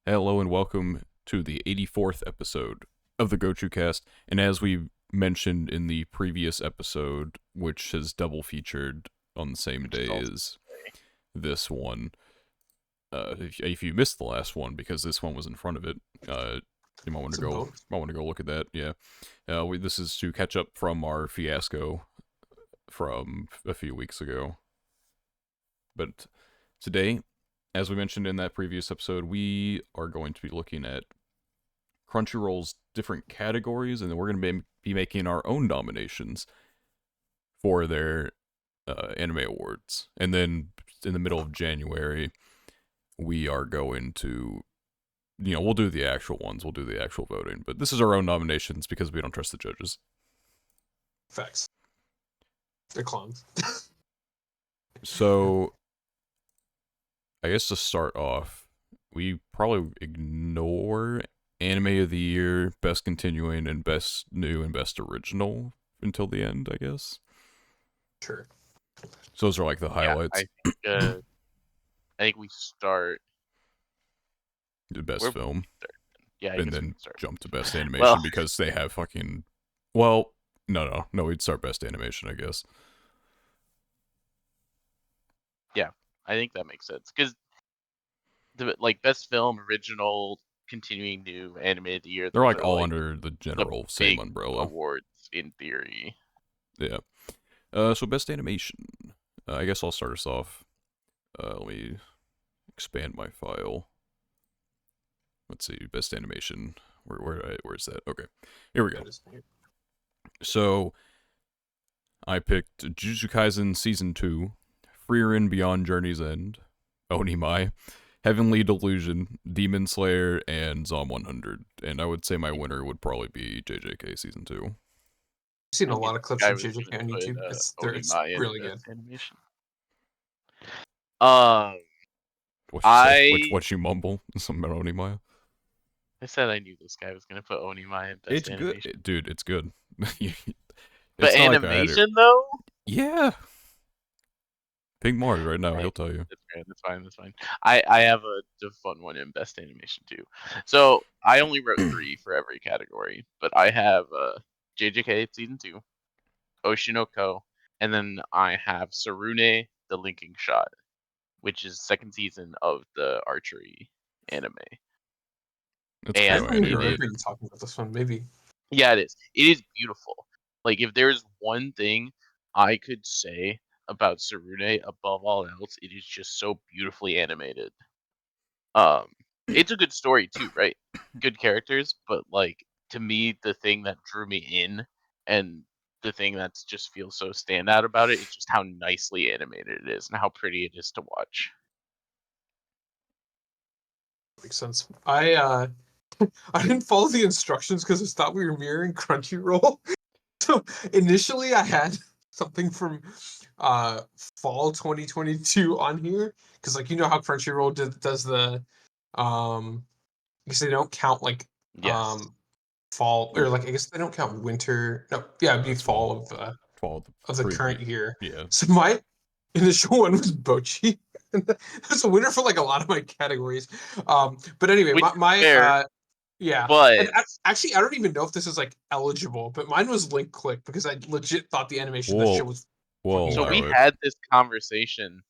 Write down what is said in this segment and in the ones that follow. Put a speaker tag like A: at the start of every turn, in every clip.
A: Hello and welcome to the 84th episode of the Gochuucast. And as we mentioned in the previous episode, which has double featured on the same day as this one, if you missed the last one because this one was in front of it, you might want to go look at that. Yeah, this is to catch up from our fiasco from a few weeks ago. But today, as we mentioned in that previous episode, we are going to be looking at Crunchyroll's different categories, and then we're going to be making our own nominations for their anime awards. And then in the middle of January, we are going to, we'll do the actual ones, we'll do the actual voting. But this is our own nominations because we don't trust the judges.
B: Facts. They're clones.
A: So, I guess to start off, we probably ignore Anime of the Year, Best Continuing, and Best New and Best Original until the end, I guess.
B: Sure.
A: So those are like the highlights.
C: I think we start
A: the best film.
C: Yeah,
A: and then jump to Best Animation because they have fucking... Well, no, we'd start Best Animation, I guess.
C: Yeah, I think that makes sense. Because, Best Film, Original, Continuing New, Anime of the Year...
A: They're like all under the general same umbrella.
C: Awards, in theory.
A: Yeah. So Best Animation. I guess I'll start us off. Let me expand my file. Let's see, Best Animation. Where's that? Okay, here we go. So, I picked Jujutsu Kaisen Season 2, Frieren Beyond Journey's End, Onimai, Heavenly Delusion, Demon Slayer, and Zom 100. And I would say my winner would probably be JJK Season 2.
B: I've seen a lot of clips of JJK on YouTube. It's really good.
C: Animation.
A: What you mumble? Something about Onimai?
C: I said I knew this guy was gonna put Onimai in Best Animation.
A: It's good, dude. It's good.
C: But animation, though?
A: Yeah. Ping Mars right now. He'll tell you.
C: That's fine. I have a fun one in Best Animation too. So I only wrote 3 for every category, but I have JJK Season 2, Oshinoko, and then I have Sarune: The Linking Shot, which is 2nd season of the archery anime.
B: I don't remember you talking about this one, maybe.
C: Yeah, it is. It is beautiful. Like, if there's one thing I could say about Sarune above all else, it is just so beautifully animated. It's a good story too, right? Good characters, but like, to me, the thing that drew me in and the thing that's just feels so standout about it is just how nicely animated it is and how pretty it is to watch.
B: Makes sense. I didn't follow the instructions because I thought we were mirroring Crunchyroll. So initially I had something from fall 2022 on here because, like, you know how Crunchyroll does the because they don't count like fall, or like I guess they don't count winter. No, yeah, it'd be fall of the current year.
A: Yeah.
B: So my initial one was Bochi. That's a winner for like a lot of my categories. But anyway, yeah.
C: But
B: and actually, I don't even know if this is like eligible, but mine was Link Click because I legit thought the animation of that shit was.
C: So we had this conversation.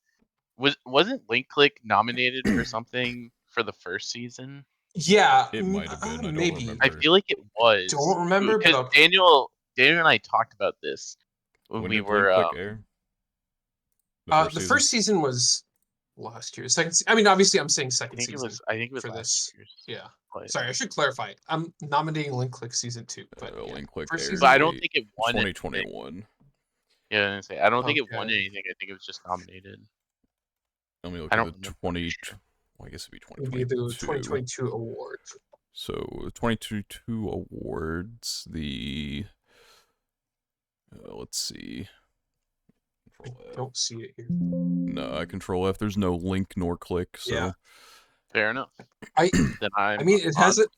C: Wasn't Link Click nominated for something for the first season?
B: Yeah,
A: it might have been.
B: Maybe.
C: I feel like it was.
B: Don't remember
C: because Daniel and I talked about this when we were.
B: The first season was last year. I mean, obviously, I'm saying second season.
C: I think it was
B: for
C: this.
B: Yeah. Sorry, I should clarify. I'm nominating Link Click Season 2, but
A: Link Click
B: first season,
C: but I don't think it won
A: 2021.
C: Yeah, I was gonna say, I don't think it won anything. I think it was just nominated.
A: Let me look at the 20. Well, I guess it'd be 2022.
B: It'd be the 2022 awards.
A: So 2022 awards. The let's see.
B: I don't see it here.
A: No, I Control F. There's no link nor click. So.
B: Yeah.
C: Fair enough.
B: I mean, it has it.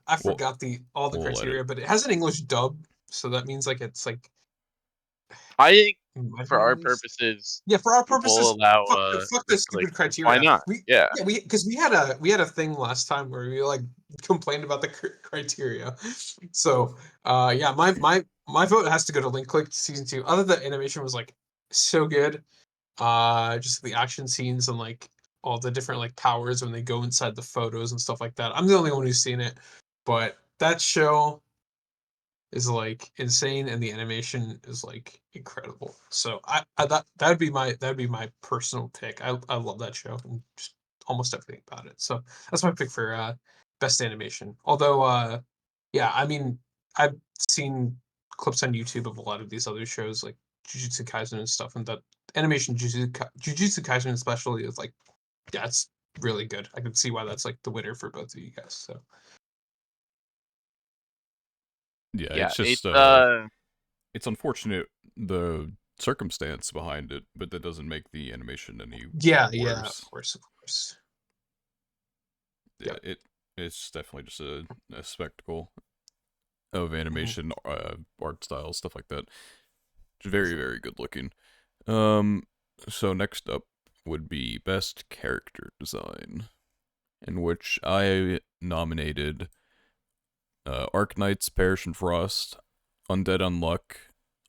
B: I forgot all the criteria, but it has an English dub, so that means like it's like.
C: I think for our
B: Muddies?
C: purposes,
B: Yeah, for our
C: we'll
B: purposes,
C: allow
B: fuck
C: the
B: this
C: like.
B: stupid
C: Why
B: criteria.
C: not?
B: We
C: Yeah,
B: yeah because we had a thing last time where we like complained about the criteria. So yeah, my vote has to go to Link Click season 2. Other the animation was like so good. Just the action scenes and like all the different like powers when they go inside the photos and stuff like that. I'm the only one who's seen it, but that show is like insane and the animation is like incredible. So I that'd be my personal pick. I love that show and just almost everything about it. So that's my pick for best animation. Although yeah, I mean I've seen clips on YouTube of a lot of these other shows like Jujutsu Kaisen and stuff, and that animation Jujutsu Kaisen especially is like yeah, it's really good. I can see why that's like the winner for both of you guys. So
A: Yeah,
C: yeah.
A: it's
C: It's
A: just it's unfortunate the circumstance behind it, but that doesn't make the animation any
B: yeah,
A: worse.
B: of course.
A: Yeah,
B: Yep.
A: it's definitely just a spectacle of
B: Mhm.
A: animation, art style, stuff like that. It's very, very good looking. Um, so next up would be best character design, in which I nominated Arknights, Perish and Frost, Undead Unluck,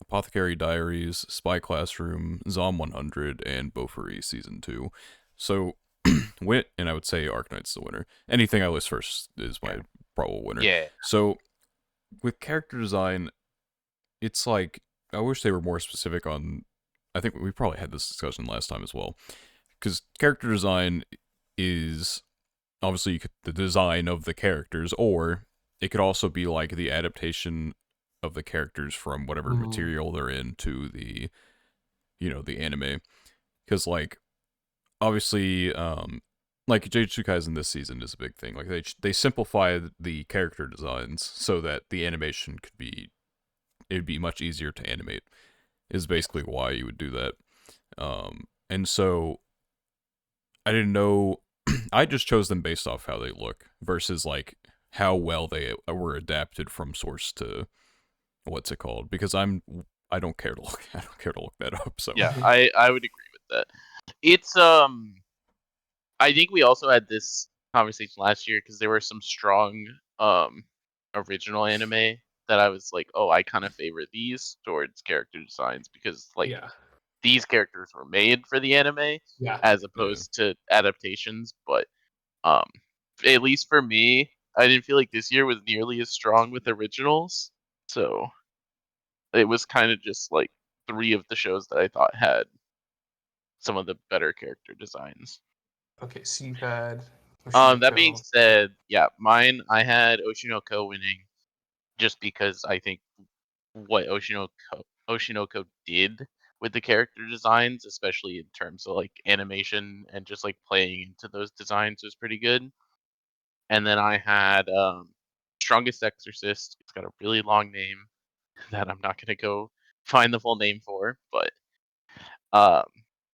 A: Apothecary Diaries, Spy Classroom, Zom 100, and Beaufry Season 2. So, and I would say Arknight's the winner. Anything I list first is my probable winner.
C: yeah,
A: So, with character design, it's like, I wish they were more specific on. I think we probably had this discussion last time as well. Because character design is obviously the design of the characters, or it could also be like the adaptation of the characters from whatever
B: Mm,
A: material they're in to the anime. Because like obviously, like Jujutsu Kaisen this season is a big thing. Like they simplified the character designs so that the animation it'd be much easier to animate. Is basically why you would do that. And so I didn't know. I just chose them based off how they look versus like how well they were adapted from source to what's it called, because I don't care to look I don't care to look that up. So
C: yeah.
B: mhm.
C: I would agree with that. It's I think we also had this conversation last year because there were some strong original anime that I was like, oh, I kind of favor these towards character designs because like
B: Yeah,
C: these characters were made for the anime
B: yeah.
C: as
A: yeah,
C: opposed to adaptations. But um, at least for me, I didn't feel like this year was nearly as strong with originals. So it was kind of just like three of the shows that I thought had some of the better character designs.
B: Okay, so you've had
C: That being
B: Oshinoko.
C: said, yeah, mine I had Oshinoko winning just because I think what Oshinoko did with the character designs, especially in terms of like animation and just like playing into those designs, was pretty good. And then I had Strongest Exorcist. It's got a really long name that I'm not gonna go find the full name for, but um,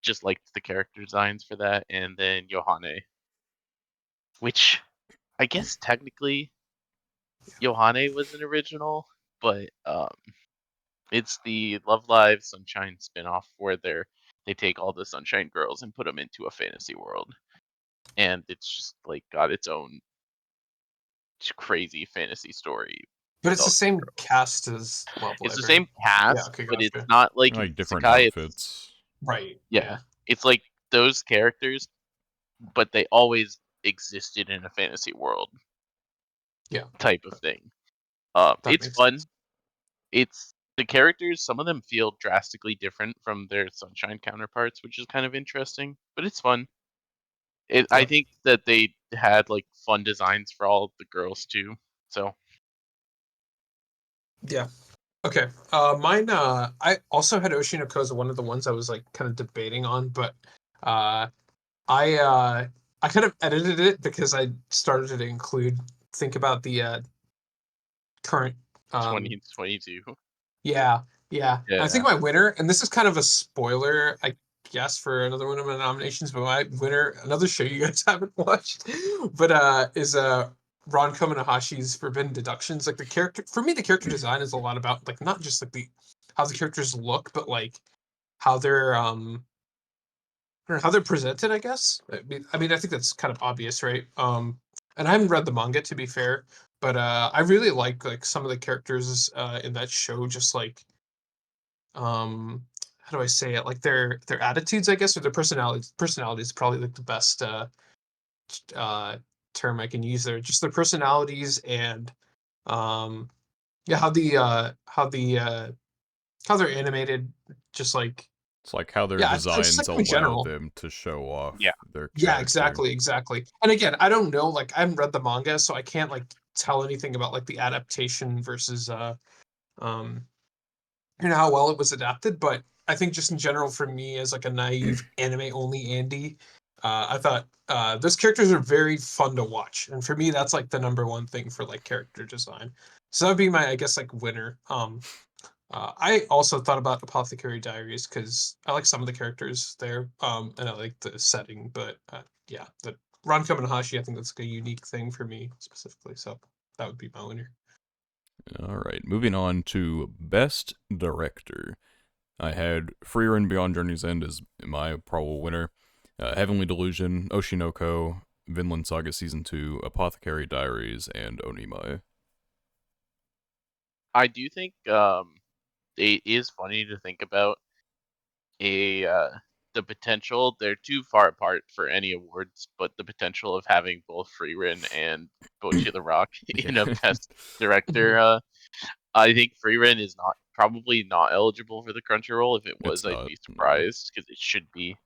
C: just liked the character designs for that. And then Yohane, which I guess technically Yohane was an original, but it's the Love Live Sunshine spinoff where they take all the Sunshine girls and put them into a fantasy world, and it's just like got its own crazy fantasy story
B: But
C: with
B: it's
C: all
B: the
C: these
B: same
C: girls.
B: cast as Love
C: It's
B: Live,
C: the
B: right?
C: same
B: Yeah,
C: cast,
B: okay,
C: but it's
B: gotcha.
C: not like
A: like different
C: Isekai. It's
A: outfits.
B: Right,
C: yeah,
B: yeah.
C: it's like those characters, but they always existed in a fantasy world
B: Yeah,
C: type of thing.
B: that
C: It's
B: makes
C: fun.
B: sense.
C: It's the characters, some of them feel drastically different from their Sunshine counterparts, which is kind of interesting, but it's fun. I
B: Yeah.
C: think that they had like fun designs for all of the girls too. So
B: Yeah. Okay. Mine I also had Oshinoko as one of the ones I was like kind of debating on, but uh I uh I kind of edited it because I started to include think about the current um
C: 2022.
B: yeah, yeah. I think
C: Yeah.
B: my winner, and this is kind of a spoiler, I guess, for another one of my nominations, but my winner, another show you guys haven't watched, but is Ron Komanahashi's Forbidden Deductions. Like the character, for me, the character design is a lot about like not just like the how the characters look, but like how they're or how they're presented, I guess. I mean, I think that's kind of obvious, right? And I haven't read the manga to be fair, but I really like some of the characters in that show. Just like how do I say it? Like their attitudes, I guess, or their personalities. Personality is probably like the best uh term I can use there. Just their personalities and um yeah, how they're animated. Just like
A: It's like how their
B: yeah, I just like
A: designs
B: them in
A: allow
B: general.
A: them to show
C: Yeah.
A: off their
B: Yeah,
A: character.
B: exactly. And again, I don't know, like I haven't read the manga, so I can't like tell anything about like the adaptation versus um how well it was adapted, but I think just in general for me as like a naive anime only Andy, I thought those characters are very fun to watch. And for me that's like the number one thing for like character design. So that would be my I guess like winner. I also thought about Apothecary Diaries because I like some of the characters there, and I like the setting. But yeah, the Ron Kamanahashi, I think that's like a unique thing for me specifically. So that would be my winner.
A: All right, moving on to Best Director. I had Freer Beyond Journey's End as my probable winner. Heavenly Delusion, Oshinoko, Vinland Saga Season 2, Apothecary Diaries, and Onimai.
C: I do think it is funny to think about a the potential. They're too far apart for any awards, but the potential of having both Freerin and Bocchi the Rock in a
A: Yeah,
C: Best Director. I think Freerin is not probably not eligible for the Crunchyroll. If it
A: it's
C: was, I'd
A: not.
C: be
A: No,
C: surprised because it should be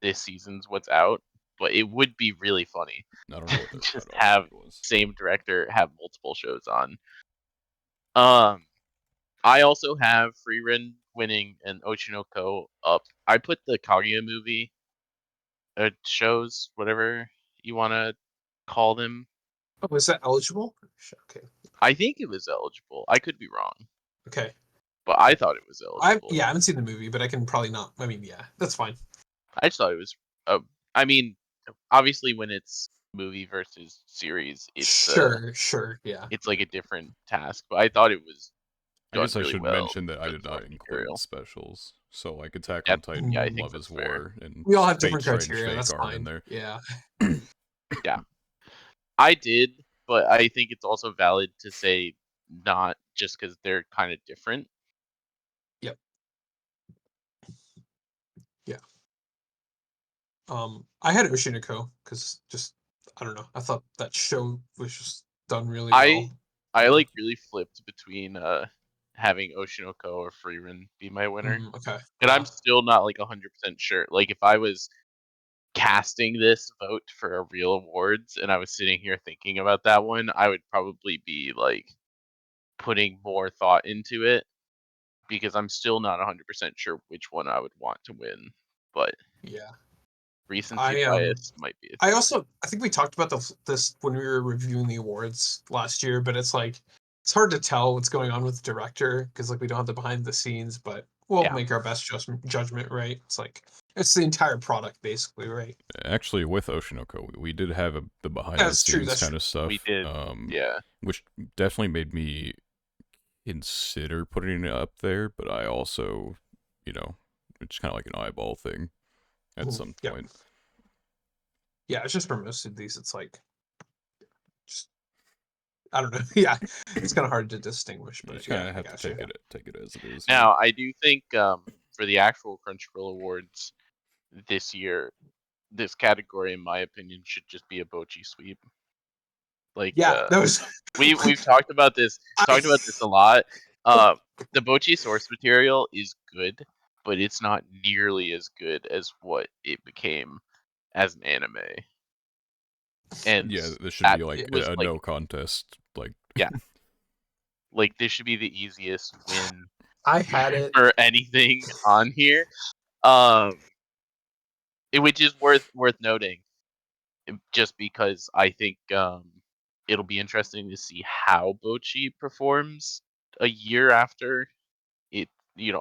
C: this season's what's out. But it would be really funny
A: I don't know what their
C: just
A: cutoff
C: have
A: date was.
C: same director have multiple shows on. Um, I also have Freerin winning and Ochinoko up. I put the Kaguya movie shows, whatever you want to call them.
B: Oh, is that eligible? Okay,
C: I think it was eligible. I could be wrong,
B: okay.
C: but I thought it was
B: I
C: eligible.
B: yeah, I haven't seen the movie, but I can probably not. I mean, yeah, that's fine.
C: I just thought it was. I mean, obviously, when it's movie versus series,
B: Sure, yeah.
C: it's like a different task. But I thought it was
A: I
C: done
A: guess I
C: really
A: should
C: well
A: mention that I
C: for the
A: did not
C: source
A: include
C: material.
A: specials. So, like Attack on
C: That
A: Titan
C: yeah, I
A: and
B: Mm,
C: think
A: Love
C: that's
A: is
C: fair.
A: War and
B: we all have
A: Fate
B: different
A: Strange
B: criteria.
A: Fake
B: That's
A: aren't in
B: fine.
A: there.
B: Yeah.
C: Yeah, I did, but I think it's also valid to say not just because they're kind of different.
B: Yep. Yeah. I had Oshinoko because just I don't know. I thought that show was just done really
C: I
B: well.
C: I
B: Yeah.
C: like really flipped between having Oshinoko or Freerin be my winner,
B: Okay.
C: and I'm
B: Yeah.
C: still not like 100% sure. Like if I was casting this vote for a real awards and I was sitting here thinking about that one, I would probably be like putting more thought into it because I'm still not 100% sure which one I would want to win. But
B: Yeah.
C: recency
B: I
C: bias might be a
B: I
C: thing.
B: also I think we talked about this when we were reviewing the awards last year, but it's like it's hard to tell what's going on with the director because like we don't have the behind the scenes, but we'll
C: Yeah.
B: make our best judgment, right? It's like it's the entire product basically, right?
A: Actually, with Oshinoko, we did have the behind the
B: That's true.
A: scenes
B: That's
A: kind
B: true.
A: of
C: We
A: stuff,
C: did. Yeah.
A: which definitely made me consider putting it up there. But I also, you know, it's kind of like an eyeball thing at
B: Mhm.
A: some
B: Yeah.
A: point.
B: Yeah. It's just for most of these, it's like just I don't know. Yeah, it's kind of hard to distinguish,
A: You
B: but
A: just kind
B: yeah,
A: of
B: I
A: have to
B: got you.
A: take it as it is here.
C: Now, I do think for the actual Crunchyroll Awards this year, this category, in my opinion, should just be a Bochi sweep. Like
B: Yeah, that was.
C: we've talked about this
B: I,
C: talked about this a lot. Uh, the Bochi source material is good, but it's not nearly as good as what it became as an anime. And
A: Yeah, this should
C: that
A: be
B: yeah,
A: like
C: was
A: a
C: like,
A: no contest. Like,
C: yeah, like this should be the easiest win
B: I had it.
C: for anything on here. Which is worth noting, just because I think it'll be interesting to see how Bochi performs a year after it,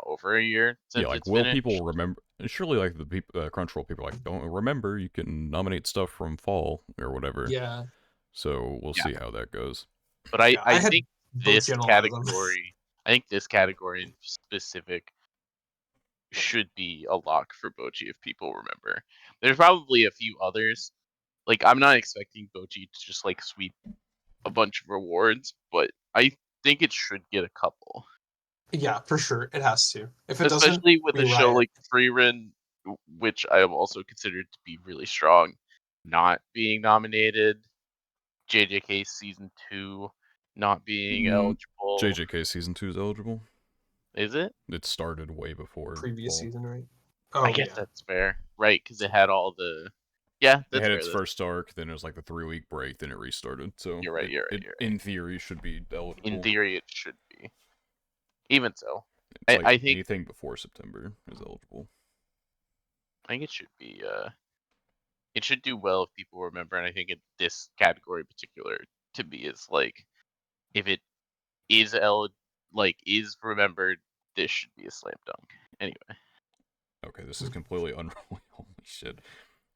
C: over a year
A: yeah,
C: since
A: like
C: it's
A: will people
C: finished.
A: remember? Surely, like the people, Crunchyroll people, like don't remember. You can nominate stuff from fall or whatever.
B: Yeah,
A: So we'll
C: Yeah,
A: see how that goes.
C: but I
B: yeah, I
C: I
B: had
C: think
B: Bocchi
C: this
B: on a lot of them.
C: category, I think this category in specific should be a lock for Bochi if people remember. There's probably a few others. Like, I'm not expecting Bochi to just like sweep a bunch of rewards, but I think it should get a couple.
B: Yeah, for sure. It has to. If it doesn't,
C: Especially with
B: we
C: a show
B: riot.
C: like Freerin, which I have also considered to be really strong, not being nominated. JJK season 2 not being eligible.
A: JJK season 2 is eligible.
C: Is it?
A: It started way before
B: Previous
A: fall.
B: season, right?
C: I
B: Oh
C: guess
B: yeah.
C: that's fair, right? Because it had all the. Yeah,
A: It
C: that's
A: had
C: fair.
A: its first arc, then it was like the 3-week break, then it restarted. So
C: You're right. You're right.
A: it
C: You're right.
A: in theory should be
C: In
A: eligible.
C: theory, it should be. Even so,
A: It's like
C: I think
A: anything before September is eligible.
C: I think it should be. It should do well if people remember, and I think in this category in particular, to me, is like if it is is remembered, this should be a slam dunk. Anyway.
A: Okay, this is completely unrelated. Holy shit.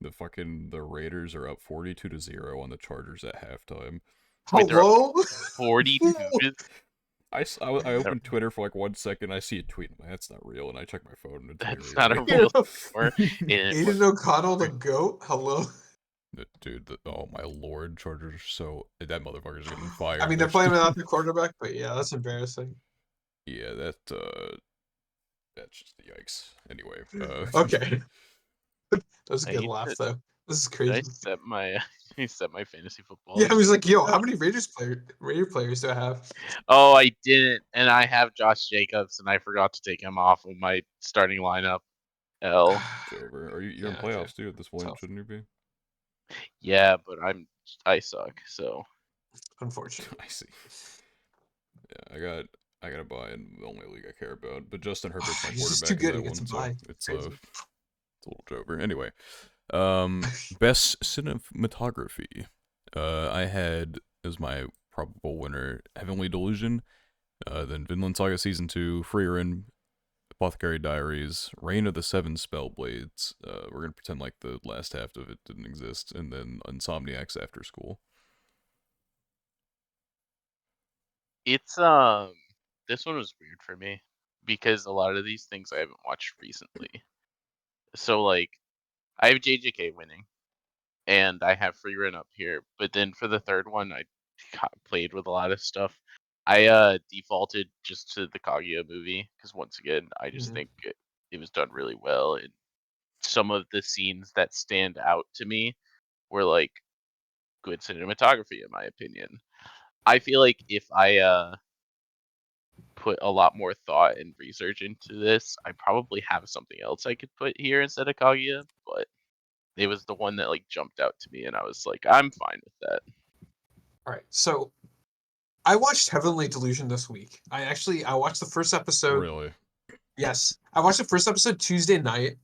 A: The Raiders are up 42-0 on the Chargers at halftime.
C: Wait, they're up
B: Hello.
C: 42 to.
A: I opened Twitter for like 1 second. I see a tweet. I'm like, that's not real. And I check my phone. And it's
C: That's
A: very
C: not a
A: real.
C: real score.
B: Aiden O'Connell, the goat. Hello.
A: Dude, oh my lord, Chargers are so that motherfucker's getting fired.
B: I mean, they're playing without the quarterback, but yeah, that's embarrassing.
A: Yeah, that's just yikes. Anyway,
B: Okay. That was a
C: I
B: good
C: need
B: laugh
C: to.
B: though. This is
C: Did
B: crazy.
C: I set my set my fantasy football?
B: Yeah, I was like, yo, how many Raider players do I have?
C: Oh, I didn't, and I have Josh Jacobs, and I forgot to take him off of my starting lineup. L.
A: it's over. You're in
B: Yeah, okay.
A: playoffs too at this point,
B: Tough.
A: shouldn't you be?
C: Yeah, but I suck. So
B: Unfortunately.
A: I see. Yeah, I got to buy in the only league I care about. But Justin Herbert's my
B: He's just too
A: quarterback in
B: good.
A: that
B: He gets
A: one,
B: to
A: so
B: buy.
A: it's
B: Crazy.
A: a little joker. Anyway, best cinematography. I had as my probable winner Heavenly Delusion, then Vinland Saga Season 2, Freerin, Apothecary Diaries, Reign of the Seven Spellblades. We're gonna pretend like the last half of it didn't exist, and then Insomniac's After School.
C: it's this one was weird for me because a lot of these things I haven't watched recently. So like I have JJK winning, and I have Free Run up here. But then for the third one, I played with a lot of stuff. I defaulted just to the Kaguya movie because once again, I just think it was done really well, and some of the scenes that stand out to me were like good cinematography, in my opinion. I feel like if I put a lot more thought and research into this, I probably have something else I could put here instead of Kaguya, but it was the one that like jumped out to me, and I was like, I'm fine with that.
B: All right, so I watched Heavenly Delusion this week. I watched the first episode.
A: Really?
B: Yes, I watched the first episode Tuesday night.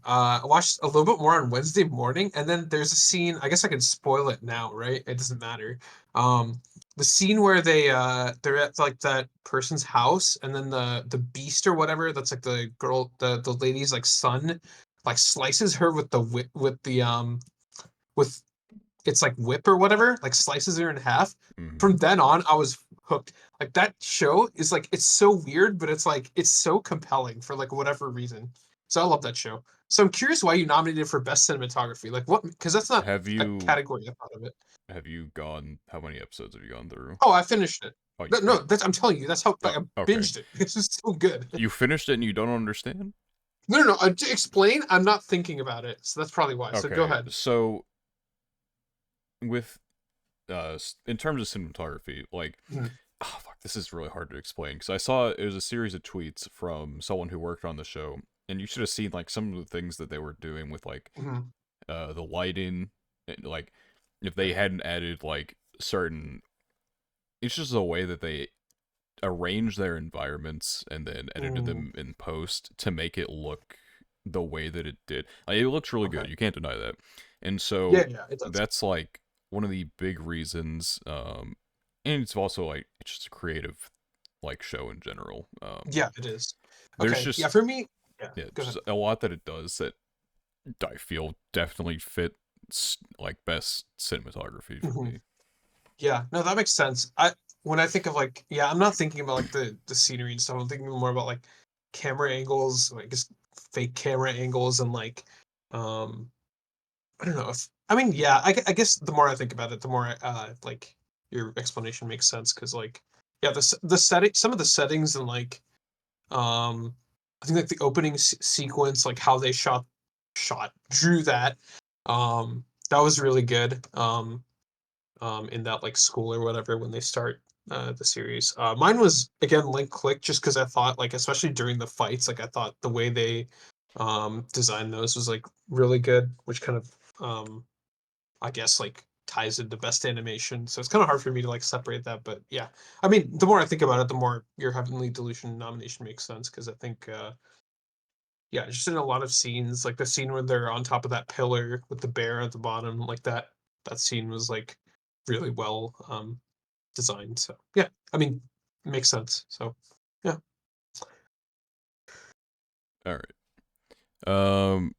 B: I watched a little bit more on Wednesday morning, and then there's a scene. I guess I can spoil it now, right? It doesn't matter. The scene where they're at like that person's house, and then the beast or whatever that's like the girl, the lady's like son, like slices her with the whip with it's like whip or whatever, like slices her in half.
A: Mm-hmm.
B: From then on, I was hooked. Like that show is like it's so weird, but it's like it's so compelling for like whatever reason. So I love that show. So I'm curious why you nominated for best cinematography. Like what? Because that's not
A: Have
B: a
A: you
B: category I thought of it.
A: have you gone? How many episodes have you gone through?
B: Oh, I finished it.
A: Oh, you
B: No, that's I'm telling you, that's how like
A: oh,
B: I
A: okay.
B: binged it. It's just so good.
A: You finished it and you don't understand?
B: No. To explain, I'm not thinking about it, so that's probably why. So go
A: Okay,
B: ahead.
A: so with in terms of cinematography, like, oh fuck, this is really hard to explain because I saw it was a series of tweets from someone who worked on the show, and you should have seen like some of the things that they were doing with like the lighting, like if they hadn't added like certain, it's just the way that they arranged their environments and then edited them in post to make it look the way that it did. Like, it looks really good. You can't deny that. And so
B: Yeah, it does.
A: that's like one of the big reasons. And it's also like it's just a creative like show in general.
B: Yeah, it is.
A: There's
B: Okay.
A: just
B: Yeah, for me. Yeah. Go
A: just
B: ahead.
A: a lot that it does that I feel definitely fit like best cinematography for me.
B: Yeah, no, that makes sense. When I think of like, yeah, I'm not thinking about like the scenery and stuff. I'm thinking more about like camera angles, like just fake camera angles and like I don't know if yeah, I guess the more I think about it, the more like your explanation makes sense because like yeah, the setting, some of the settings and like I think like the opening sequence, like how they drew that, that was really good. In that like school or whatever when they start the series. Mine was again link click just because I thought like especially during the fights, like I thought the way they designed those was like really good, which kind of I guess like ties into best animation. So it's kind of hard for me to like separate that, but yeah. I mean, the more I think about it, the more your Heavenly Delusion nomination makes sense because I think yeah, just in a lot of scenes, like the scene where they're on top of that pillar with the bear at the bottom, like that scene was like really well designed. So yeah, I mean, it makes sense. So yeah.
A: All right.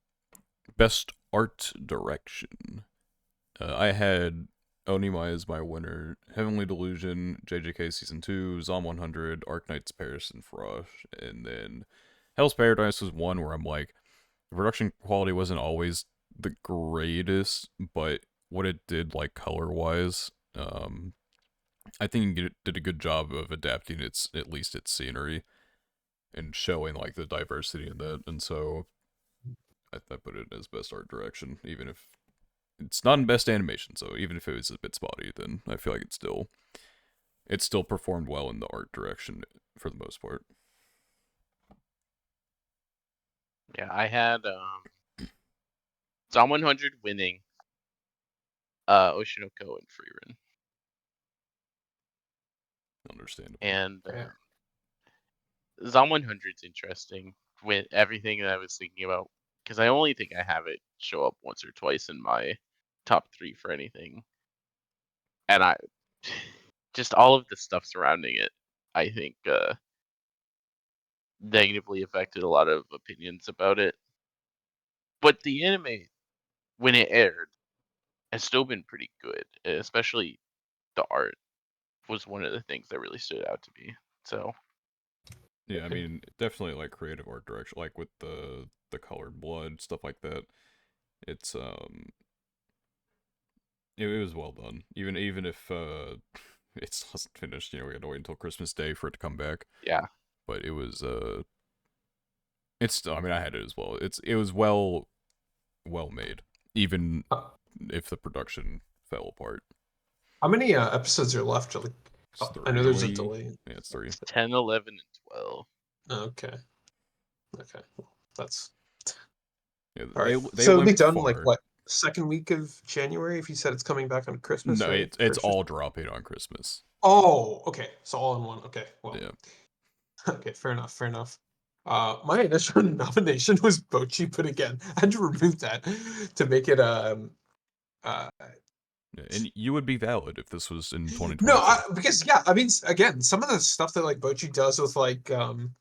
A: Best art direction. I had Onimai as my winner, Heavenly Delusion, JJK Season 2, Zom 100, Arknight's Paris and Frosh, and then Hell's Paradise was one where I'm like, the production quality wasn't always the greatest, but what it did, like, color-wise, I think it did a good job of adapting at least its scenery and showing, like, the diversity in that, and so I put it as best art direction, even if it's not in best animation, so even if it was a bit spotty, then I feel like it still performed well in the art direction for the most part.
C: Yeah, I had Zom 100 winning, Oshinoko and Freerun.
A: Understandable.
C: And
B: Yeah.
C: Zom 100's interesting with everything that I was thinking about because I only think I have it show up once or twice in my top 3 for anything. And I just all of the stuff surrounding it, I think negatively affected a lot of opinions about it. But the anime, when it aired, has still been pretty good, especially the art was one of the things that really stood out to me. So
A: Yeah, I mean, definitely like creative art direction, like with the colored blood stuff like that. It's it was well done. Even if it wasn't finished, we had to wait until Christmas Day for it to come back.
C: yeah,
A: But it was it's still, I mean, I had it as well. It was well made, even
B: Uh,
A: if the production fell apart.
B: how many episodes are left? Like,
A: It's
B: I know there's a
A: 3.
B: delay.
A: Yeah, it's 3.
C: it's 10, 11, and 12.
B: Okay. Okay. Well, that's
A: Yeah,
B: all right.
A: they
B: So it'll be
A: limped
B: done like
A: far.
B: what, second week of January if you said it's coming back on Christmas,
A: No,
B: right?
A: it's
B: First.
A: all dropping on Christmas.
B: Oh, okay. So all in one. Okay. Well,
A: Yeah.
B: okay. Fair enough. Fair enough. My initial nomination was Bochi, but again, I had to remove that to make it uh
A: Yeah, and you would be valid if this was in
B: no,
A: 2022.
B: because yeah, I mean, again, some of the stuff that like Bochi does with like
C: It's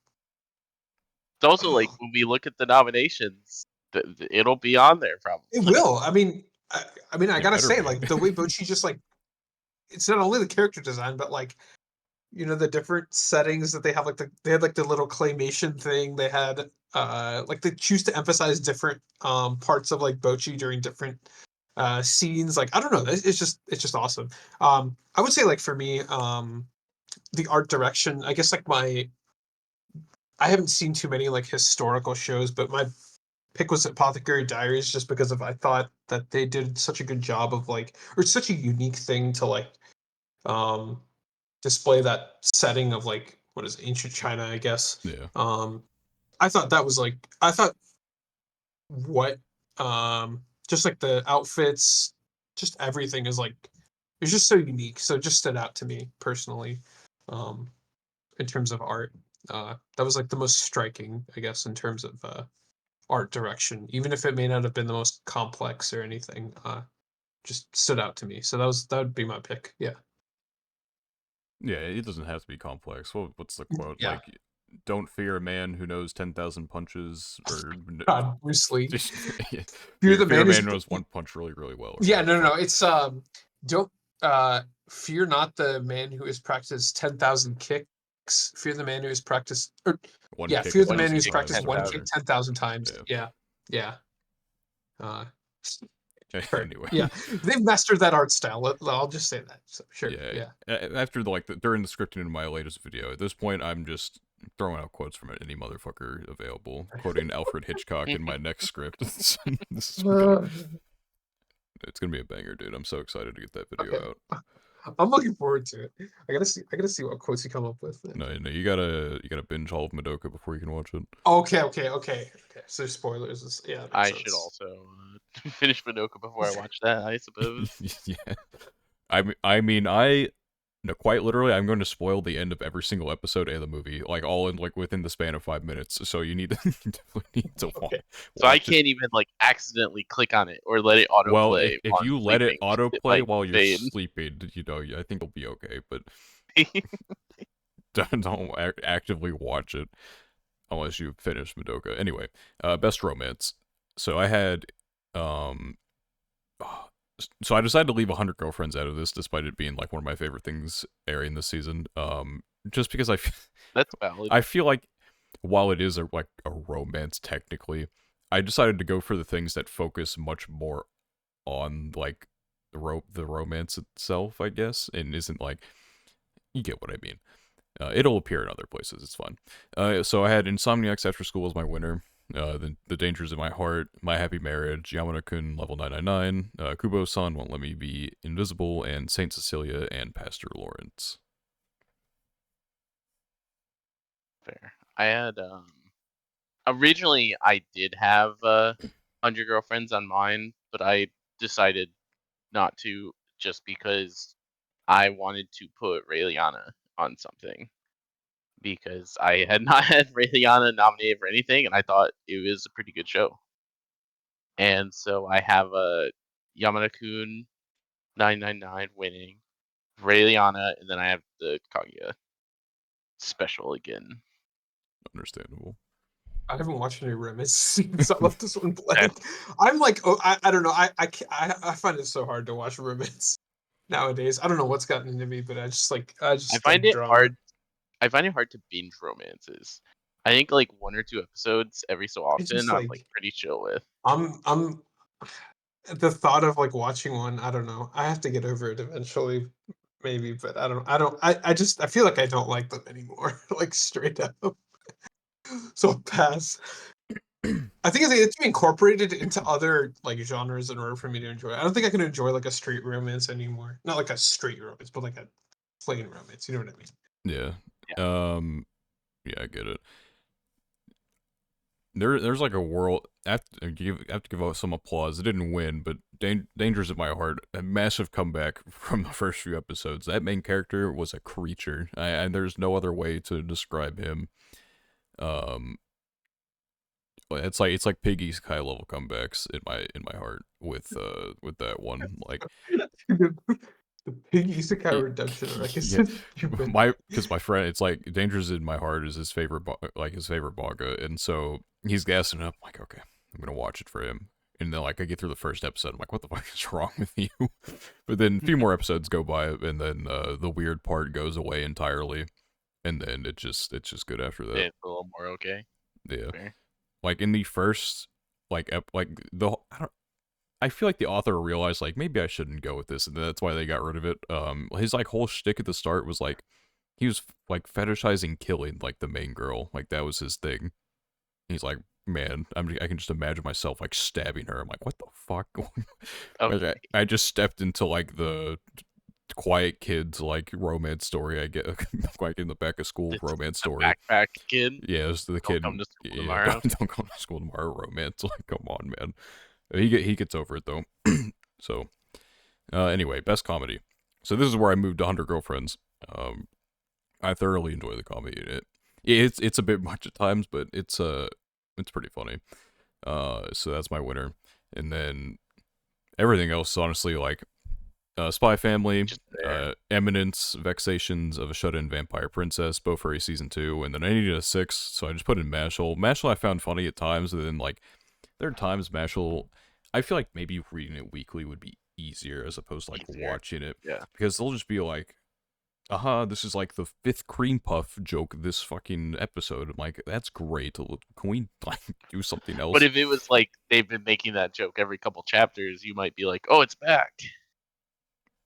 C: also like
B: oh,
C: when we look at the nominations, it'll be on there
B: it
C: probably.
B: will. I mean, I
A: It
B: gotta
A: better
B: say,
A: be.
B: like the way Bochi just like it's not only the character design, but like the different settings that they have, like they had like the little claymation thing. They had like they choose to emphasize different parts of like Bochi during different scenes. Like I don't know, it's just awesome. I would say like for me, the art direction, I guess like I haven't seen too many like historical shows, but my pick was Apothecary Diaries just because of I thought that they did such a good job of like or it's such a unique thing to like um display that setting of like what is it, ancient China, I guess.
A: Yeah.
B: I thought that was like I thought what just like the outfits, just everything is like it's just so unique. So it just stood out to me personally. Um in terms of art. That was like the most striking, I guess, in terms of art direction, even if it may not have been the most complex or anything. Just stood out to me. So that would be my pick. Yeah.
A: Yeah, it doesn't have to be complex. What's the quote?
B: Yeah.
A: Like, don't fear a man who knows 10,000 punches, or
B: God, Bruce Lee.
A: just
B: Fear the
A: fear a
B: man
A: man
B: who's
A: who knows one punch really, really well, or
B: yeah,
A: whatever the
B: no, no, no.
A: fuck.
B: It's don't fear not the man who has practiced 10,000 kick Fear the man who's practiced, or
A: One
B: yeah,
A: kick
B: fear the
C: One
B: man who's
C: kick,
A: 10,000
B: practiced one
A: times.
B: kick
C: 10,000.
B: 10,000 times.
A: Yeah.
B: Yeah. Uh, Sure.
A: Anyway.
B: Yeah, they've mastered that art style. I'll just say that. So, sure.
A: Yeah.
B: Yeah.
A: After during the scripting of my latest video, at this point, I'm just throwing out quotes from any motherfucker available, quoting Alfred Hitchcock in my next script. This is it's gonna be a banger, dude. I'm so excited to get that video
B: Okay.
A: out.
B: I'm looking forward to it. I gotta see what quotes you come up with.
A: No, you gotta binge all of Madoka before you can watch it.
B: Okay. So spoilers. Yeah, that makes
C: I should
B: sense.
C: also finish Madoka before I watch that, I suppose.
A: Yeah. No, quite literally, I'm going to spoil the end of every single episode and the movie, like all in within the span of 5 minutes. So you definitely need to
B: Okay.
C: So I
A: watch it.
C: can't even accidentally click on it or let it
A: Well,
C: autoplay
A: if
C: on
A: you let it
C: sleeping.
A: autoplay while you're
C: fade.
A: sleeping, I think you'll be okay. But don't actively watch it unless you finish Madoka. Anyway, best romance. So I had, so I decided to leave 100 Girlfriends out of this, despite it being one of my favorite things airing this season. Just because
C: That's valid.
A: I feel like while it is a romance technically, I decided to go for the things that focus much more on the romance itself, I guess, and isn't you get what I mean. It'll appear in other places. It's fun. So I had Insomniacs After School as my winner. The Dangers in My Heart, My Happy Marriage, Yamada-kun Level 999, Kubo-san Won't Let Me Be Invisible, and Saint Cecilia and Pastor Lawrence.
C: Fair. I had originally I did have 100 Girlfriends on mine, but I decided not to just because I wanted to put Raeliana on something. Because I had not had Raeliana nominated for anything, and I thought it was a pretty good show. And so I have a Yamada-kun 999 winning, Raeliana, and then I have the Kaguya special again.
A: Understandable.
B: I haven't watched any Remits since I left this one blank. I'm I don't know. I find it so hard to watch Remits nowadays. I don't know what's gotten into me, but I
C: I
B: just
C: find
B: like
C: it
B: drama.
C: hard. I find it hard to binge romances. I think 1 or 2 episodes every so
B: I
C: often
B: just
C: I'm pretty chill with.
B: I'm the thought of watching one. I don't know. I have to get over it eventually, maybe. But I feel like I don't like them anymore. Straight up. So I'll pass. I think it's to be incorporated into other genres in order for me to enjoy it. I don't think I can enjoy a straight romance anymore. Not like a straight romance, but a plain romance. You know what I mean?
A: Yeah.
C: Yeah.
A: Yeah, I get it. There's a world. I have to give out some applause. It didn't win, but Dangers in My Heart, a massive comeback from the first few episodes. That main character was a creature, and there's no other way to describe him. It's like Piggy's Kai level comebacks in my heart with that one.
B: The pig isekai redemption arc is just stupid.
A: Because my friend, it's Dangers in My Heart is his favorite his favorite manga, and so he's gassing up okay, I'm gonna watch it for him. And then I get through the first episode, I'm like, what the fuck is wrong with you? But then a few more episodes go by, and then the weird part goes away entirely, and then it's just good after that.
C: It's a little more okay.
A: Yeah.
C: Fair.
A: In the first I feel like the author realized maybe I shouldn't go with this, and that's why they got rid of it. His whole shtick at the start was he was fetishizing killing the main girl, that was his thing. He's like, man, I can just imagine myself stabbing her. I'm like, what the fuck?
C: Okay.
A: I just stepped into the quiet kids romance story. I get in the back of school
C: It's
A: romance
C: the
A: story.
C: backpack kid.
A: Yeah, it's the
C: Don't
A: kid.
C: come to school
A: Yeah,
C: tomorrow.
A: don't come to school tomorrow. Romance, come on, man. He gets over it though. So, anyway, best comedy. So this is where I moved to 100 Girlfriends. I thoroughly enjoy the comedy in it. It's a bit much at times, but it's pretty funny. So that's my winner. And then everything else, honestly, Spy Family,
C: Just there.
A: Eminence, Vexations of a Shut-In Vampire Princess, Bofurry Season 2, and then I needed a 6, so I just put in Mashal. Mashal I found funny at times, and then, there are times Mashal, I feel like maybe reading it weekly would be easier as opposed to,
C: Easier.
A: watching it.
C: Yeah.
A: Because they'll just be, this is like the 5th cream puff joke this fucking episode. I'm like, that's great. Can we like do something
C: But
A: else?
C: if it was like they've been making that joke every couple chapters, you might be like, "Oh, it's back."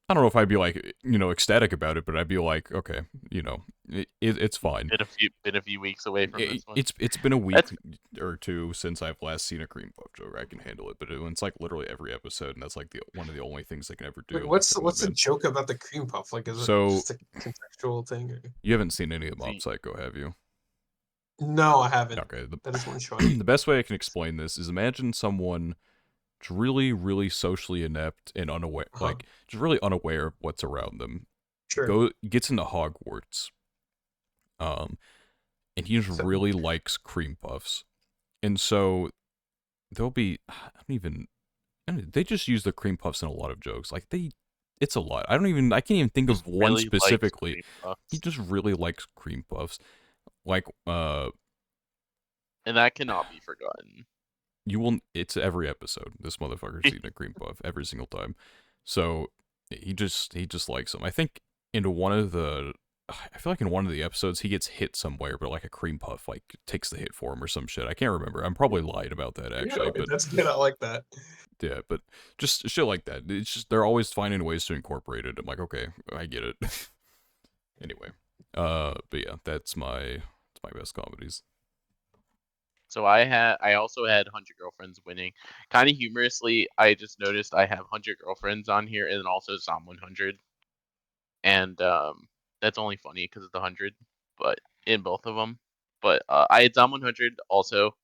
A: I don't know if I'd be like, ecstatic about it, but I'd be like, okay, it's fine.
C: Been a few weeks away from this one.
A: It's been a week
C: That's
A: or two since I've last seen a cream puff joke. I can handle it, but it's like literally every episode, and that's like one of the only things they can ever do.
B: Wait,
A: I'm like,
B: what's
A: come on,
B: what's the
A: man.
B: joke about the cream puff? Like, is it
A: So
B: just a contextual thing? Or...
A: you haven't seen any of Mob
C: see.
A: Psycho, have you?
B: No, I haven't.
A: Okay.
B: That is one show.
A: The best way I can explain this is imagine someone really, really socially inept and unaware,
B: Uh-huh.
A: like just really unaware of what's around them.
B: Sure.
A: Gets into Hogwarts, and he just
B: So,
A: really likes cream puffs, and so there'll be they just use the cream puffs in a lot of jokes. Like it's a lot. I can't even think
C: Just
A: of one
C: really likes
A: specifically.
C: cream
A: He
C: puffs,
A: just really likes cream puffs. Like
C: and that cannot be forgotten.
A: it's every episode. This motherfucker's eating a cream puff every single time. So he just likes them. I think in one of the I feel like in one of the episodes he gets hit somewhere, but like a cream puff like takes the hit for him or some shit. I can't remember. I'm probably lying about that
B: yeah,
A: actually, but
B: that's good. I like that.
A: yeah, but just shit like that. It's just they're always finding ways to incorporate it. I'm like, okay, I get it. Anyway, but yeah, it's my best comedies.
C: So I also had 100 Girlfriends winning. Kind of humorously, I just noticed I have 100 Girlfriends on here and then also Zom 100. And that's only funny because of the 100, but in both of them. But I had Zom 100 also.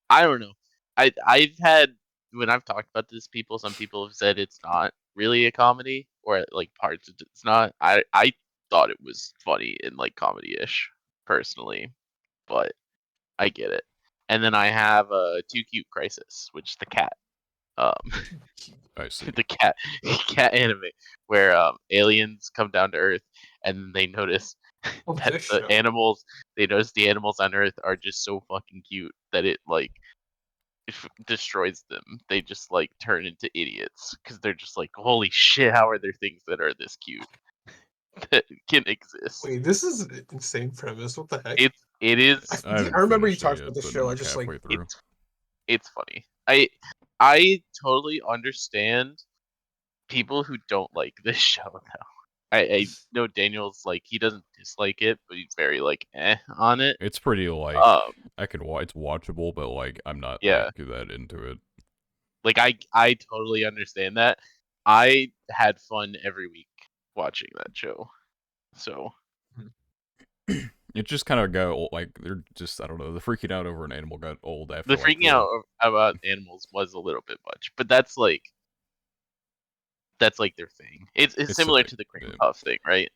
C: I don't know. I've had when I've talked about this, some people have said it's not really a comedy or like parts it's not. I thought it was funny and like comedy-ish personally, but I get it. And then I have a Too Cute Crisis, which is the cat. Um,
A: I see.
C: the cat anime where aliens come down to Earth and they notice
B: Oh,
C: that
B: this
C: the
B: show.
C: animals the animals on Earth are just so fucking cute that it like destroys them. They just like turn into idiots because they're just like, holy shit, how are there things that are this cute that can exist?
B: Wait, this is an insane premise. What the heck?
C: It is
A: I
B: I
A: haven't
B: remember you
A: finished it
B: talked
A: yet,
B: about this
A: but I'm
B: show. I
A: like
B: just like
A: halfway through.
C: it's it's funny. I totally understand people who don't like this show though. I know Daniel's like he doesn't dislike it, but he's very like on it.
A: It's pretty like
C: Um,
A: I can watch. It's watchable, but like I'm not like
C: yeah,
A: that into it.
C: like I totally understand that. I had fun every week watching that show. So
A: It just kind of got old, like they're just I don't know. The freaking out over an animal got old
C: the
A: after like
C: freaking
A: the.
C: out about animals was a little bit much, but that's like their thing. It's
A: It's the
C: similar
A: thing.
C: to the cream
A: Yeah,
C: puff thing, right?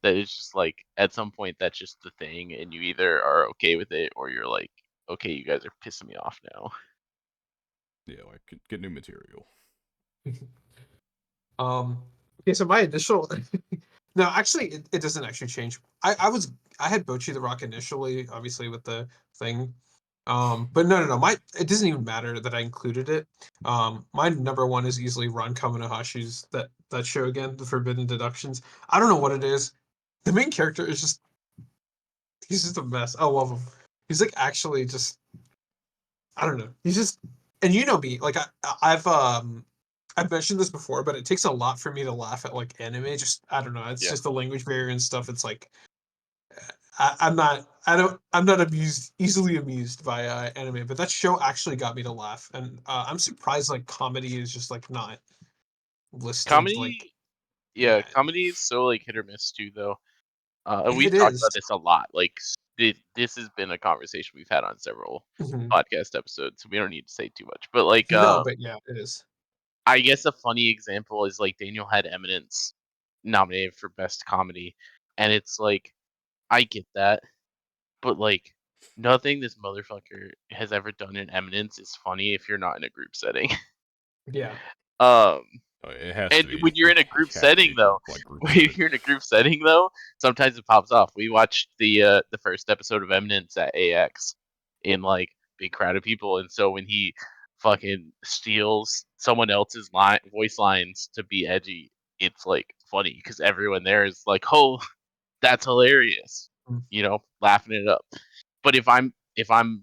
C: That it's just like at some point that's just the thing, and you either are okay with it or you're like, okay, you guys are pissing me off now.
A: yeah, like get new material.
B: um. Okay, so my initial. No, actually, it doesn't actually change. I had Bochi the Rock initially, obviously with the thing. But no. It doesn't even matter that I included it. My number one is easily Ron Kaminahashi's that show again, The Forbidden Deductions. I don't know what it is. The main character is just he's just a mess. I love him. He's like actually just I don't know. He's just and you know me, like I've mentioned this before, but it takes a lot for me to laugh at like anime. Just I don't know. It's
C: Yeah,
B: just the language barrier and stuff. It's like I'm not amused easily amused by anime, but that show actually got me to laugh, and I'm surprised like comedy is just like not listed like
C: comedy. Yeah,
B: that.
C: comedy is so like hit or miss too, though.
B: It
C: We've talked
B: is.
C: about this a lot. Like this has been a conversation we've had on several
B: Mhm.
C: podcast episodes, so we don't need to say too much. But like,
B: No, but yeah, it is.
C: I guess a funny example is like Daniel had Eminence nominated for best comedy, and it's like I get that, but like nothing this motherfucker has ever done in Eminence is funny if you're not in a group setting.
B: Yeah.
C: um,
A: It has to
C: and
A: be.
C: when you're in a
A: You
C: group
A: have to be
C: setting
A: a
C: though,
A: group
C: when
A: setting.
C: you're in a group setting though, sometimes it pops off. We watched the first episode of Eminence at AX in like big crowd of people, and so when he fucking steals someone else's voice lines to be edgy, it's like funny because everyone there is like, "Oh, that's hilarious," laughing it up. But if I'm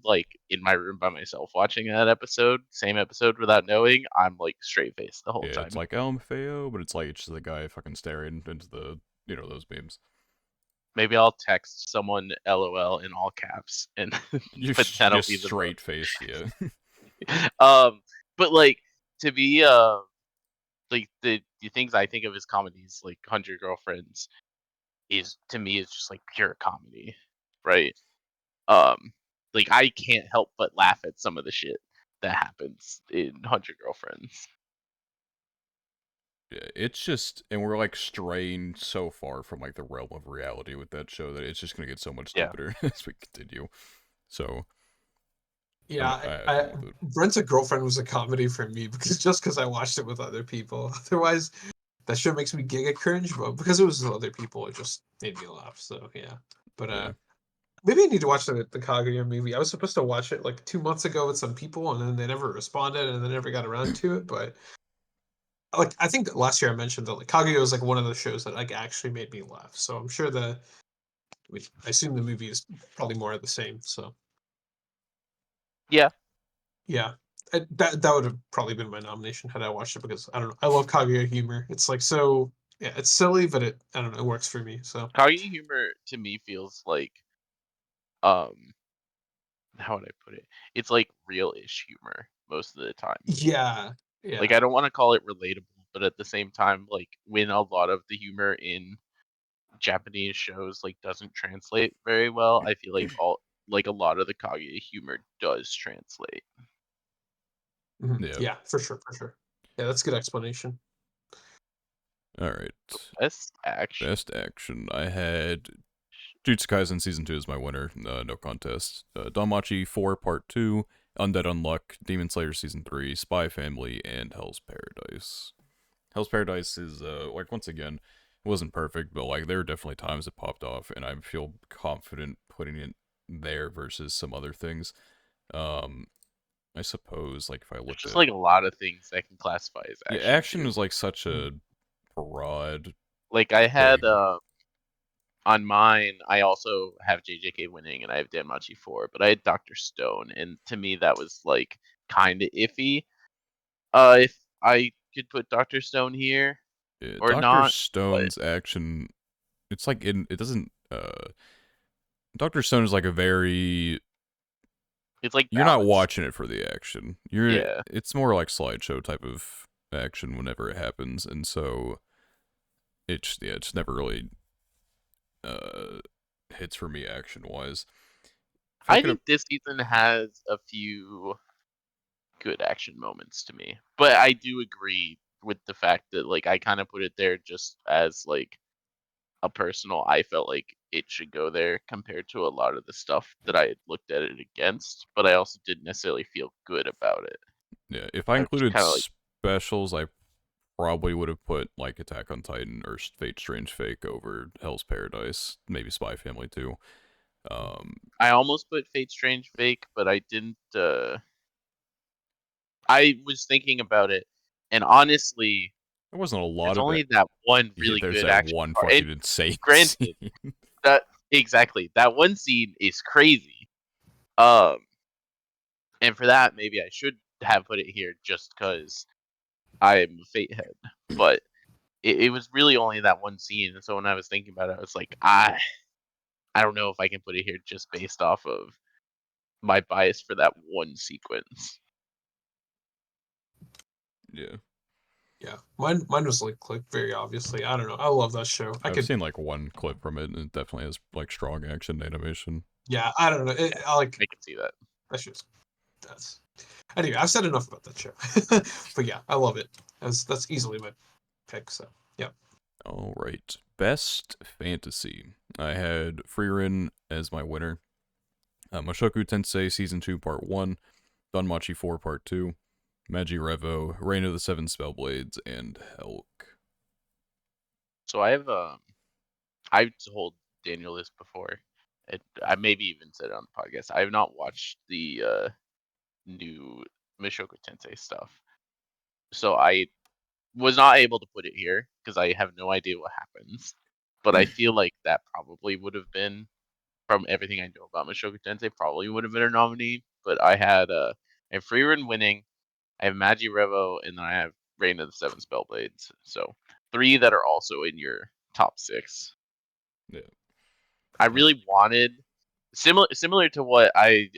C: like in my room by myself watching that same episode without knowing, I'm like straight faced the whole
A: Yeah, it's
C: time.
A: like LMFAO, but it's like it's just the guy fucking staring into the those memes.
C: Maybe I'll text someone LOL in all caps, and but that'll
A: Just
C: be the most.
A: straight faced, yeah.
C: But like to be like the things I think of as comedies, like 100 Girlfriends, is to me is just like pure comedy, right? Um, like I can't help but laugh at some of the shit that happens in 100 Girlfriends.
A: Yeah, it's just, and we're like straying so far from like the realm of reality with that show that it's just gonna get so much
C: Yeah.
A: stupider as we continue. So
B: Yeah,
A: I have
B: I
A: fun with it.
B: Rent a Girlfriend was a comedy for me because I watched it with other people. Otherwise, that show makes me giga cringe, but because it was with other people, it just made me laugh. So yeah. But
A: Yeah,
B: maybe I need to watch the Kaguya movie. I was supposed to watch it like 2 months ago with some people, and then they never responded, and they never got around to it. But like I think last year I mentioned that like Kaguya was like one of the shows that like actually made me laugh. So I'm sure I assume the movie is probably more of the same. So
C: Yeah.
B: yeah, that would have probably been my nomination had I watched it because I don't know. I love Kaguya humor. It's like so yeah, it's silly, but I don't know, it works for me. So
C: Kaguya humor to me feels like um how would I put it? It's like real-ish humor most of the time.
B: yeah,
C: Like
B: yeah.
C: I don't want to call it relatable, but at the same time, like when a lot of the humor in Japanese shows like doesn't translate very well, I feel like a lot of the Kaguya humor does translate.
A: yeah.
B: Yeah, for sure, for sure. Yeah, that's a good explanation.
A: All right.
C: Best action.
A: Best action. I had Jujutsu Kaisen Season 2 is my winner. No contest. Danmachi 4 Part 2, Undead Unluck, Demon Slayer Season 3, Spy Family, and Hell's Paradise. Hell's Paradise is, like, once again, it wasn't perfect, but, like, there are definitely times it popped off, and I feel confident putting it there versus some other things. Um, I suppose, like, if I
C: There's
A: looked
C: just
A: at...
C: like a lot of things that can classify as
A: Yeah,
C: action
A: action
C: too.
A: is, like, such
B: Mm.
A: a broad
C: Like I had
A: thing.
C: on mine, I also have JJK winning, and I have Danmachi 4, but I had Dr. Stone, and to me that was like kind of iffy. If I could put Dr. Stone here
A: Yeah,
C: or
A: Dr.
C: not, but
A: Stone's action, it's like it doesn't Dr. Stone is like a very,
C: it's like
A: you're not
C: balanced.
A: watching it for the action.
C: Yeah.
A: It's more like slideshow type of action whenever it happens, and so it's never really uh hits for me action wise. If I
C: I
A: could have
C: think this season has a few good action moments to me. But I do agree with the fact that like I kind of put it there just as like a personal, I felt like it should go there compared to a lot of the stuff that I had looked at it against, but I also didn't necessarily feel good about it.
A: yeah, if I
C: I was just
A: included
C: kind of like,
A: specials, I probably would have put like Attack on Titan or Fate Strange Fake over Hell's Paradise, maybe Spy Family too. Um,
C: I almost put Fate Strange Fake, but I didn't. I was thinking about it, and honestly,
A: there wasn't a lot
C: there's
A: of it.
C: only that one
A: Yeah,
C: really
A: there's
C: good
A: that
C: action
A: one
C: part. And
A: fucking insane
C: granted,
A: scene.
C: that exactly that one scene is crazy. Um, and for that, maybe I should have put it here just because I'm a Fate head. But it was really only that one scene, and so when I was thinking about it, I was like, I don't know if I can put it here just based off of my bias for that one sequence.
A: Yeah.
B: Yeah, mine was like Click very obviously. I don't know. I love that show. I
A: I've
B: could
A: seen like one clip from it, and it definitely has like strong action animation.
B: yeah. I don't know. I like
C: I can see that.
B: that show's that's anyway. I've said enough about that show, but yeah, I love it. That's easily my pick. So yeah.
A: All right, best fantasy. I had Frieren as my winner. Mushoku Tensei Season 2 Part 1, Danmachi 4 Part 2, Magi Revo, Reign of the Seven Spellblades, and Helk.
C: So I've told Daniel this before. I maybe even said it on the podcast. I have not watched the new Mishoku Tensei stuff. So was not able to put it here because I have no idea what happens. But I feel like that probably would have been, from everything I know about Mushoku Tensei, probably would have been a nominee. But I had Freerun winning, I have Magi Revo, and then I have Reign of the Seven Spellblades. So 3 that are also in your top 6.
A: Yeah.
C: I really wanted similar to what I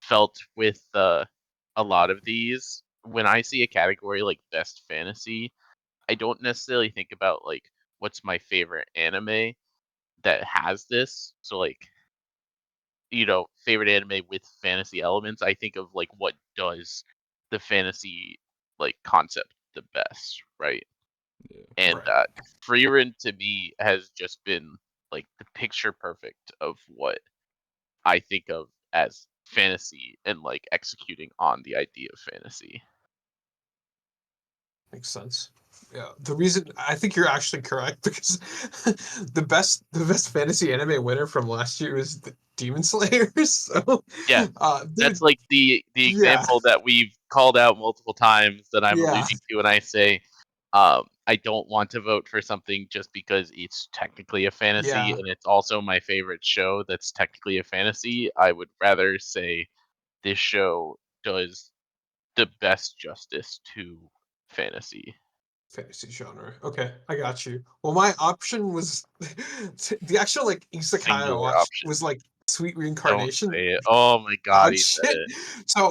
C: felt with a lot of these. When I see a category like best fantasy, I don't necessarily think about like what's my favorite anime that has this. So like, favorite anime with fantasy elements. I think of like what does the fantasy like concept the best, right?
A: Yeah.
C: And
B: Right.
C: Freerun to me has just been like the picture perfect of what I think of as fantasy and like executing on the idea of fantasy.
B: Makes sense. Yeah, the reason I think you're actually correct because the best fantasy anime winner from last year is the Demon Slayer. So,
C: Yeah, that's
B: dude,
C: like the
B: yeah,
C: example that we've called out multiple times that I'm
B: yeah,
C: alluding to when I say I don't want to vote for something just because it's technically a fantasy
B: yeah.
C: and it's also my favorite show that's technically a fantasy. I would rather say this show does the best justice to fantasy.
B: Fantasy genre. Okay, I got you. Well, my option was the actual like isekai I
C: Singular
B: watched
C: option.
B: was like Sweet
C: Don't
B: Reincarnation.
C: say it. Oh my god,
B: Oh
C: he said
B: shit!
C: it.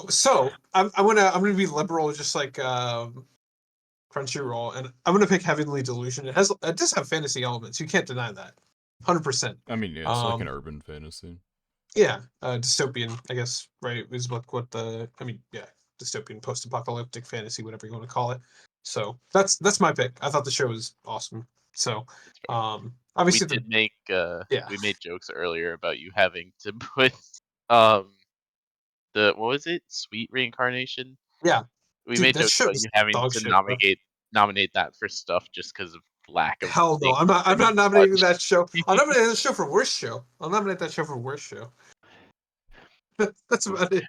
B: So I'm gonna be liberal, just like Crunchyroll, and I'm gonna pick Heavenly Delusion. It does have fantasy elements. You can't deny that. 100%.
A: I mean, yeah, it's like an
B: Um,
A: urban fantasy.
B: yeah, dystopian, I guess, right? Is what the I mean, yeah, dystopian, post-apocalyptic fantasy, whatever you want to call it. So that's my pick. I thought the show was awesome. So,
C: We
B: obviously
C: did make
B: yeah,
C: we made jokes earlier about you having to put um the what was it? Sweet Reincarnation?
B: yeah,
C: We
B: dude,
C: made
B: that
C: jokes
B: show
C: about
B: is
C: you having
B: dog
C: to
B: shit, bro.
C: nominate that for stuff just because of lack of
B: Hell no,
C: things
B: I'm
C: that
B: not
C: you
B: nominating
C: watched.
B: that show. I'll nominate that show for worst show. I'll nominate that show for worst show. That's
C: Oof.
B: about it.
A: Yeah.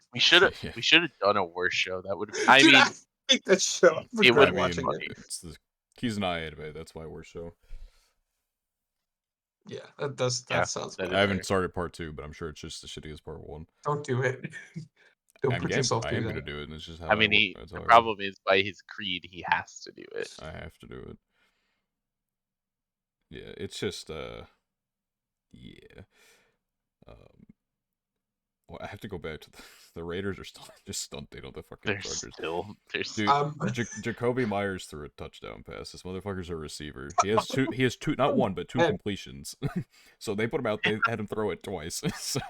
C: We should have done a worse show. That would I
B: Dude, I
C: mean
B: hate that show. I
C: it would
B: regret
A: I
C: have been
A: mean,
B: watching it.
C: funny.
A: it's the Kizuna anime. That's why we're show.
B: Yeah, that
C: Yeah,
B: sounds
C: that
B: about
A: I
C: is
B: right.
A: haven't
C: fair.
A: started part 2, but I'm sure it's just as shitty as part 1.
B: Don't do it. Don't put yourself
A: I
B: through
A: am gonna
B: that.
A: do it, and it's just
C: I
A: how
C: mean
A: that's
C: the
A: how I roll.
C: problem is by his creed he has to do it.
A: I have to do it. Yeah, it's just yeah. Um, well, I have to go back to the Raiders are still just stunting on the fucking Chargers.
C: There's
A: Dude,
B: Um,
A: Jacoby Myers threw a touchdown pass. This motherfucker's a receiver. He has two, not one, but 2
B: and
A: completions. So they put him out. They had him throw it twice. So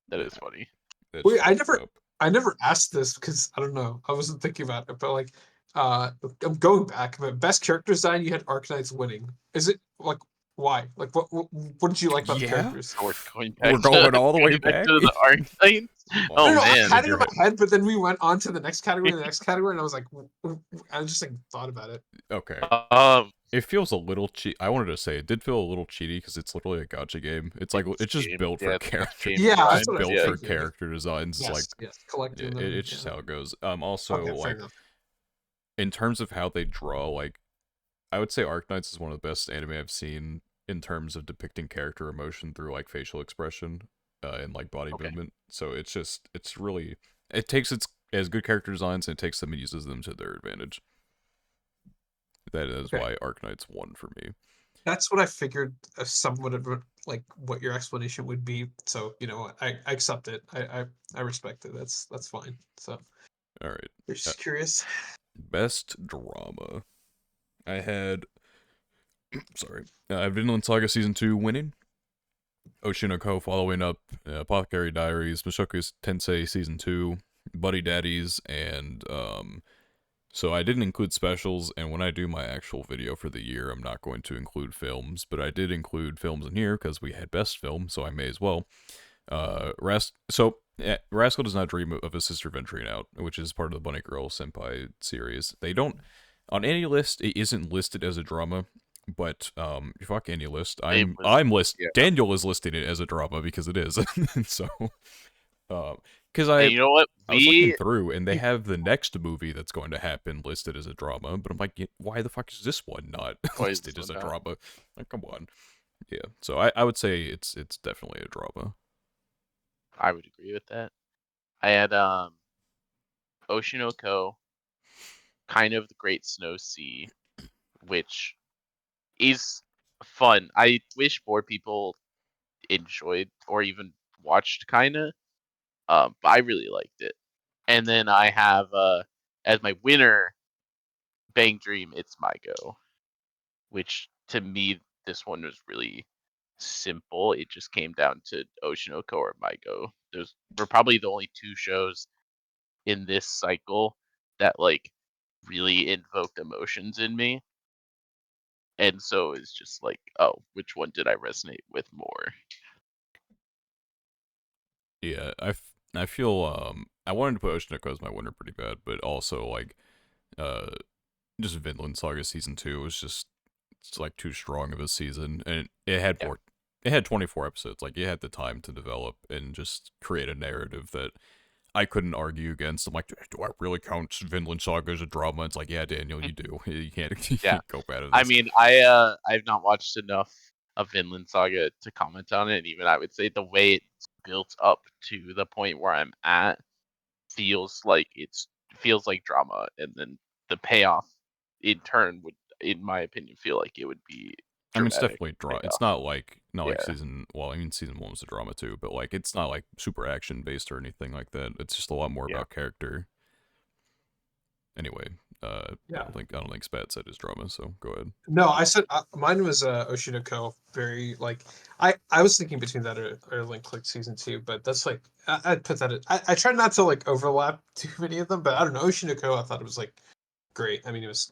C: that
A: yeah,
C: is funny.
A: that's
B: wait,
A: fucked up.
B: I never asked this because I don't know. I wasn't thinking about it, but like, I'm going back. But best character design, you had Arknights winning. Is it like why? Like, what did you like about the
A: Yeah,
B: characters?
C: So we're
A: we're going all the way
C: going back
A: back.
C: to the Archetypes.
A: Well,
C: Oh
B: No, no, I
C: man.
B: had it
A: your
B: in my
A: head.
B: head, but then we went on to the next category, and the next category, and I was like, I just like thought about it.
A: Okay,
C: Um
A: it feels a little cheat. I wanted to say it did feel a little cheaty because it's literally a gacha game. It's like
C: it's
A: it's just
C: game
A: built for
C: yeah, it's just
A: character.
C: game
B: Yeah,
A: It's
B: that's
A: just
B: what I
C: designs,
B: was
A: built
C: yeah.
A: for
B: thinking.
A: character designs. It's like
B: Yes, yes, collecting them.
A: it's just
B: Yeah.
A: how it goes. Also,
B: Okay, fair
A: like
B: enough.
A: in terms of how they draw, like I would say Arknights is one of the best anime I've seen in terms of depicting character emotion through like facial expression and like body
C: Okay.
A: movement. So it's really it takes its as good character designs and it takes them and uses them to their advantage. That is
B: Okay.
A: why Arknights won for me.
B: That's what I figured somewhat of like what your explanation would be. So you know what, I accept it. I respect it. That's fine. So
A: All right,
B: you're just curious.
A: best drama. I had sorry, I have Vinland Saga season 2 winning. Oshinoko following up Apothecary Diaries, Mushoku Tensei season 2, Buddy Daddies, and so I didn't include specials, and when I do my actual video for the year, I'm not going to include films, but I did include films in here because we had best film, so I may as well. Rascal does not dream of his sister venturing out, which is part of the Bunny Girl Senpai series. They don't on any list. It isn't listed as a drama, but fuck any list.
C: It was yeah.
A: Daniel is listing it as a drama because it is. So, because
C: And
A: I
C: you know what?
A: I was looking
C: We
A: through, and they have the next movie that's going to happen listed as a drama, but I'm like, why the fuck is this one not
C: Why is
A: listed
C: this
A: as a
C: one not?
A: drama? Like, come on. Yeah, so I would say it's definitely a drama.
C: I would agree with that. I had Oshinoko, kind of the Great Snow Sea, which is fun. I wish more people enjoyed or even watched kinda. But I really liked it. And then I have as my winner, Bang Dream, It's My Go, which to me this one was really simple. It just came down to Oshinoko or My Go. Those were probably the only two shows in this cycle that like really invoked emotions in me. And so it's just like, oh, which one did I resonate with more?
A: Yeah, I feel I wanted to put Oshinoko as my winner pretty bad, but also like uh just Vinland Saga season 2 was just it's like too strong of a season, and it had
C: Yeah.
A: more. It had 24 episodes. Like it had the time to develop and just create a narrative that I couldn't argue against. I'm like, do I really count Vinland Saga as a drama? It's like, yeah, Daniel, you do. You can't, you
C: Yeah.
A: can't cope out of
C: I
A: this.
C: mean, I've not watched enough of Vinland Saga to comment on it. And even I would say the way it's built up to the point where I'm at feels like drama, and then the payoff in turn would, in my opinion, feel like it would be
A: I mean, it's
C: dramatic
A: definitely drama. It's
C: payoff.
A: not like
C: Yeah,
A: season. Well, I mean, season 1 was a drama too, but like it's not like super action based or anything like that. It's just a lot more
C: yeah.
A: about character. Anyway,
B: Yeah.
A: I don't think Spat said his drama, so go ahead.
B: No, I said mine was Oshinoko. Very like I was thinking between that or Link Click season 2, but that's like I'd put that. I try not to like overlap too many of them, but I don't know. Oshinoko, I thought it was like great. I mean, it was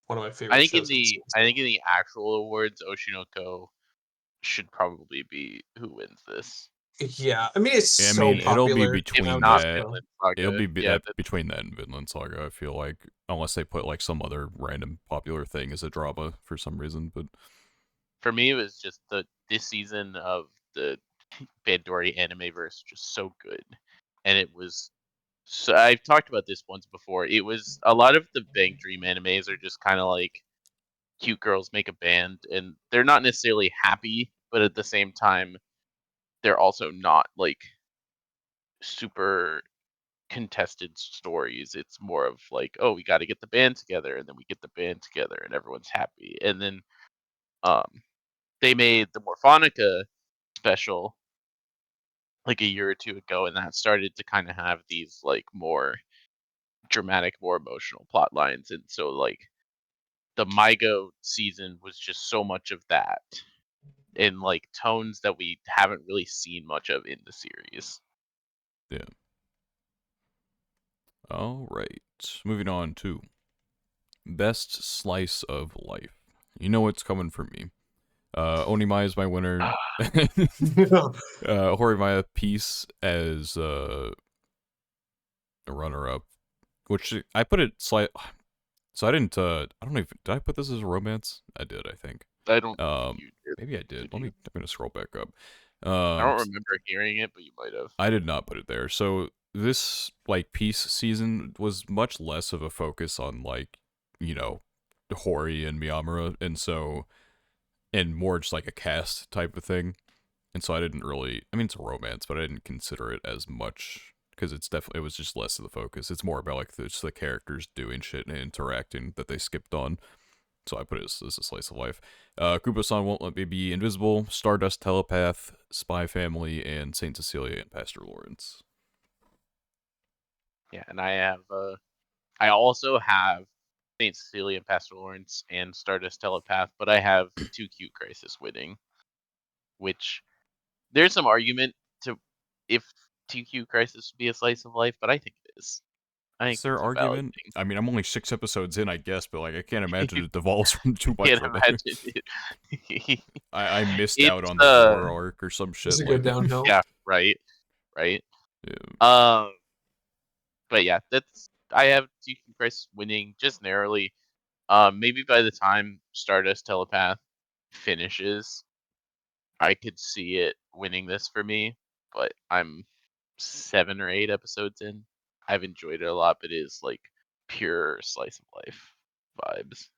B: one of my favorite shows of the season.
C: I think in the actual awards, Oshinoko should probably be who wins this.
B: Yeah, I mean it's
A: I
B: so
A: mean, it'll be
B: popular
C: If
A: between
B: now.
C: not
A: that.
C: Vinland
A: It'll
C: Saga,
A: be
C: yeah,
A: that between that and Vinland Saga. I feel like, unless they put like some other random popular thing as a drama for some reason. But
C: for me, it was just this season of the Bandori Animeverse just so good, and it was. So I've talked about this once before. It was a lot of the Bang Dream animes are just kind of like cute girls make a band, and they're not necessarily happy, but at the same time, they're also not like super contested stories. It's more of like, oh, we got to get the band together, and then we get the band together, and everyone's happy. And then um, they made the Morphonica special like a year or two ago, and that started to kind of have these like more dramatic, more emotional plot lines. And so like the Mygo season was just so much of that in like tones that we haven't really seen much of in the series.
A: yeah. All right. Moving on to best slice of life. You know what's coming for me. Onimai is my winner. Horimaya Peace as a runner-up, which I put it slight. So I didn't. I don't know if did I put this as a romance. I did. I think.
C: I don't think
A: Um,
C: you did.
A: maybe I did.
C: Did you?
A: I'm gonna scroll back up.
C: I don't remember hearing it, but you might have.
A: I did not put it there. So this like Peace season was much less of a focus on like you know Hori and Miyamura, and more just like a cast type of thing. And so I didn't really. I mean, it's a romance, but I didn't consider it as much because it was just less of the focus. It's more about like just the characters doing shit and interacting that they skipped on. So I put it as a slice of life. Kubo-san Won't Let Me Be Invisible, Stardust Telepath, Spy Family, and Saint Cecilia and Pastor Lawrence.
C: Yeah, and I also have Saint Cecilia and Pastor Lawrence and Stardust Telepath, but I have Too Cute Crisis winning, which there's some argument to if Too Cute Crisis would be a slice of life, but I think it is. I
A: Is
C: think
A: there
C: it's a valid
A: argument? I mean, I'm only 6 episodes in, I guess, but like I can't imagine it devolves from too much
C: Can't
A: from there.
C: imagine it.
A: I missed out
C: It's
A: on the war arc or some
B: Does
A: shit
B: it go
A: like.
B: downhill?
C: yeah, right.
A: Yeah.
C: Um, but yeah, that's I have Too Cute Crisis winning just narrowly. Maybe by the time Stardust Telepath finishes, I could see it winning this for me, but I'm 7 or 8 episodes in. I've enjoyed it a lot, but it is like pure slice of life vibes.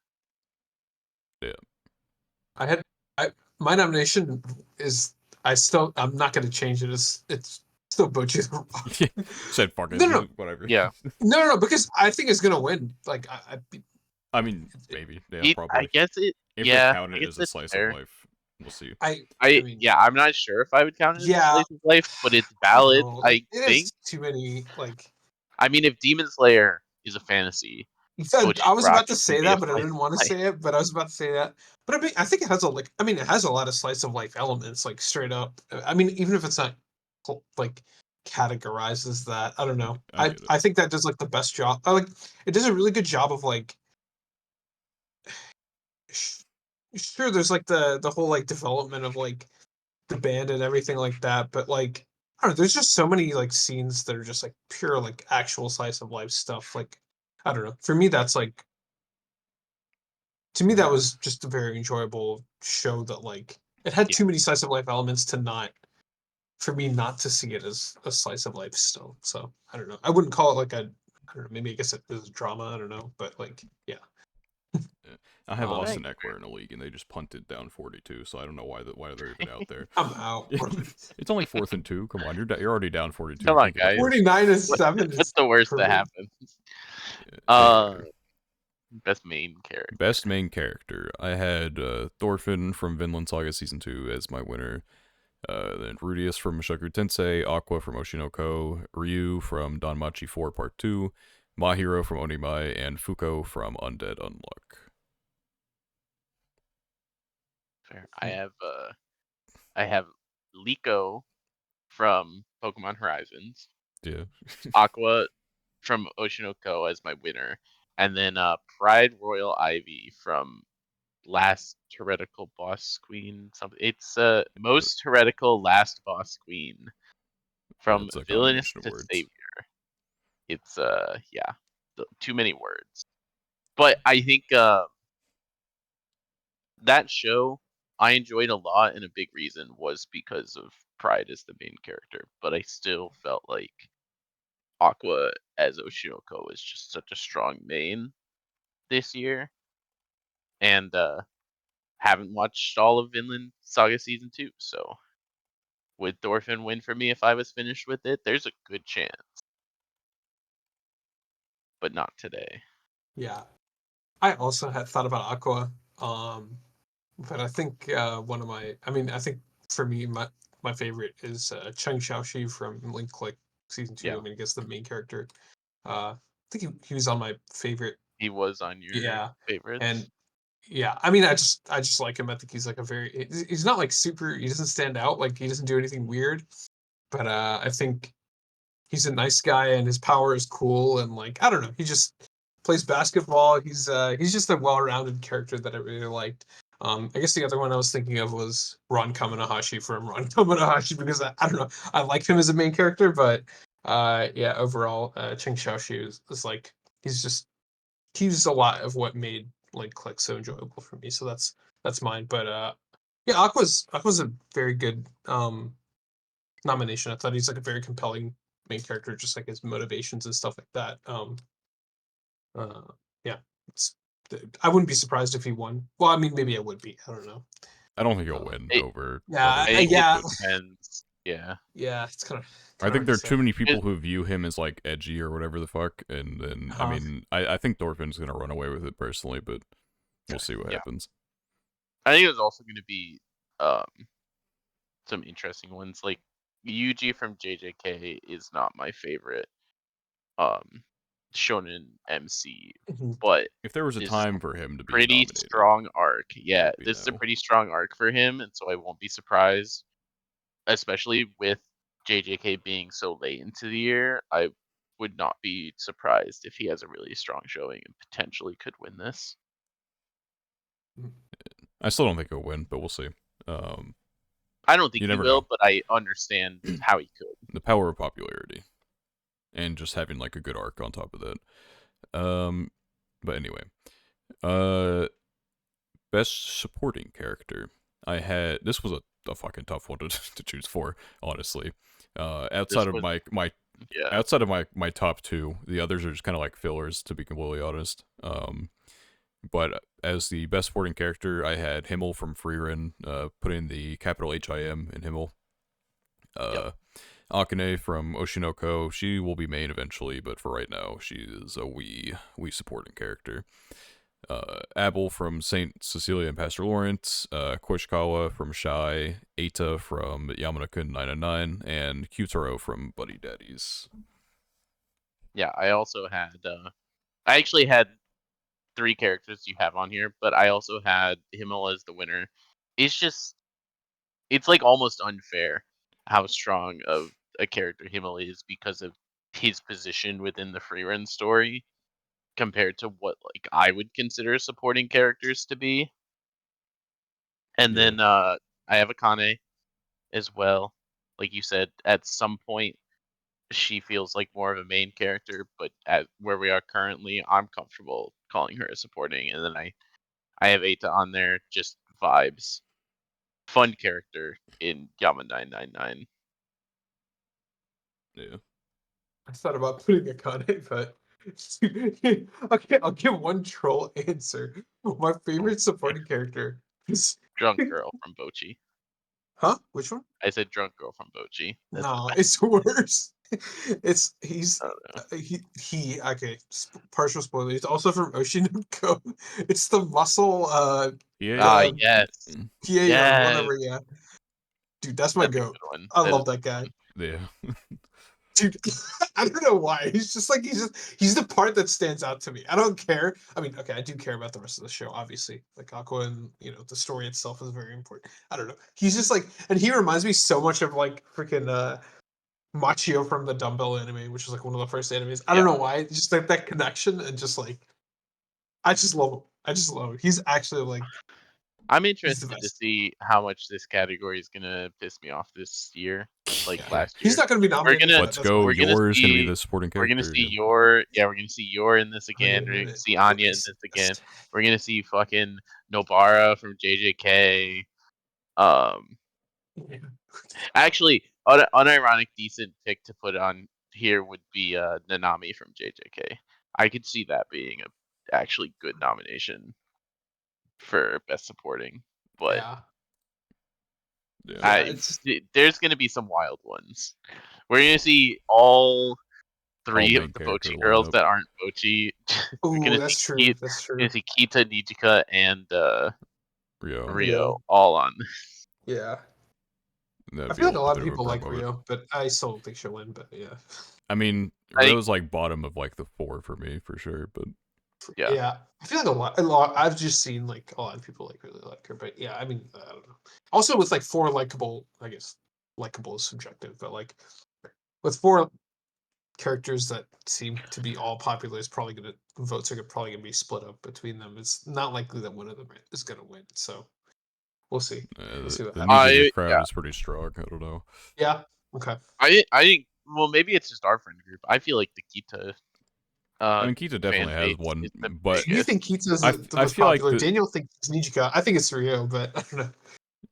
B: I had I my nomination is I'm not gonna change it. It's still Bochi the Rock.
A: Yeah, said fuck it,
B: No, no,
A: whatever.
C: Yeah.
B: no, because I think it's gonna win. Like
A: I mean, maybe, yeah,
C: I
A: probably.
C: guess it.
A: If they
C: Yeah,
A: count
C: I
A: it
C: guess
A: as a
C: that's
A: slice of
C: fair.
A: life, we'll see.
B: I mean,
C: Yeah, I'm not sure if I would count it as a
B: yeah,
C: slice of life, but it's
B: I don't
C: valid.
B: know. Like
C: I
B: it
C: think.
B: has too many like.
C: I mean, if Demon Slayer is a fantasy,
B: I
C: Bocchi's
B: was
C: Rock
B: about to
C: can
B: say
C: be a
B: that, but I
C: slice
B: didn't
C: of
B: want to
C: life.
B: say it. But I was about to say that. But I think it has it has a lot of slice of life elements, like straight up. I mean, even if it's not like categorized as that, I don't know.
A: I get it.
B: I think that does like the best job. I like it does a really good job of like. Sure, there's like the whole like development of like the band and everything like that, but like I don't know, there's just so many like scenes that are just like pure like actual slice of life stuff. Like I don't know. For me, that's like to me that was just a very enjoyable show that like it had
C: Yeah.
B: too many slice of life elements to not for me not to see it as a slice of life still. So I don't know. I wouldn't call it like a I don't know, maybe I guess it is drama, I don't know. But like yeah.
A: Yeah. I have
B: Um
A: Austin Eckler in a league, and they just punted down 42, so I don't know why they're even out there.
B: I'm out.
A: It's only 4th and 2. Come on, you're already down 42.
C: Come
A: You
C: on,
A: can't get a
C: guys.
A: first.
B: 49 and
C: What,
B: 7
C: what's
B: is
C: the worst that
B: perfect.
C: happens?
A: Anyway,
C: Best main character.
A: best main character. I had Thorfinn from Vinland Saga Season 2 as my winner. Then Rudius from Mushoku Tensei, Aqua from Oshinoko, Ryu from Danmachi 4 Part 2, Mahiro from Onimai, and Fuko from Undead Unluck.
C: Fair. I have Liko from Pokemon Horizons,
A: Yeah.
C: Aqua from Oshinoko as my winner, and then Pride Royal Ivy from Last Heretical Boss Queen. Something. It's most heretical last boss queen from
A: It's a
C: villainous
A: combination of
C: to
A: words.
C: savior. It's yeah, too many words. But I think that show I enjoyed a lot, and a big reason was because of Pride as the main character. But I still felt like Aqua as Oshinoko was just such a strong main this year, and haven't watched all of Vinland Saga season 2, so would Thorfinn win for me if I was finished with it? There's a good chance, but not today.
B: Yeah. I also had thought about Aqua. But I think one of my I think for me my favorite is Cheng Xiaoxi from Link Click season 2. I
C: Yeah,
B: mean, I guess the main character. I think he was on my favorite.
C: he was on your
B: Yeah. And
C: favorites.
B: yeah, I mean, I just like him. I think he's like a very he's not like super. He doesn't stand out. Like he doesn't do anything weird. But I think he's a nice guy and his power is cool and like I don't know, he just plays basketball. He's just a well-rounded character that I really liked. I guess the other one I was thinking of was Ron Kamanahashi from Ron Kamanahashi because I don't know, I like him as a main character, but yeah, overall, Cheng Xiaoxi is like he's a lot of what made like Click so enjoyable for me. So that's mine. But yeah, Aqua's a very good nomination. I thought he's like a very compelling main character, just like his motivations and stuff like that. Uh, yeah, it's, I wouldn't be surprised if he won. Well, I mean, maybe I would be. I don't know.
A: I don't think he'll
B: Uh,
A: win
C: It,
A: over
B: yeah,
A: other
C: I think it
A: people.
B: yeah,
C: depends. Yeah,
B: yeah. It's
A: I
B: kind of
A: think
B: hard to
A: there are
B: say.
A: too many people who view him as like edgy or whatever the fuck, and then I
B: Uh,
A: mean, I think Thorfinn's gonna run away with it personally, but we'll see what
C: yeah.
A: happens.
C: I think there's also going to be um some interesting ones. Like Yuji from JJK is not my favorite um shonen MC,
B: mhm.
C: but
A: If there was a
C: this is a
A: time for him to be
C: pretty
A: nominated,
C: strong arc.
A: it
C: Yeah,
A: would be
C: this is a
A: now.
C: pretty strong arc for him, and so I won't be surprised, especially with JJK being so late into the year. I would not be surprised if he has a really strong showing and potentially could win this.
A: I still don't think he'll win, but we'll see.
C: I don't think
A: You
C: he
A: never
C: will,
A: know.
C: but I understand how he could.
A: The power of popularity and just having like a good arc on top of that. But anyway, uh, best supporting character. I had this was a fucking tough one to choose for, honestly. Outside
C: This
A: of
C: was
A: my
C: Yeah.
A: outside of my top two, the others are just kind of like fillers, to be completely honest. But as the best supporting character, I had Himmel from Frieren, putting the capital Him in Himmel.
C: Yep.
A: Akane from Oshinoko, she will be main eventually, but for right now, she is a wee supporting character. Abel from Saint Cecilia and Pastor Lawrence, Koishikawa from Shy, Eita from Yamanakun 999, and Kyutaro from Buddy Daddies.
C: Yeah, I also had. I actually had 3 characters you have on here, but I also had Himmel as the winner. It's like almost unfair how strong of a character Himmel is because of his position within the free run story compared to what like I would consider supporting characters to be. And
A: Yeah.
C: then I have Akane as well. Like you said, at some point she feels like more of a main character, but at where we are currently, I'm comfortable calling her a supporting. And then I have Eita on there, just vibes, fun character in Yama 999.
A: Yeah.
B: I thought about putting a Akane, but okay, I'll give one troll answer. My favorite supporting character is
C: Drunk girl from Bochi.
B: huh? Which one?
C: I said drunk girl from Bochi. That's the
B: No,
C: best.
B: it's worse. He's
C: Oh, no.
B: he okay. Partial spoiler. He's also from Oshinoko. It's the muscle.
A: Yeah.
C: Ah,
B: The
C: yes,
B: PA
C: yes.
B: whatever. Yeah, dude, that's my
C: That's a
B: goat.
C: good one.
B: I
C: That is
B: love
C: a
B: that
C: good
B: guy.
C: one.
A: Yeah.
B: Dude, I don't know why. He's the part that stands out to me. I don't care. I mean, okay, I do care about the rest of the show, obviously. Like Aqua and the story itself is very important. I don't know. He's just like, and he reminds me so much of like freaking Machio from the Dumbbell anime, which is like one of the first animes. I don't
C: Yeah,
B: know why. It's just like that connection and just like I just love him. I just love him. He's actually like
C: I'm
B: he's the
C: interested to
B: best.
C: see how much this category is gonna piss me off this year, like
B: Yeah.
C: last
B: He's
C: year.
B: not gonna be
C: We're
B: nominated for
C: gonna
B: that.
A: Let's
B: That's why.
A: go.
C: we're gonna
A: Yours gonna be
C: see
A: the supporting
C: we're gonna
A: character
C: see
A: again.
C: we're gonna see your in this
B: Wait a
C: again. We're gonna
B: minute.
C: see
B: What
C: Anya in
B: is
C: this again.
B: this?
C: We're gonna see fucking Nobara from JJK. Um,
B: Yeah.
C: actually, unironic decent pick to put on here would be Nanami from JJK. I could see that being a actually good nomination for best supporting, but
B: Yeah.
A: Yeah.
B: Yeah, it's
C: there's gonna be some wild ones. We're gonna see all
A: All
C: 3 of
A: main
C: the
A: character
C: Bochi girls
A: lineup.
C: that aren't Bochi. We're
B: oh,
C: gonna
B: that's
C: see
B: true. That's
C: We're
B: true.
C: gonna see Kita, Nijika, and
A: Rio.
C: Rio
B: Rio.
C: all on.
B: Yeah. I
A: That'd be
B: feel
A: a
B: like a
A: little
B: lot of
A: bit of a
B: people
A: grim
B: like
A: of it.
B: Rio, but I still don't think she'll win. But yeah,
A: I mean,
C: I think
A: Rio's like bottom of like the 4 for me for sure, but
C: yeah.
B: yeah, I feel like a lot. I've just seen like a lot of people like really like her, but yeah, I mean, I don't know. Also, with like 4 likable, I guess likable is subjective, but like with 4 characters that seem to be all popular, is probably gonna votes are probably gonna be split up between them. It's not likely that one of them is gonna win. So we'll see. We'll see what
A: the
B: happens.
A: Nijika
C: I
A: crowd
C: yeah.
A: is pretty strong. I don't know.
B: Yeah. Okay.
C: I think well maybe it's just our friend group. I feel like the Kita
A: I
C: uh
A: mean, Kita
C: fan
A: definitely has
C: base
A: one,
C: is the
A: but
B: You
C: biggest.
B: think Kita's the
A: I
B: most
A: feel like
B: popular?
A: the
B: Daniel thinks it's Nijika. I think it's Rio, but I don't know.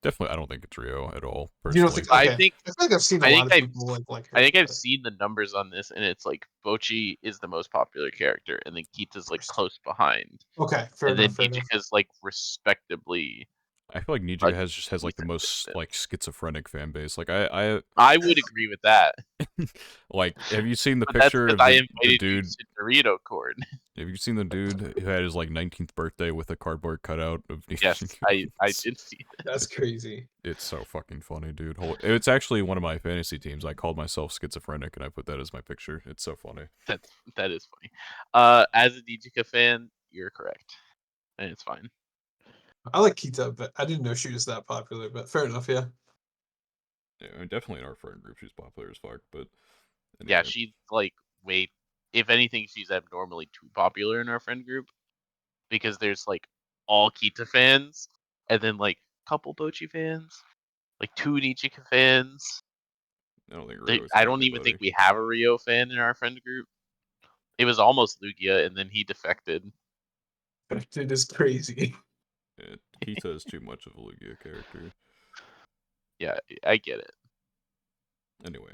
A: definitely I don't think it's Rio at all
B: You don't
A: personally.
B: think?
C: I
B: Okay.
C: think
B: I feel like I've seen a
C: I
B: lot
C: think
B: of people like
C: I
B: her.
C: think I've
B: But of
C: seen the numbers on this, and it's like Bochi is the most popular character, and then Kita's like
B: course.
C: close behind,
B: Okay. Fair
C: and
B: enough.
C: then
B: Fair enough.
C: Nijika's like respectably
A: I feel like
C: a
A: Nijika has like the
C: decent
A: most
C: distant.
A: like schizophrenic fan base. Like I
C: I would agree with that,
A: like have you seen the
C: but that's
A: picture
C: because
A: of
C: I
A: the
C: invited you
A: dude?
C: to Dorito Corn.
A: Have you seen the dude who had his like 19th birthday with a cardboard cutout of
C: Yes,
A: Nijika?
C: I did see
B: That's crazy.
A: It's so fucking funny, dude. It's actually one of my fantasy teams. I called myself schizophrenic, and I put that as my picture. It's so funny.
C: that. That is funny. As a Nijika fan, you're correct, and it's fine.
B: I like Kita, but I didn't know she was that popular. But fair enough. Yeah.
A: Yeah, I mean, definitely in our friend group, she's popular as fuck. But
C: Yeah,
A: anyway,
C: she's like way. If anything, she's abnormally too popular in our friend group because there's like all Kita fans, and then like couple Bochi fans, like 2 Nijika fans.
A: I don't think Rio has
C: I
A: got
C: don't even think
A: anybody.
C: we have a Rio fan in our friend group. It was almost Lugia, and then he defected.
B: It is crazy.
A: Yeah, Kita is too much of a Lugia character.
C: Yeah, I get it.
A: Anyway,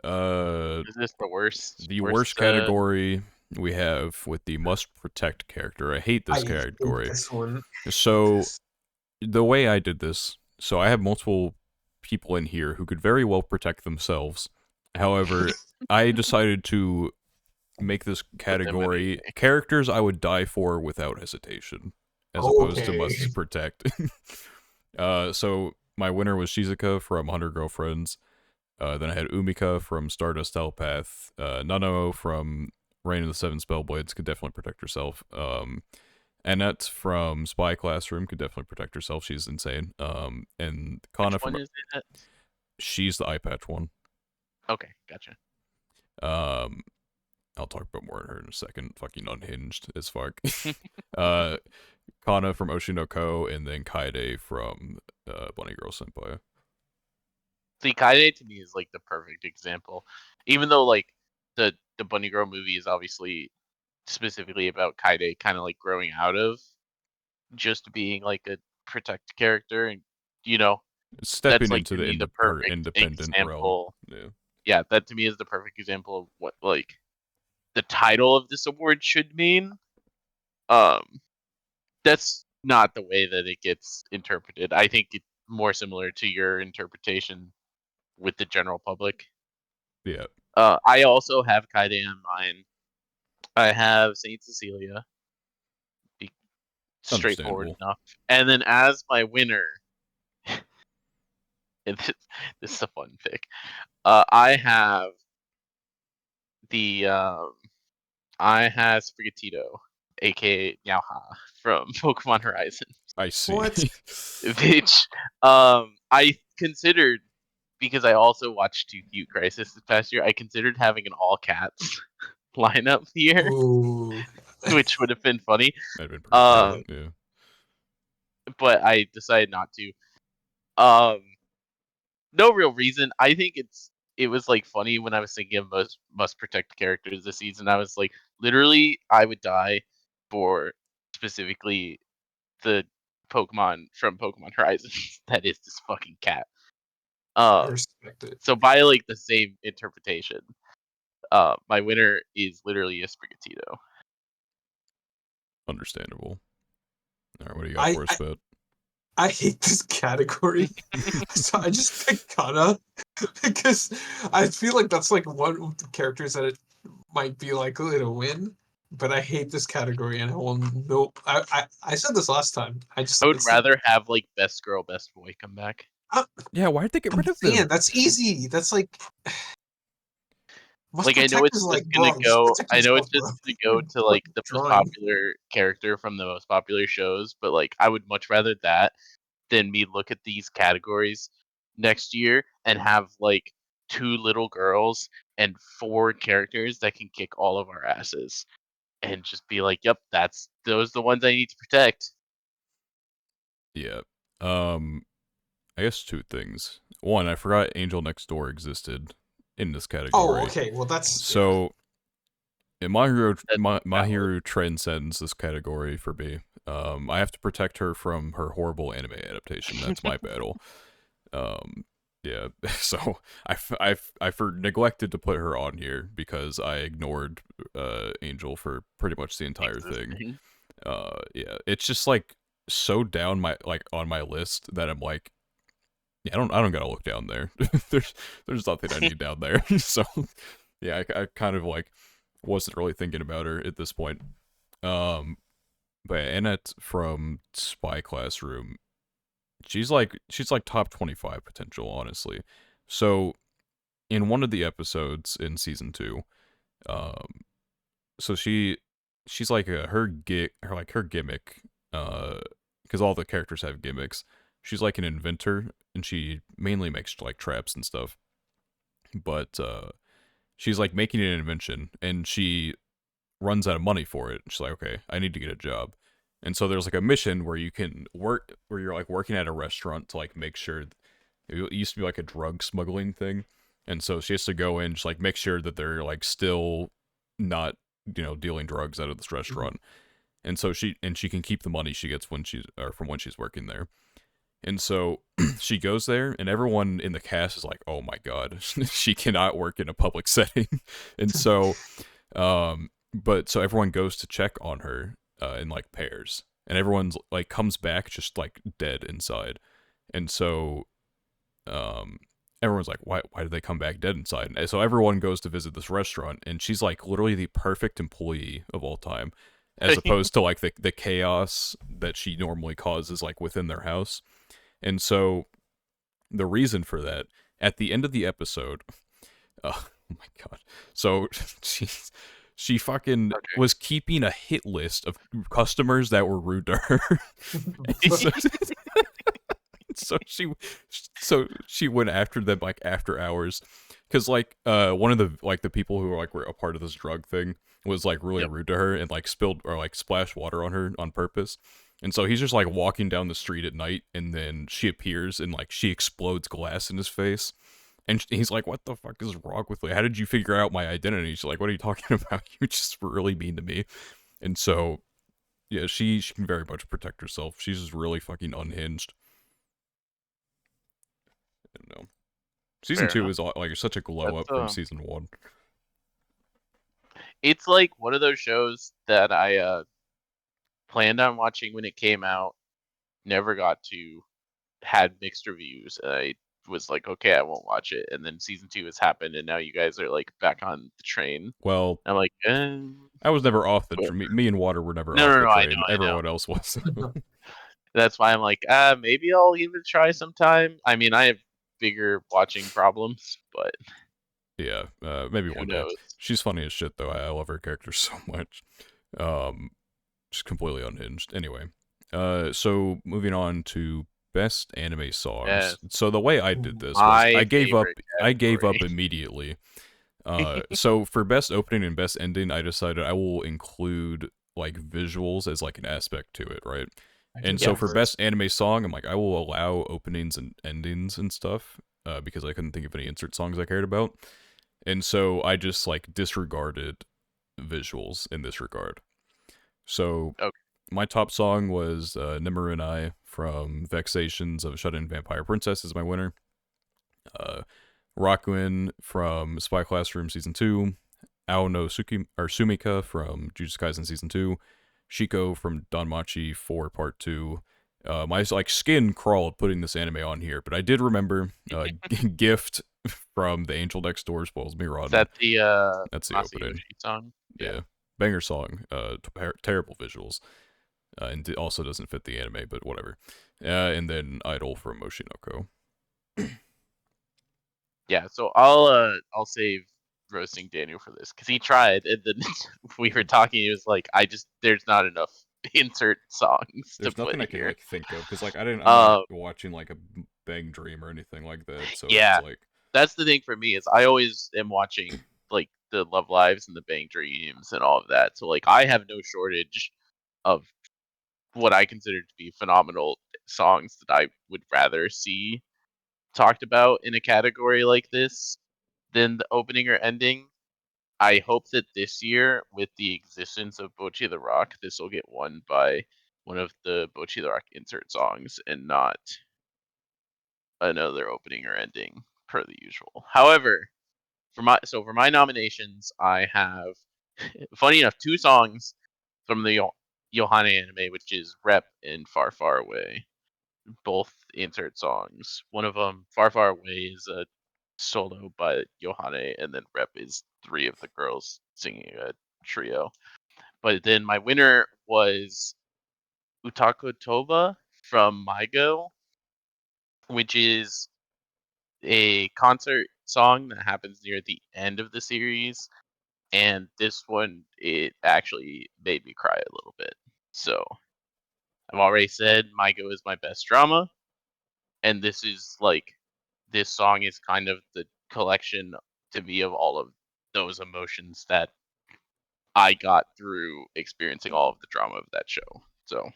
C: Is this the worst?
A: The worst category we have with the must protect character. I hate this category.
B: Hate this one.
A: So the way I did this, so I have multiple people in here who could very well protect themselves. However, I decided to make this category characters I would die for without hesitation, as opposed to must protect. So my winner was Shizuka from 100 Girlfriends. Then I had Umika from Stardust Telepath. Nano from Reign of the Seven Spellblades could definitely protect herself. Annette from Spy Classroom could definitely protect herself. She's insane. And Kana
C: Which
A: from...
C: one is it?
A: She's the eye patch one.
C: Okay, gotcha.
A: I'll talk about more on her in a second. Fucking unhinged as fuck. Kana from Oshinoko, and then Kaede from Bunny Girl Senpai.
C: See, Kaede to me is like the perfect example. Even though like the Bunny Girl movie is obviously specifically about Kaede kind of like growing out of just being like a protect character, and you know,
A: stepping
C: that's like
A: into
C: to me the
A: her
C: perfect
A: independent
C: example.
A: realm.
C: Yeah, that to me is the perfect example of what like the title of this award should mean. That's not the way that it gets interpreted. I think it's more similar to your interpretation with the general public.
A: Yeah.
C: I also have Kaede on mine. I have Saint Cecilia. Straightforward enough. And then as my winner, and this is a fun pick. I have the I have Sprigatito, aka Meowha, from Pokemon Horizon.
A: I see.
B: What?
C: Which I considered, because I also watched Too Cute Crisis this past year, I considered having an all cats lineup here.
B: Ooh.
C: Which would have been funny.
A: That'd been pretty funny, yeah.
C: But I decided not to. No real reason. I think it was like funny when I was thinking of must protect characters this season. I was like, literally, I would die for specifically the Pokemon from Pokemon Horizon. That is this fucking cat.
B: I respect it.
C: So by like the same interpretation, my winner is literally a Sprigatito.
A: Understandable. All right, what do you got for us, Bet?
B: I hate this category, so I just picked Kana because I feel like that's like one of the characters that it might be likely to win. But I hate this category, and I will nope. I said this last time. I
C: would rather have like best girl, best boy come back.
A: Yeah, why did they get rid of them?
B: Man, that's easy. That's like.
C: Like I know it's just gonna go. I know it's just gonna go to like the most popular character from the most popular shows, but like I would much rather that than me look at these categories next year and have like 2 little girls and 4 characters that can kick all of our asses, and just be like, "Yep, those are the ones I need to protect."
A: Yeah. I guess 2 things. One, I forgot Angel Next Door existed in this category.
B: Oh, okay. Well, that's
A: so. Yeah. My Hero transcends this category for me. I have to protect her from her horrible anime adaptation. That's my battle. Yeah. So I neglected to put her on here because I ignored Angel for pretty much the entire thing. Yeah. It's just like so down on my list that I'm like, yeah, I don't gotta look down there. there's nothing I need down there. So yeah, I kind of like wasn't really thinking about her at this point. But Annette from Spy Classroom, she's like top 25 potential, honestly. So in one of the episodes in season 2, so she's like her gimmick, because all the characters have gimmicks. She's like an inventor, and she mainly makes like traps and stuff. But she's like making an invention, and she runs out of money for it. She's like, okay, I need to get a job. And so there's like a mission where you can work, where you're like working at a restaurant to like make sure, it used to be like a drug smuggling thing. And so she has to go in, just like make sure that they're like still not, dealing drugs out of this restaurant. And so she can keep the money she gets from when she's working there. And so she goes there, and everyone in the cast is like, "Oh my god, she cannot work in a public setting." And so, but so everyone goes to check on her in like pairs, and everyone's like comes back just like dead inside. And so, um, everyone's like, "Why did they come back dead inside?" And so everyone goes to visit this restaurant, and she's like literally the perfect employee of all time, as opposed to like the chaos that she normally causes like within their house. And so the reason for that, at the end of the episode, oh my god. So she fucking
C: Okay.
A: was keeping a hit list of customers that were rude to her. so, so she went after them like after hours, because like one of the people who were a part of this drug thing was like really
C: Yep.
A: rude to her and like spilled or like splashed water on her on purpose. And so he's just like walking down the street at night, and then she appears and like she explodes glass in his face. And he's like, "What the fuck is wrong with me? How did you figure out my identity?" She's like, "What are you talking about? You just were really mean to me." And so, yeah, she can very much protect herself. She's just really fucking unhinged. I don't know. Season
C: Fair
A: 2
C: enough.
A: is like such a glow
C: That's
A: up from season 1.
C: it's like one of those shows that I planned on watching when it came out, never got to, had mixed reviews, and I was like, okay, I won't watch it. And then season 2 has happened, and now you guys are like back on the train.
A: Well,
C: I'm like,
A: I was never off the
C: but
A: train. Me and Water were never
C: no,
A: off
C: no,
A: the
C: no, I
A: train.
C: know, I know.
A: Everyone else was.
C: That's why I'm like, maybe I'll give it a try sometime. I mean, I have bigger watching problems, but
A: Yeah, maybe
C: who
A: one day.
C: knows?
A: She's funny as shit though. I love her character so much. Um, just completely unhinged. Anyway, so moving on to best anime songs.
C: Yes,
A: So the way I did this was
C: my
A: I gave up.
C: favorite
A: I gave
C: category.
A: up immediately. So for best opening and best ending, I decided I will include like visuals as like an aspect to it, right?
B: I
A: And
B: did
A: so
B: that
A: for
C: Yes.
B: first.
A: best anime song, I'm like I will allow openings and endings and stuff, because I couldn't think of any insert songs I cared about. And so I just like disregarded visuals in this regard. So
C: Okay.
A: my top song was Nimuru and I from Vexations of Shut-In Vampire Princess is my winner. Uh, Rakuin from Spy Classroom Season 2. Ao no Sumika from Jujutsu Kaisen Season 2. Shiko from Danmachi 4 Part 2. My like skin crawled putting this anime on here, but I did remember Gift from The Angel Next Door Spoils Me
C: Is
A: Rotten.
C: that the
A: That's the opening.
C: Masayoshi song? Yeah.
A: Yeah. Banger song. Terrible visuals. And it also doesn't fit the anime, but whatever. And then Idol from Moshinoko.
C: Yeah, so I'll save roasting Daniel for this because he tried, and then we were talking. He was like, "I just there's not enough insert songs to
A: There's
C: put
A: nothing I can
C: here."
A: like think of because like I'm not
C: Um,
A: watching like a Bang Dream or anything like that. So it's
C: yeah,
A: like
C: that's the thing for me is I always am watching like the Love Lives and the Bang Dreams and all of that. So like I have no shortage of what I consider to be phenomenal songs that I would rather see talked about in a category like this than the opening or ending. I hope that this year, with the existence of Bocchi the Rock, this will get won by one of the Bocchi the Rock insert songs and not another opening or ending per the usual. However, for my nominations, I have funny enough 2 songs from the Yohane anime, which is Rep and Far Far Away. Both insert songs. One of them, Far Far Away, is a solo by Yohane, and then Rep is 3 of the girls singing a trio. But then my winner was Utako Toba from Maigo, which is a concert song that happens near the end of the series. And this one, it actually made me cry a little bit. So I've already said Maigo is my best drama. And this song is kind of the collection to me of all of those emotions that I got through experiencing all of the drama of that show. So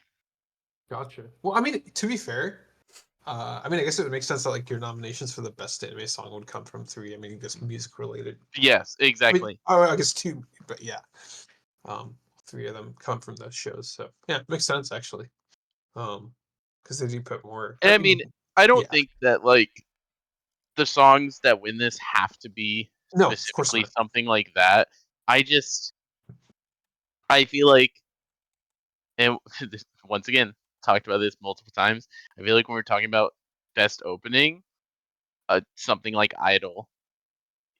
B: Gotcha. Well, I mean, to be fair, I mean, I guess it would make sense that like your nominations for the best anime song would come from 3. I mean, I guess music related.
C: yes,
B: I mean,
C: exactly.
B: I guess 2, but yeah, 3 of them come from those shows. So yeah, it makes sense actually. Um, because they do put more.
C: And I mean, I don't
B: yeah,
C: think that like the songs that win this have to be
B: no, of course
C: specifically
B: not.
C: something like that. I feel like, and once again, talked about this multiple times. I feel like when we're talking about best opening, something like Idol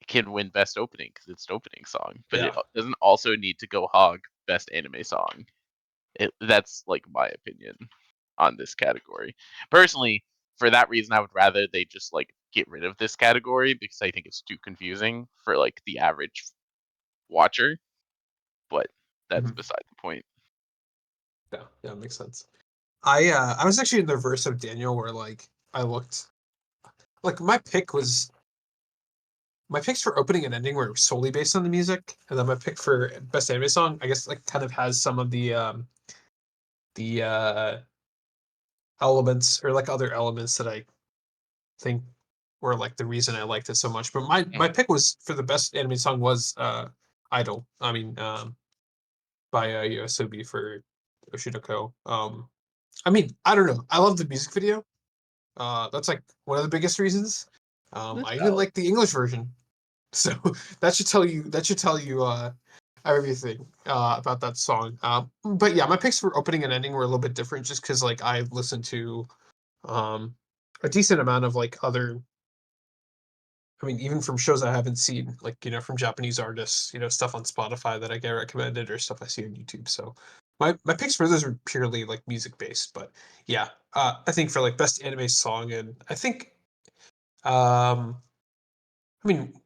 C: can win best opening because it's an opening song, but it
B: Yeah.
C: doesn't also need to go hog best anime song. That's like my opinion on this category. Personally, for that reason, I would rather they just like get rid of this category because I think it's too confusing for like the average watcher. But that's
B: Mhm.
C: beside the point.
B: Yeah, yeah, it makes sense. I was actually in the verse of Daniel where like I looked like my picks for opening and ending were solely based on the music, and then my pick for best anime song, I guess, like kind of has some of the elements or like other elements that I think were like the reason I liked it so much. But my
C: Mhm.
B: pick was for the best anime song was Idol. I mean, by USOB for Oshinoko. I mean, I don't know. I love the music video. That's like one of the biggest reasons.
C: That's
B: I even
C: valid.
B: like the English version. So that should tell you everything about that song. But yeah, my picks for opening and ending were a little bit different just because like I've listened to um a decent amount of like other, I mean, even from shows I haven't seen, like, from Japanese artists, stuff on Spotify that I get recommended or stuff I see on YouTube. So my picks for those are purely like music based. But yeah, I think for like best anime song, and I think um I mean,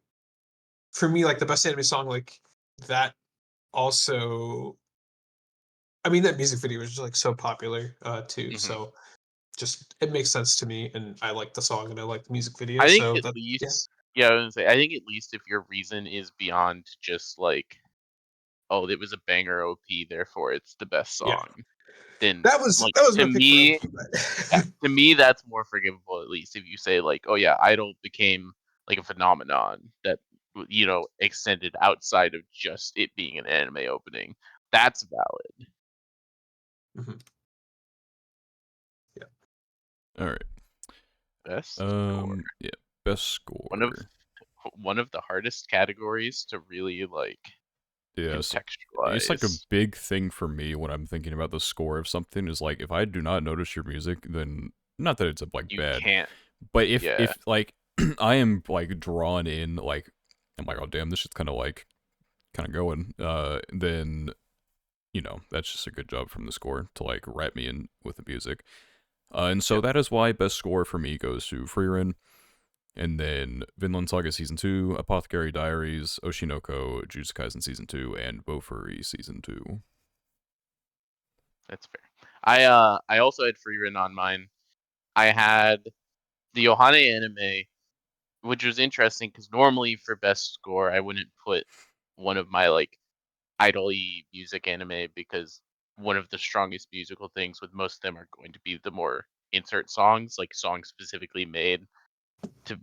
B: for me, like the best anime song, like that also, I mean, that music video was just like so popular too.
C: Hmm.
B: So just it makes sense to me, and I like the song and I like the music video.
C: I think
B: So
C: at
B: that, yeah,
C: least, yeah, I was gonna say, I think at least if your reason is beyond just like, oh, it was a banger OP, therefore it's the best
B: yeah,
C: song, then
B: that was
C: like
B: that was
C: to
B: my pick for
C: me,
B: OP.
C: yeah,
B: But
C: to me that's more forgivable at least if you say like, oh yeah, Idol became like a phenomenon that extended outside of just it being an anime opening. That's valid.
B: Mhm. Yeah.
A: All right.
C: Best score.
A: Yeah. Best
C: One of
A: score.
C: one of the hardest categories to really like
A: Yes. It's like a
C: contextualize.
A: big thing for me when I'm thinking about the score of something is like if I do not notice your music, then not that it's like
C: You
A: bad,
C: can't.
A: but if
C: Yeah.
A: if like I am like drawn in, like I'm like, oh damn, this shit's kind of going, then that's just a good job from the score to like wrap me in with the music. And so
C: Yep.
A: that is why best score for me goes to Freerin, and then Vinland Saga Season 2, Apothecary Diaries, Oshinoko, Jujutsu Kaisen Season 2, and Bofuri Season 2.
C: That's fair. I also had free written on mine. I had the Yohane anime, which was interesting because normally for best score I wouldn't put one of my like idol-y music anime because one of the strongest musical things with most of them are going to be the more insert songs, like songs specifically made to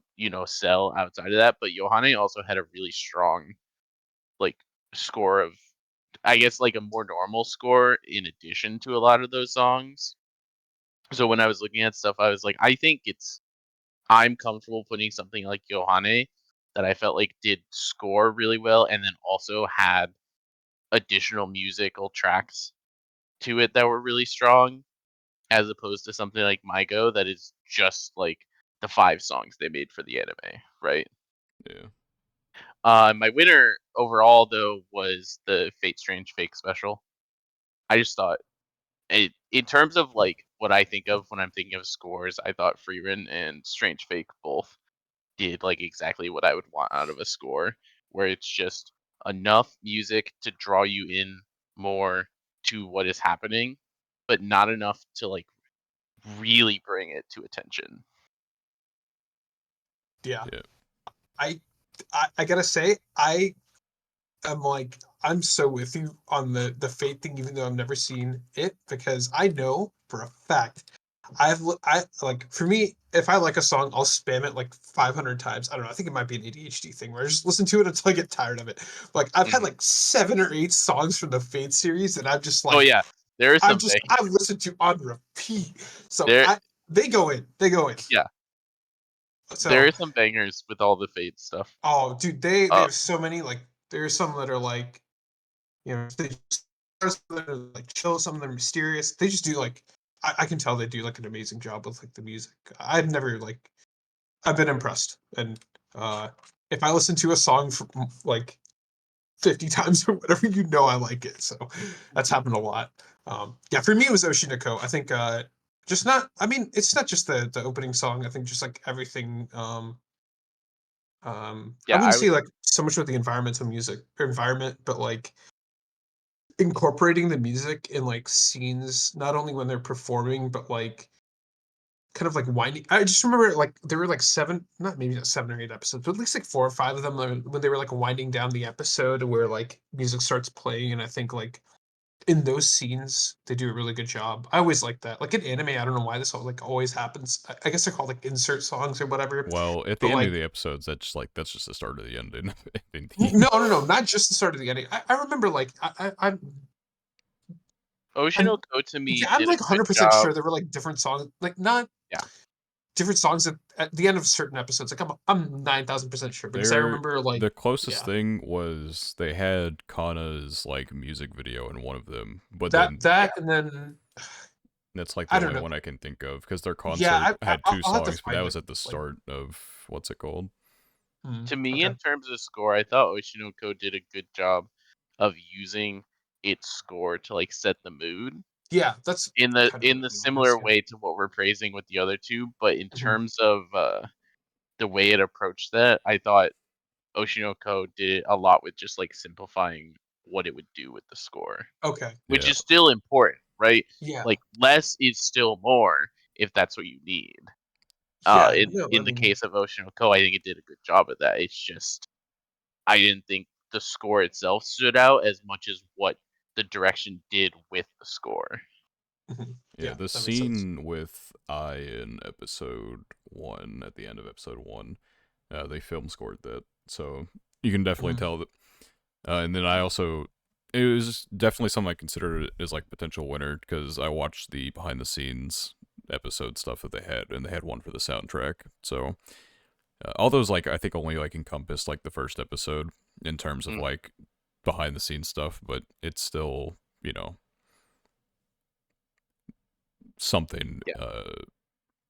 C: sell outside of that. But Yohane also had a really strong like score of, I guess, like a more normal score in addition to a lot of those songs. So when I was looking at stuff, I was like, I think I'm comfortable putting something like Yohane that I felt like did score really well and then also had additional musical tracks to it that were really strong, as opposed to something like Mygo that is just like the 5 songs they made for the anime, right?
A: Yeah.
C: My winner overall though was the Fate Strange Fake special. I just thought in terms of like what I think of when I'm thinking of scores, I thought Freerun and Strange Fake both did like exactly what I would want out of a score, where it's just enough music to draw you in more to what is happening, but not enough to like really bring it to attention.
B: yeah,
A: Yeah.
B: I, I gotta say, I'm like, I'm so with you on the Fate thing, even though I've never seen it, because I know for a fact I like, for me, if I like a song, I'll spam it like 500 times. I don't know. I think it might be an ADHD thing where I just listen to it until I get tired of it. Like I've had
C: Hmm.
B: like 7 or 8 songs from the Fate series, and I'm just
C: Oh
B: like,
C: yeah, There are some
B: I listen to on repeat. So
C: there
B: they go in.
C: yeah, there
B: So
C: are some bangers with all the Fate stuff.
B: oh dude, they
C: Uh,
B: have so many. Like there's some that are like, they just, some that are like chill, some that are mysterious. They just do like, I can tell they do like an amazing job with like the music. I've never like, I've been impressed. And uh if I listen to a song for like 50 times or whatever, I like it. So that's happened a lot. Yeah, for me it was Oshinoko. I think just not, I mean, it's not just the opening song. I think just like everything. I
C: yeah,
B: wouldn't
C: I would
B: say like so much with the environmental music or environment, but like incorporating the music in like scenes, not only when they're performing, but like kind of like winding. I just remember like there were like seven, not maybe not 7 or 8 episodes, but at least like 4 or 5 of them when they were like winding down the episode where like music starts playing, and I think like in those scenes they do a really good job. I always like that. Like in anime, I don't know why this like always happens. I guess they're called like insert songs or whatever.
A: Well, at
B: But
A: the end of
B: like
A: the episodes, that's just the start of the ending.
B: no, no, no, not just the start of the ending. I remember like I'm
C: Oshinoko to me
B: yeah, I'm
C: did a
B: like
C: good
B: 100%
C: job.
B: sure there were like different songs, like not
C: Yeah,
B: different songs at the end of certain episodes. Like I'm 9,000% sure because I
A: They're
B: remember like
A: the closest
B: yeah,
A: thing was they had Kana's like music video in one of them, but
B: that
A: then
C: yeah.
B: and then
A: that's like the
B: I don't
A: only
B: know.
A: one I can think of because their
B: Yeah,
A: concert had two
B: I'll have to
A: songs, but that
B: find it.
A: was at the
B: Like,
A: start of what's it called?
B: hmm,
C: To me,
B: okay,
C: in terms of score, I thought Oshinoko did a good job of using its score to like set the mood
B: yeah, that's kind of
C: in
B: what
C: the
B: it was.
C: similar
B: Yeah.
C: way to what we're praising with the other two. But in
B: Mhm.
C: terms of the way it approached that, I thought Oshinoko did a lot with just like simplifying what it would do with the score,
B: Okay.
C: which
A: Yeah,
C: is still important, right?
B: Yeah.
C: Like less is still more if that's what you need.
B: Yeah. No, I
C: In the
B: mean,
C: case of Oshinoko, I think it did a good job of that. It's just I didn't think the score itself stood out as much as what the direction did with the score.
B: mhm.
A: yeah.
B: Yeah,
A: The
B: that makes sense.
A: scene with I in episode one at the end of episode one, they film scored that, so you can definitely
B: Mhm.
A: tell that. And then I also, it was definitely something I considered as like potential winner because I watched the behind the scenes episode stuff that they had, and they had one for the soundtrack. So all those like I think only like encompass like the first episode in terms of
C: Mm,
A: like behind the scenes stuff, but it's still something
C: yeah.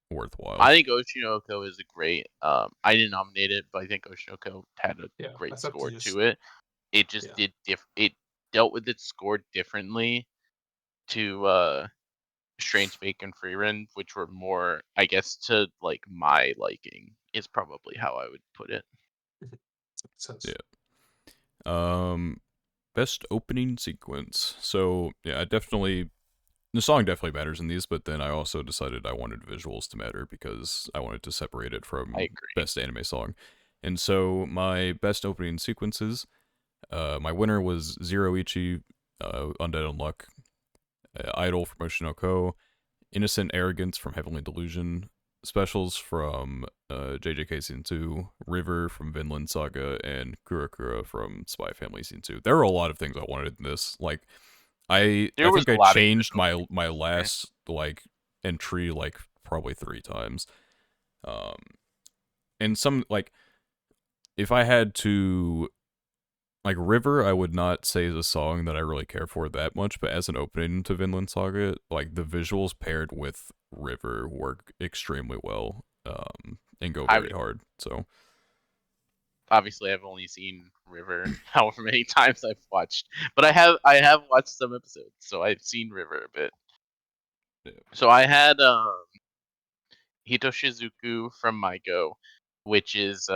A: worthwhile.
C: I think Oshinoko is a great. I didn't nominate it, but I think Oshinoko had a
B: Yeah, I
C: great
B: thought to
C: score
B: just
C: to it. It just
B: yeah.
C: did it dealt with its score differently to Strange Bacon Free Run, which were more, I guess, to like my liking is probably how I would put it.
B: Makes sense.
A: Yeah. Um, best opening sequence. So yeah, I definitely the song definitely matters in these, but then I also decided I wanted visuals to matter because I wanted to separate it
C: I
A: from
C: agree.
A: best anime song. And so my best opening sequences, my winner was Zero Ichi, Undead Unluck, Idol from Oshinoko, Innocent Arrogance from Heavenly Delusion, specials from JJK Season 2, River from Vinland Saga, and Kurakura from Spy Family Season 2. There were a lot of things I wanted in this. Like I
C: There was
A: think
C: a
A: I
C: lot of good
A: changed
C: openings
A: my
C: there.
A: last like entry like probably 3 times. Um and some like if I had to like River, I would not say is a song that I really care for that much, but as an opening to Vinland Saga, like the visuals paired with River work extremely well, and go
C: I
A: very
C: would
A: hard. So
C: obviously I've only seen River however many times I've watched, but I have watched some episodes, so I've seen River a bit.
A: yeah,
C: So I had Hitoshizuku from My Go, which is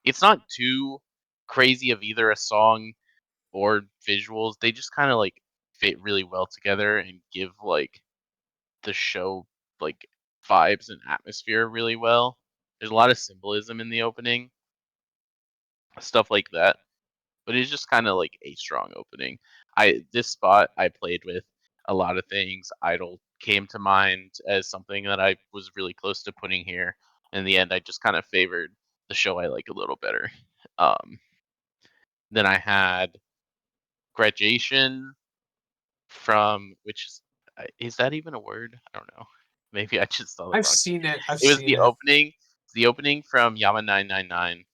C: it's not too crazy of either a song or visuals. They just kind of like fit really well together and give like the show like vibes and atmosphere really well. There's a lot of symbolism in the opening, stuff like that. But it's just kind of like a strong opening. I this spot I played with a lot of things. Idol came to mind as something that I was really close to putting here. In the end, I just kind of favored the show I like a little better. Um, then I had Graduation, from which is that even a word? I don't know. Maybe I just saw the
B: I've
C: wrong.
B: seen it. I've
C: It was
B: seen
C: the
B: it.
C: opening. The opening from Yama 999.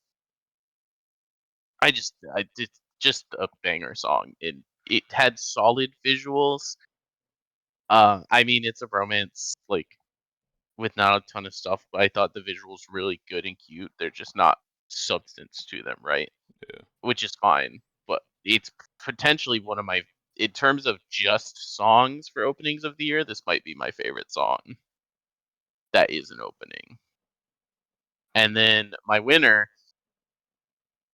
C: I did just a banger song. It had solid visuals. I mean, it's a romance like with not a ton of stuff, but I thought the visuals really good and cute. They're just not substance to them, right?
A: Yeah.
C: Which is fine, but it's potentially one of my, in terms of just songs for openings of the year, this might be my favorite song that is an opening. And then my winner,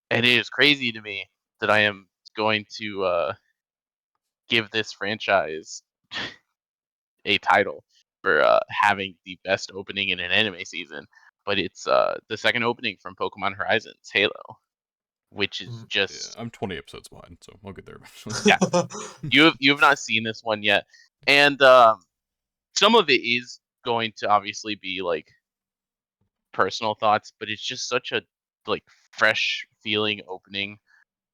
C: and it is crazy to me that I am going to give this franchise a title for having the best opening in an anime season, but it's the second opening from Pokemon Horizons, Halo, which is
B: Mm.
A: Yeah,
C: just
A: I'm 20 episodes behind, so I'll get there eventually.
C: yeah. You have not seen this one yet, and some of it is going to obviously be like personal thoughts, but it's just such a like fresh feeling opening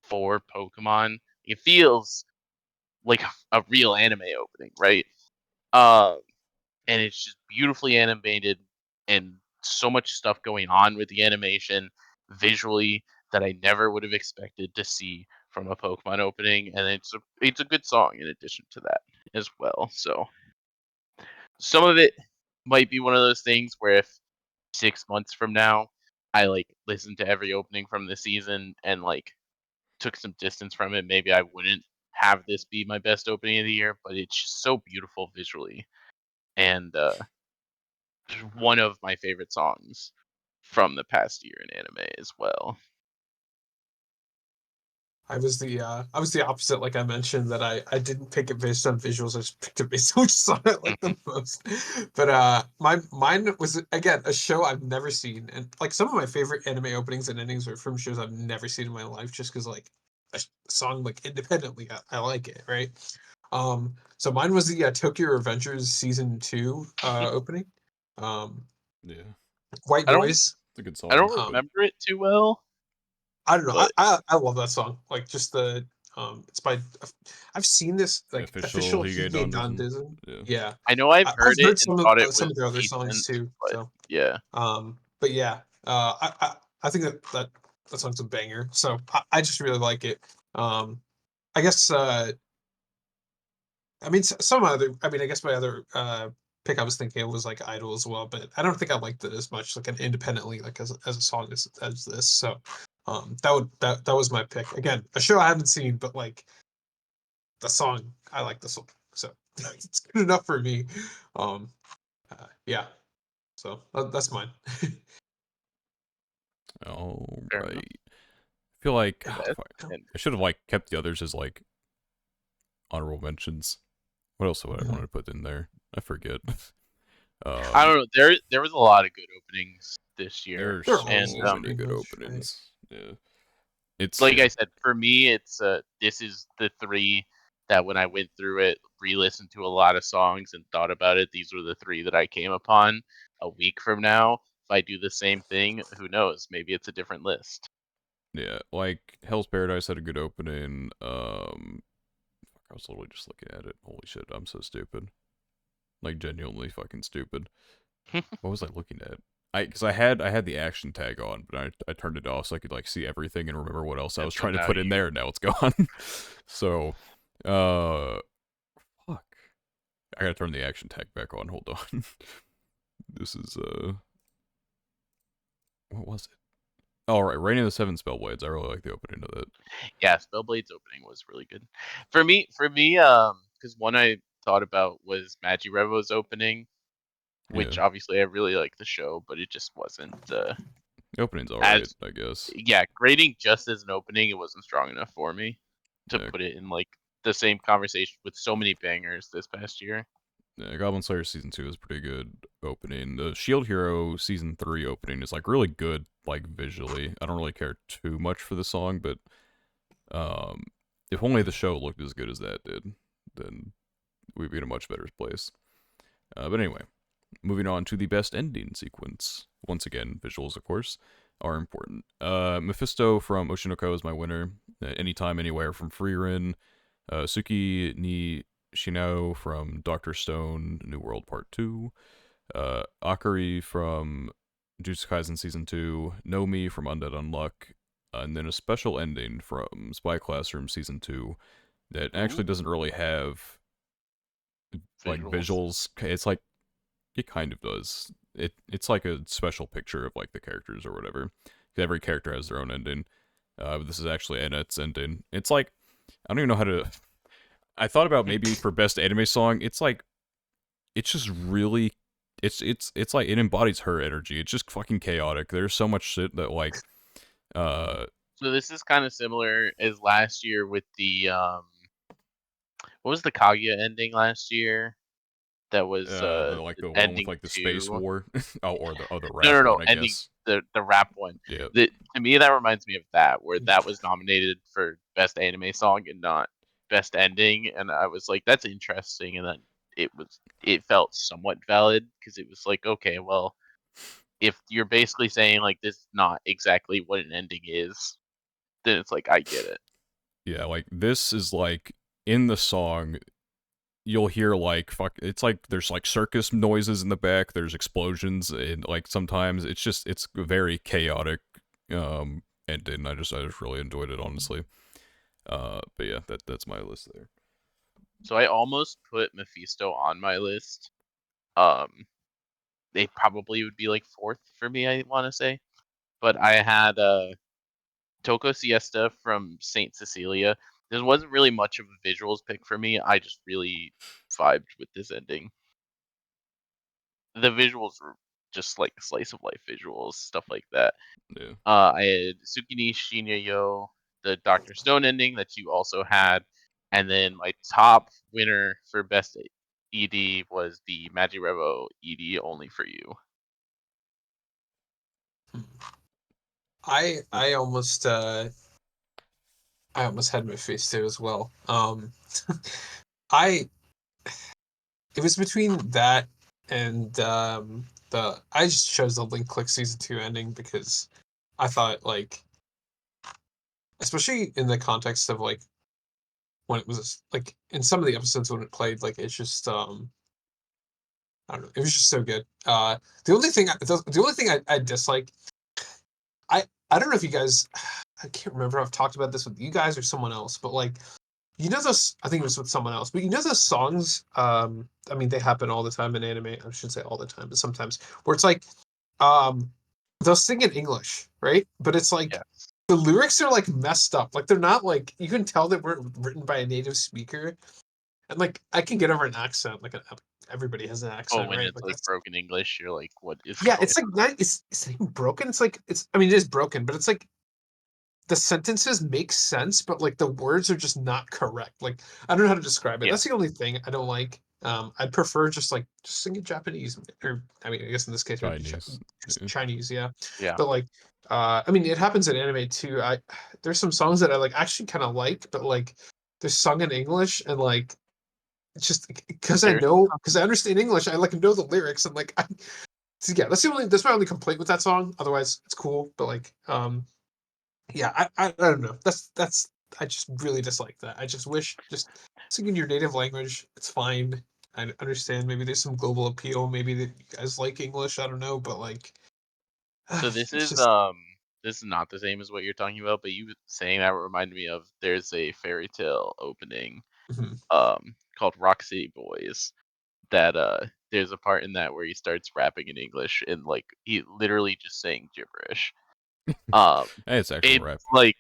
C: for Pokemon. It feels like a real anime opening, right? Um, and it's just beautifully animated and so much stuff going on with the animation visually that I never would have expected to see from a Pokemon opening, and it's a good song in addition to that as well. So some of it might be one of those things where if 6 months from now I like listened to every opening from the season and like took some distance from it, maybe I wouldn't have this be my best opening of the year. But it's just so beautiful visually, and one of my favorite songs from the past year in anime as well.
B: I was the opposite, like I mentioned, that I didn't pick it based on visuals, I just picked it based on which song I like the
C: Mhm.
B: most. But mine was again a show I've never seen. And like some of my favorite anime openings and endings are from shows I've never seen in my life just because like a song like independently I like it, right? So mine was the Tokyo Revengers season 2 opening. Um
A: Yeah,
B: White
C: I don't
B: Noise.
A: it's a good
C: I
A: song,
C: don't
A: but
B: Um
C: remember it too well,
B: I don't know.
C: but
B: I love that song. Like just the it's by I've seen this
A: the
B: like
A: official
B: official
A: Hige
B: Hige
A: Dandism.
B: Dandism.
A: Yeah,
B: Yeah.
C: I know I've
B: I've
C: heard it
B: heard
C: and thought it
B: some
C: was
B: of their other songs
C: decent.
B: too.
C: But
B: So
C: yeah,
B: but yeah. I think that song's a banger. So I just really like it. I guess I mean some other I mean I guess my other pick I was thinking of was like Idol as well, but I don't think I liked it as much like an independently like as a song as this. So that was my pick. Again, a show I haven't seen, but like the song, I like the song, so it's good enough for me. Um, yeah, so that's mine.
A: all
C: fair enough.
A: right. I feel like
C: And that,
A: fuck,
C: and
A: I should have like kept the others as like honorable mentions. What else would I want
B: Mhm.
A: to put in there? I forget.
C: I
A: um,
C: don't know. There was a lot of good openings this year,
A: there are
B: There always
C: and
A: so
B: is
A: many
B: pretty
A: good
B: much, right?
A: openings. Yeah, it's
C: like
A: yeah,
C: I said, for me, it's this is the three that when I went through it, re-listened to a lot of songs and thought about it. These were the three that I came upon. A week from now, if I do the same thing, who knows? Maybe it's a different list.
A: yeah. Like Hell's Paradise had a good opening. Fuck, I was literally just looking at it. Holy shit, I'm so stupid. Like genuinely fucking stupid. What was I looking at? Because I had the action tag on, but I turned it off so I could like see everything and remember what else I
C: And
A: was
C: so
A: trying to
C: now
A: put in
C: you
A: there. And now it's gone. So, uh, fuck. I gotta turn the action tag back on. Hold on. This is what was it? All right, Reign of the Seven Spellblades. I really like the opening of that.
C: yeah, Spellblade's opening was really good. For me, because one I thought about was Magirevo's opening,
A: Yeah,
C: which obviously I really like the show, but it just wasn't
A: the opening's all right,
C: as
A: I guess.
C: yeah, grading just as an opening, it wasn't strong enough for me to
A: Yeah,
C: put it in like the same conversation with so many bangers this past year.
A: yeah, Goblin Slayer season 2 is pretty good opening. The Shield Hero season 3 opening is like really good, like visually. I don't really care too much for the song, but um, if only the show looked as good as that did, then we'd be in a much better place. But anyway, moving on to the best ending sequence. Once again, visuals, of course, are important. Mephisto from Oshinoko is my winner. Anytime, anywhere from Frieren. Suki ni Shinao from Doctor Stone New World Part 2, Akari from Jujutsu Kaisen Season 2, Nomi from Undead Unluck, and then a special ending from Spy Classroom Season 2 that actually
C: Ooh,
A: doesn't really have like
C: visuals.
A: visuals. It's like it kind of does. It's like a special picture of like the characters or whatever. Every character has their own ending. But this is actually Annette's ending. It's like I don't even know how to. I thought about maybe for best anime song. It's like it's just really. It's like it embodies her energy. It's just fucking chaotic. There's so much shit that like
C: So this is kind of similar as last year with the what was the Kaguya ending last year? That was
A: like
C: the
A: the one with
C: ending
A: like the space
C: 2.
A: war. Or the
C: No,
A: rap
C: no,
A: one,
C: no,
A: I
C: ending
A: guess.
C: the rap one.
A: Yeah.
C: That to me that reminds me of that where that was nominated for best anime song and not best ending, and I was like, that's interesting, and then it felt somewhat valid because it was like, okay, well, if you're basically saying like this is not exactly what an ending is, then it's like I get it.
A: Yeah, like this is like in the song you'll hear like fuck it's like there's like circus noises in the back, there's explosions and like sometimes it's very chaotic ending. I just really enjoyed it honestly. But yeah, that's my list there.
C: So I almost put Mephisto on my list. Um, they probably would be like fourth for me, I want to say, but I had Toko Siesta from Saint Cecilia. This wasn't really much of a visuals pick for me. I just really vibed with this ending. The visuals were just like slice of life visuals, stuff like that.
A: Yeah.
C: I had Tsukini Shinyo, the Doctor Stone ending that you also had, and then my top winner for best ED was the Magirevo ED Only for You.
B: I I almost I almost had Mephisto as well. I it was between that and the I just chose the Link Click season 2 ending because I thought like especially in the context of like when it was like in some of the episodes when it played like it's just I don't know, it was just so good. The only thing the only thing I dislike I don't know if you guys I can't remember if I've talked about this with you guys or someone else, but like you know those I think it was with someone else, but you know those songs, I mean they happen all the time in anime. I shouldn't say all the time, but sometimes where it's like um they'll sing in English, right? But it's like
C: Yeah.
B: the lyrics are like messed up. Like they're not like you can tell they weren't written by a native speaker. And like I can get over an accent, like everybody has an
C: Oh,
B: accent,
C: when
B: right?
C: it's
B: Like
C: like
B: that's
C: broken English, you're like, what is
B: yeah,
C: going
B: it's like not it's not even broken. It's like it's I mean it is broken, but it's like the sentences make sense, but like the words are just not correct. Like I don't know how to describe it.
C: Yeah,
B: That's the only thing I don't like. I'd prefer just like just sing in Japanese, or I mean, I guess in this case it would be
A: Chinese.
B: just
A: Yeah.
B: Chinese, yeah.
C: yeah.
B: But like, I mean, it happens in anime too. There's some songs that I like actually kind of like, but like they're sung in English and like it's just
C: There's
B: because I understand English, I like know the lyrics and like so yeah, that's my only complaint with that song. Otherwise, it's cool, but like yeah, I don't know. That's I just really dislike that. I just wish just sing in your native language. It's fine. I understand maybe there's some global appeal. Maybe that you guys like English. I don't know, but like
C: so
B: it's just
C: this is not the same as what you're talking about, but you saying that reminded me of there's a fairy tale opening
B: mhm.
C: called Rock City Boys that there's a part in that where he starts rapping in English and like he literally just saying gibberish. Um
A: Hey, it's actual
C: it's
A: rap.
C: like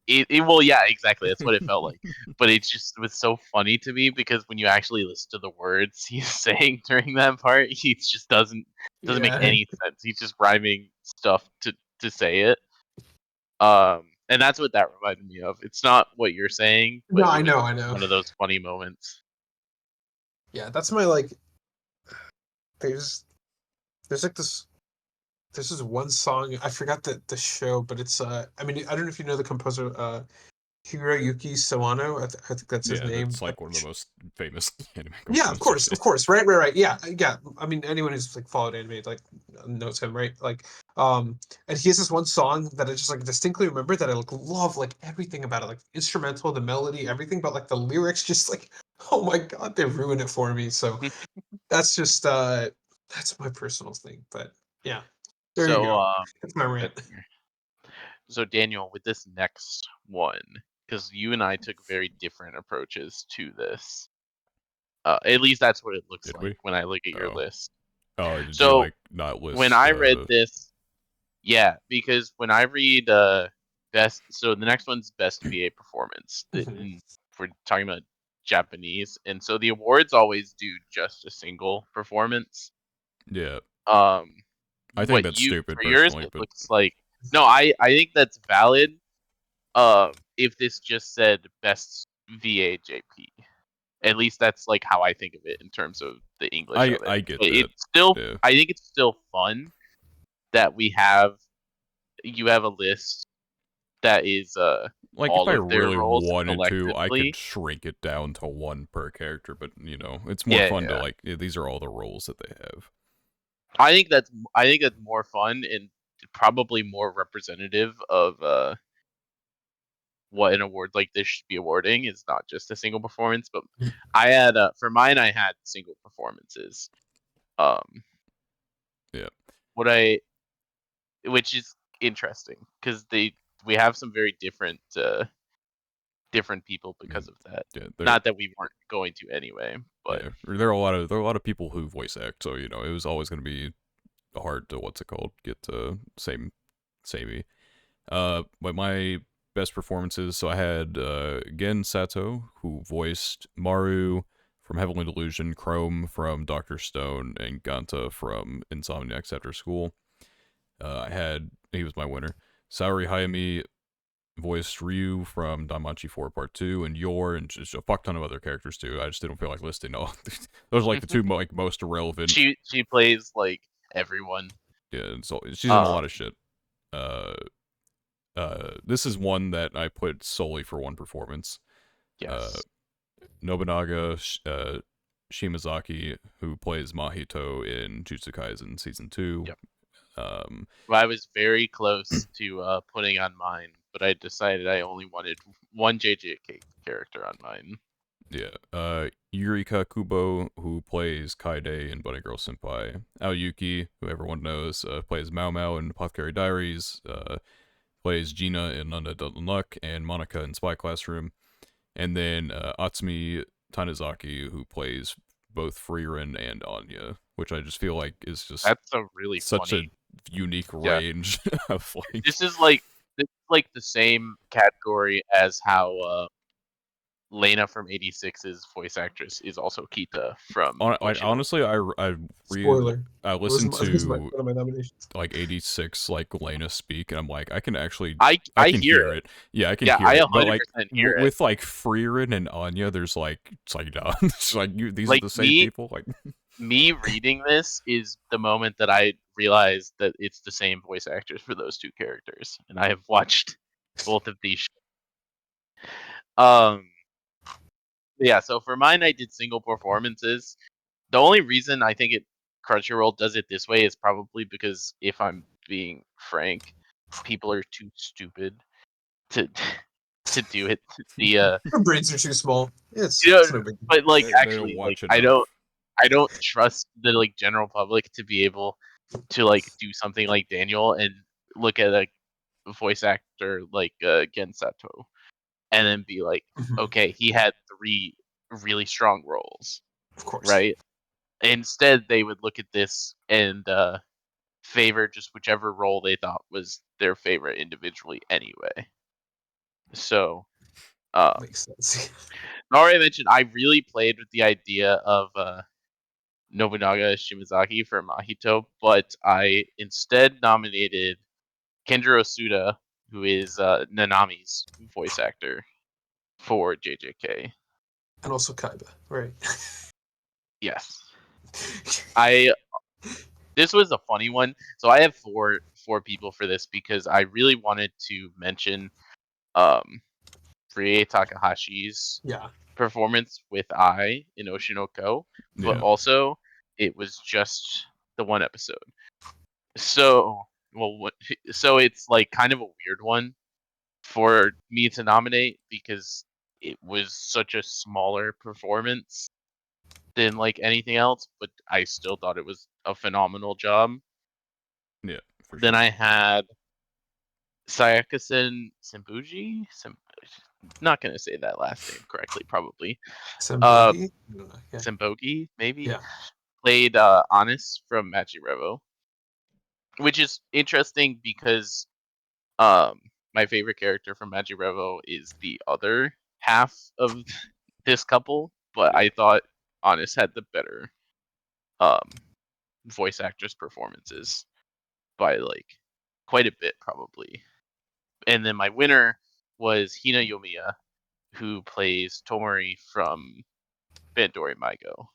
C: it well yeah, exactly. That's what it felt like. But it just was so funny to me because when you actually listen to the words he's saying during that part, he just doesn't make
B: Yeah.
C: any sense. He's just rhyming stuff to say it. And that's what that reminded me of. It's not what you're saying,
B: No,
C: but it
B: I
C: was
B: know,
C: just
B: I know.
C: one of those funny moments.
B: Yeah, that's my like. There's there's like this. There's this one song. I forgot the show, but it's I mean I don't know if you know the composer Hiroyuki Sawano. I think that's his
A: Yeah,
B: name.
A: that's like one of the most famous anime
B: Yeah,
A: composers.
B: of course, right, right, right. Yeah, yeah. I mean, anyone who's like followed anime like knows him, right? Like, and he has this one song that I just like distinctly remember that I like love like everything about it, like instrumental, the melody, everything, but like the lyrics just like Oh my god, they ruined it for me. So that's just that's my personal thing. But yeah, there you
C: So
B: go. That's my
C: that-
B: rant.
C: so Daniel, with this next one, because you and I took very different approaches to this. At least that's what it looks
A: Did
C: like
A: we?
C: when I look at your
A: Oh.
C: list.
A: Oh, did you
C: So
A: like not
C: when
A: list
C: I read this, yeah, because when I read best, so the next one's best VA performance.
B: Mhm.
C: We're talking about Japanese, and so the awards always do just a single performance.
A: Yeah.
C: Um,
A: I think
C: what
A: that's
C: you
A: stupid
C: for yours,
A: personally,
C: it
A: but
C: looks like no, I think that's valid. If this just said best VA JP, at least that's like how I think of it in terms of the English of it.
A: I get
C: But
A: that.
C: it's still,
A: Yeah.
C: I think it's still fun that you have a list that is
A: Like if
C: all
A: I
C: of their
A: really
C: roles
A: wanted to, I could
C: collectively.
A: shrink it down to one per character, but it's more
C: Yeah,
A: fun to
C: yeah.
A: like these are all the roles that they have.
C: I think that's more fun and probably more representative of what an award like this should be awarding. Is not just a single performance, but I had for mine I had single performances. Um,
A: Yeah.
C: what I which is interesting because we have some very different people
A: I mean,
C: because of that.
A: yeah,
C: Not that we weren't going to anyway, but
A: there are a lot of people who voice act, so it was always going to be hard to get to samey. But my best performances, so I had Gen Sato, who voiced Maru from Heavenly Delusion, Chrome from Doctor Stone, and Ganta from Insomniacs After School. He was my winner. Saori Hayami voiced Ryu from Danmachi 4 Part 2, and Yor, and just a fuck ton of other characters too. I just didn't feel like listing all. Those are like the two most irrelevant.
C: she plays like everyone.
A: Yeah, so she's in a
C: Um,
A: lot of shit. Uh, this is one that I put solely for one performance. Uh,
C: yes.
A: Nobunaga Shimazaki, who plays Mahito in Jujutsu Kaisen Season 2.
C: Yep.
A: Um,
C: Well, I was very close to putting on mine, but I decided I only wanted one JJK character on mine.
A: yeah. Yurika Kubo, who plays Kaide in Bunny Girl Senpai. Aoyuki, who everyone knows, plays Mao Mao in Apothecary Diaries. Plays Gina in Undead Luck and Monica in Spy Classroom. And then Atsumi Tanizaki, who plays both Frieren and Anya, which I just feel like is just
C: That's a really
A: such a
C: funny.
A: unique
C: Yeah,
A: range of like.
C: this is like the same category as how Lena from 86's voice actress is also Kita from
A: Like
C: Oshino.
A: honestly,
B: Spoiler.
A: I
B: It was
A: listened
B: my,
A: to
B: one of my nominations.
A: like 86 like Lena speak, and I'm like, I can actually I
C: I
A: can
C: hear
A: hear
C: it.
A: it. Yeah, I can
C: Yeah,
A: hear
C: I
A: it. But like
C: 100% hear it.
A: with like Frieren and Anya, there's like it's like no, it's like these are
C: Like
A: the same people. Like
C: me reading this is the moment that I realized that it's the same voice actors for those two characters, and I have watched both of these. Um, yeah. So for mine, I did single performances. The only reason I think Crunchyroll does it this way is probably because if I'm being frank, people are too stupid to to do it. The
B: Our brains are too small.
C: you know,
B: It's no big deal.
C: but like
A: they don't
C: actually, like
A: watch enough.
C: I don't trust the like general public to be able to like do something like Daniel and look at a voice actor like Gen Sato and then be like,
B: Mhm.
C: okay, he had three really strong roles,
B: Of course.
C: right? Instead, they would look at this and favor just whichever role they thought was their favorite individually anyway. So,
B: Makes sense.
C: already mentioned, I really played with the idea of Nobunaga Shimazaki for Mahito, but I instead nominated Kenjiro Suda, who is Nanami's voice actor for JJK.
B: And also Kaiba, right?
C: Yes, I. This was a funny one. So I have four people for this because I really wanted to mention um, Rie Takahashi's
B: Yeah.
C: performance with I in Oshinoko, but
A: Yeah.
C: also it was just the one episode. So so it's like kind of a weird one for me to nominate because it was such a smaller performance than like anything else, but I still thought it was a phenomenal job.
A: Yeah, for
C: Then
A: sure.
C: I had Sayakasen Simbuji. Not gonna say that last name correctly, probably.
B: Sambogi? Yeah.
C: Simbogi, maybe.
B: Yeah.
C: Played Honest from Machirevo, which is interesting because um my favorite character from Machirevo is the other half of this couple, but
A: Yeah.
C: I thought Honest had the better um voice actress performances by like quite a bit probably. And then my winner was Hina Yomiya, who plays Tomori from Bandori Maigo,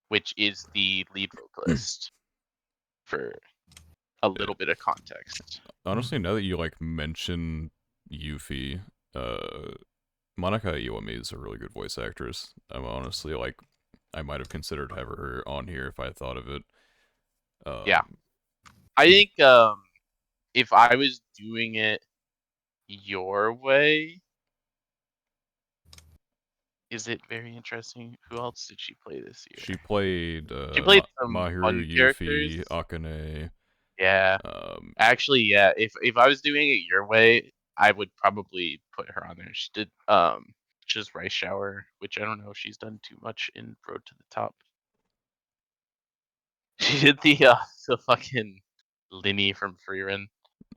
C: which is the lead vocalist for a
A: Yeah.
C: little bit of context.
A: Honestly, now that you like mention Yuffie, Monica Iwami is a really good voice actress. I'm honestly like, I might have considered having her on here if I thought of it.
C: Yeah.
A: Um,
C: I think if I was doing it your way, is it very interesting? Who else did she play this
A: she
C: year?
A: played
C: She played some
A: Mahiru,
C: fun characters.
A: Yuffie, Akane.
C: Yeah.
A: Um,
C: Actually, yeah. If I was doing it your way, I would probably put her on there. She did just Rice Shower, which I don't know if she's done too much in Road to the Top. She did the fucking Linny from Freerun.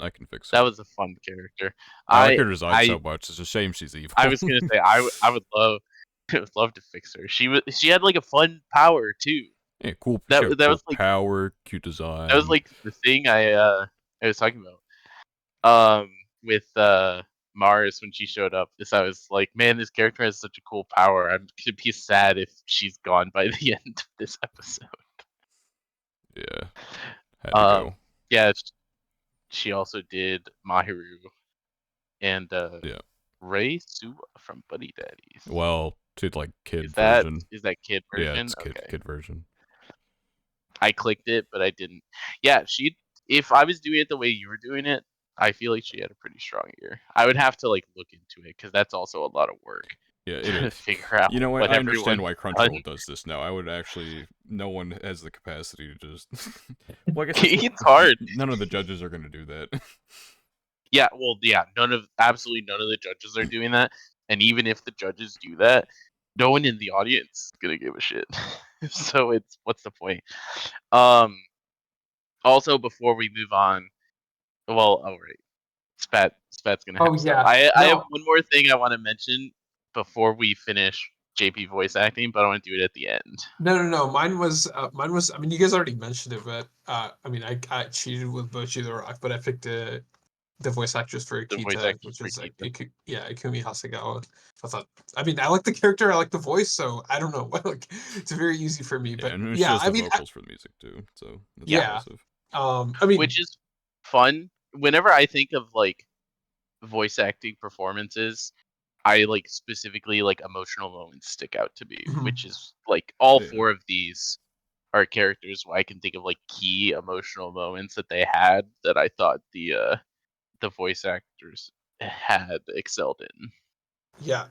A: I can fix
C: That
A: her.
C: was a fun character.
A: I like
C: I
A: her design so
C: I
A: much. It's a shame she's evil.
C: I was gonna say I would love I would love to fix her. She had like a fun power too.
A: Yeah, cool. She
C: That
A: had
C: that
A: cool
C: was like
A: power, cute
C: that was
A: design.
C: like the thing I was talking about. With Mars when she showed up, is I was like, man, this character has such a cool power. I'm gonna be sad if she's gone by the end of this episode.
A: Yeah, had to
C: Um,
A: go.
C: yeah, she also did Mahiru and
A: Yeah.
C: Rei Suwa from Buddy Daddies.
A: Well, to like
C: Is
A: kid
C: that
A: version.
C: is that kid
A: Yeah,
C: version?
A: it's
C: Okay.
A: kid version.
C: I clicked it, but I didn't. Yeah, she. If I was doing it the way you were doing it, I feel like she had a pretty strong year. I would have to like look into it because that's also a lot of work
A: Yeah, it
C: to
A: is.
C: figure out
A: You know what?
C: what
A: I understand
C: everyone's
A: why
C: done.
A: Crunchyroll does this now. I would actually. No one has the capacity to just. Well, I guess that's what.
C: It's hard.
A: None of the judges are going to do that.
C: Yeah, well, yeah, absolutely none of the judges are doing that, and even if the judges do that, no one in the audience is gonna give a shit. So it's what's the point? Um. Also, before we move on, well, all right, Spat's gonna have
B: Oh
C: stuff.
B: yeah.
C: I have
B: No.
C: one more thing I want to mention before we finish JP voice acting, but I want to do it at the end.
B: No. Mine was. I mean, you guys already mentioned it, but I mean, I cheated with Bochi the Rock, but I picked the voice actress for
C: The voice
B: Akita,
C: actors
B: which
C: for
B: is
C: Kita.
B: Ikumi Hasegawa. I thought. I mean, I like the character. I like the voice, so I don't know. Like, it's very easy for me.
A: Yeah,
B: But
A: and she
B: yeah,
A: does
B: I
A: the
B: mean,
A: vocals for the music too, so that's
C: Yeah,
A: impressive.
B: I mean,
C: which is fun. Whenever I think of like voice acting performances, I like specifically like emotional moments stick out to me, which is like all
A: Yeah,
C: four of these are characters where I can think of like key emotional moments that they had that I thought the voice actors had excelled in.
B: yeah,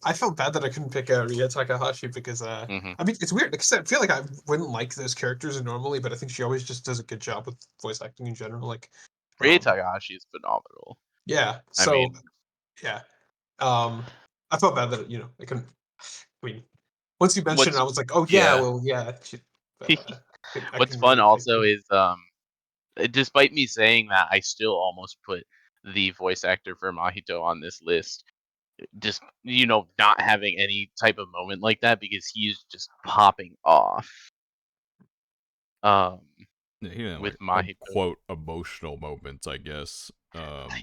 B: I felt bad that I couldn't pick Ria Takahashi because
C: Mm-hmm.
B: I mean it's weird. Like I said, I feel like I wouldn't like those characters normally, but I think she always just does a good job with voice acting in general. Like,
C: Rie
B: um,
C: Takahashi is phenomenal.
B: yeah.
C: I
B: So
C: mean,
B: yeah, I felt bad that I couldn't. I mean, once you mentioned, it,
C: what's
B: I was like, oh yeah,
C: yeah,
B: well yeah, but I
C: what's
B: couldn't
C: fun
B: really pick
C: also
B: her.
C: is despite me saying that, I still almost put the voice actor for Mahito on this list. Just not having any type of moment like that because he's just popping off. Um,
A: yeah, he didn't
C: with
A: like a
C: Mahito.
A: quote emotional moments, I guess.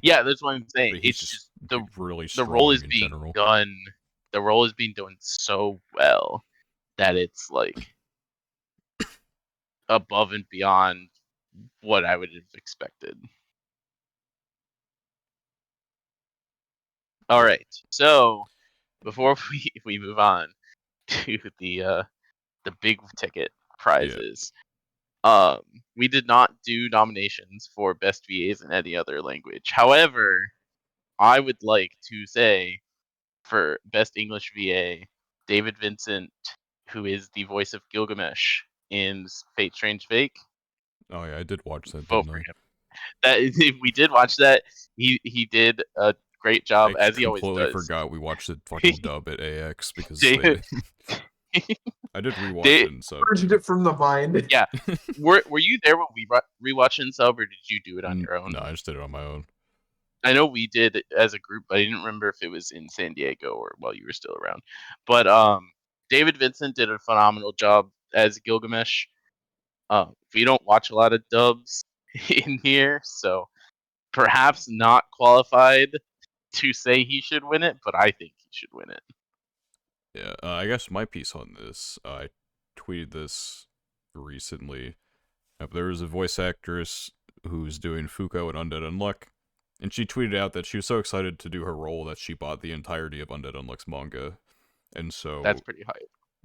C: Yeah, that's what I'm saying.
A: But he's
C: It's
A: just
C: just the
A: really
C: the role
A: strong
C: is
A: in
C: being
A: general.
C: done. The role is being done so well that it's like above and beyond what I would have expected. All
A: Yeah,
C: right, so before we move on to the big ticket
A: yeah,
C: prizes, um, we did not do nominations for best VAs in any other language. However, I would like to say for Best English VA, David Vincent, who is the voice of Gilgamesh in Fate Strange Fake.
A: Oh yeah, I did watch that,
C: Vote
A: didn't
C: for
A: I?
C: him. That if we did watch that, he did a great job,
A: I
C: as he always
A: completely
C: does.
A: forgot we watched the fucking dub at AX because they
C: David,
A: did. I did rewatch
C: Dave,
A: it and sub
B: Purged
A: too.
B: it from the mind.
C: yeah. Were you there when we rewatched in sub, or did you do it on your own?
A: No, I just did it on my own.
C: I know we did as a group, but I didn't remember if it was in San Diego or while you were still around. But David Vincent did a phenomenal job as Gilgamesh. We don't watch a lot of dubs in here, so perhaps not qualified to say he should win it, but I think he should win it.
A: Yeah, I guess my piece on this, I tweeted this recently. There was a voice actress who's doing Fuko in Undead Unluck, and she tweeted out that she was so excited to do her role that she bought the entirety of Undead Unluck's manga. And
C: That's
A: so,
C: pretty high.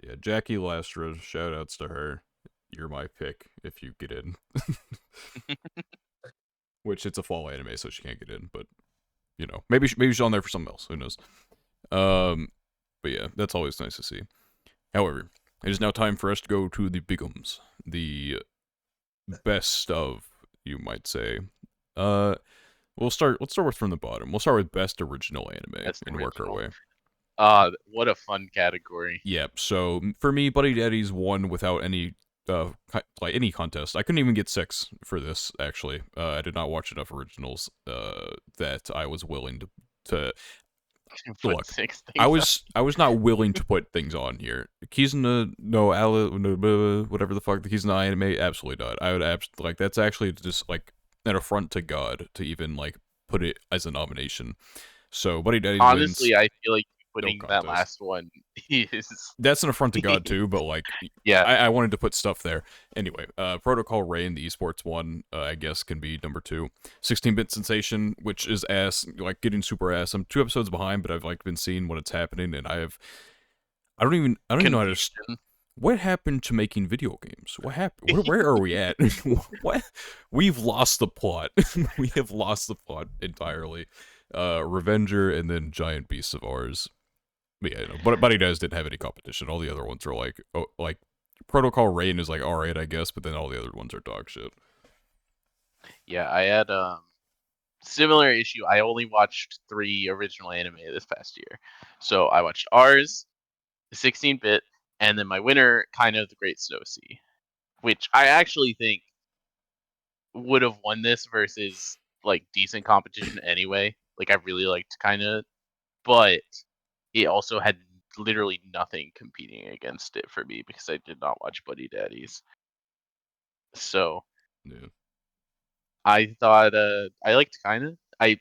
A: yeah, Jackie Lastra, shout outs to her. You're my pick if you get in. Which it's a fall anime, so she can't get in, but you know, maybe she's on there for something else. Who knows? But yeah, that's always nice to see. However, it is now time for us to go to the bigums, the best of, you might say. Let's start with from the bottom. We'll start with best original anime
C: That's
A: and work our
C: original.
A: way.
C: What a fun category.
A: Yeah. So for me, Buddy Daddy's won without any like any contest. I couldn't even get 6 for this. Actually, I did not watch enough originals that I was willing to
C: Put
A: look.
C: 6 things
A: I was not willing to put things on here. Kizuna no whatever the fuck the Kizuna anime, absolutely not. I would like that's actually just like an affront to God to even like put it as a nomination. So Buddy Daddy wins.
C: Honestly, I feel like
A: No
C: putting that
A: contest.
C: last one is
A: That's an affront to God too, but like
C: yeah.
A: I wanted to put stuff there. Anyway, Protocol Rain, the esports one, I guess can be number 2. 16-bit Sensation, which is ass, like getting super ass. I'm 2 episodes behind, but I've like been seeing when it's happening, and I don't even know how to.
C: Confusion.
A: What happened to making video games? What happened? Where are we at? What? We've lost the plot. We have lost the plot entirely. Revenger and then Giant Beasts of Ours. But yeah, no, but Buddy Dads didn't have any competition. All the other ones are like, oh, like Protocol Rain is like alright, I guess, but then all the other ones are dog shit.
C: Yeah, I had similar issue. I only watched 3 original anime this past year. So I watched ours, the 16-bit, and then my winner, kind of the Great Snow Sea, which I actually think would have won this versus like decent competition anyway. Like I really liked kind of, but it also had literally nothing competing against it for me because I did not watch Buddy Daddies. So
A: Yeah.
C: I thought I liked I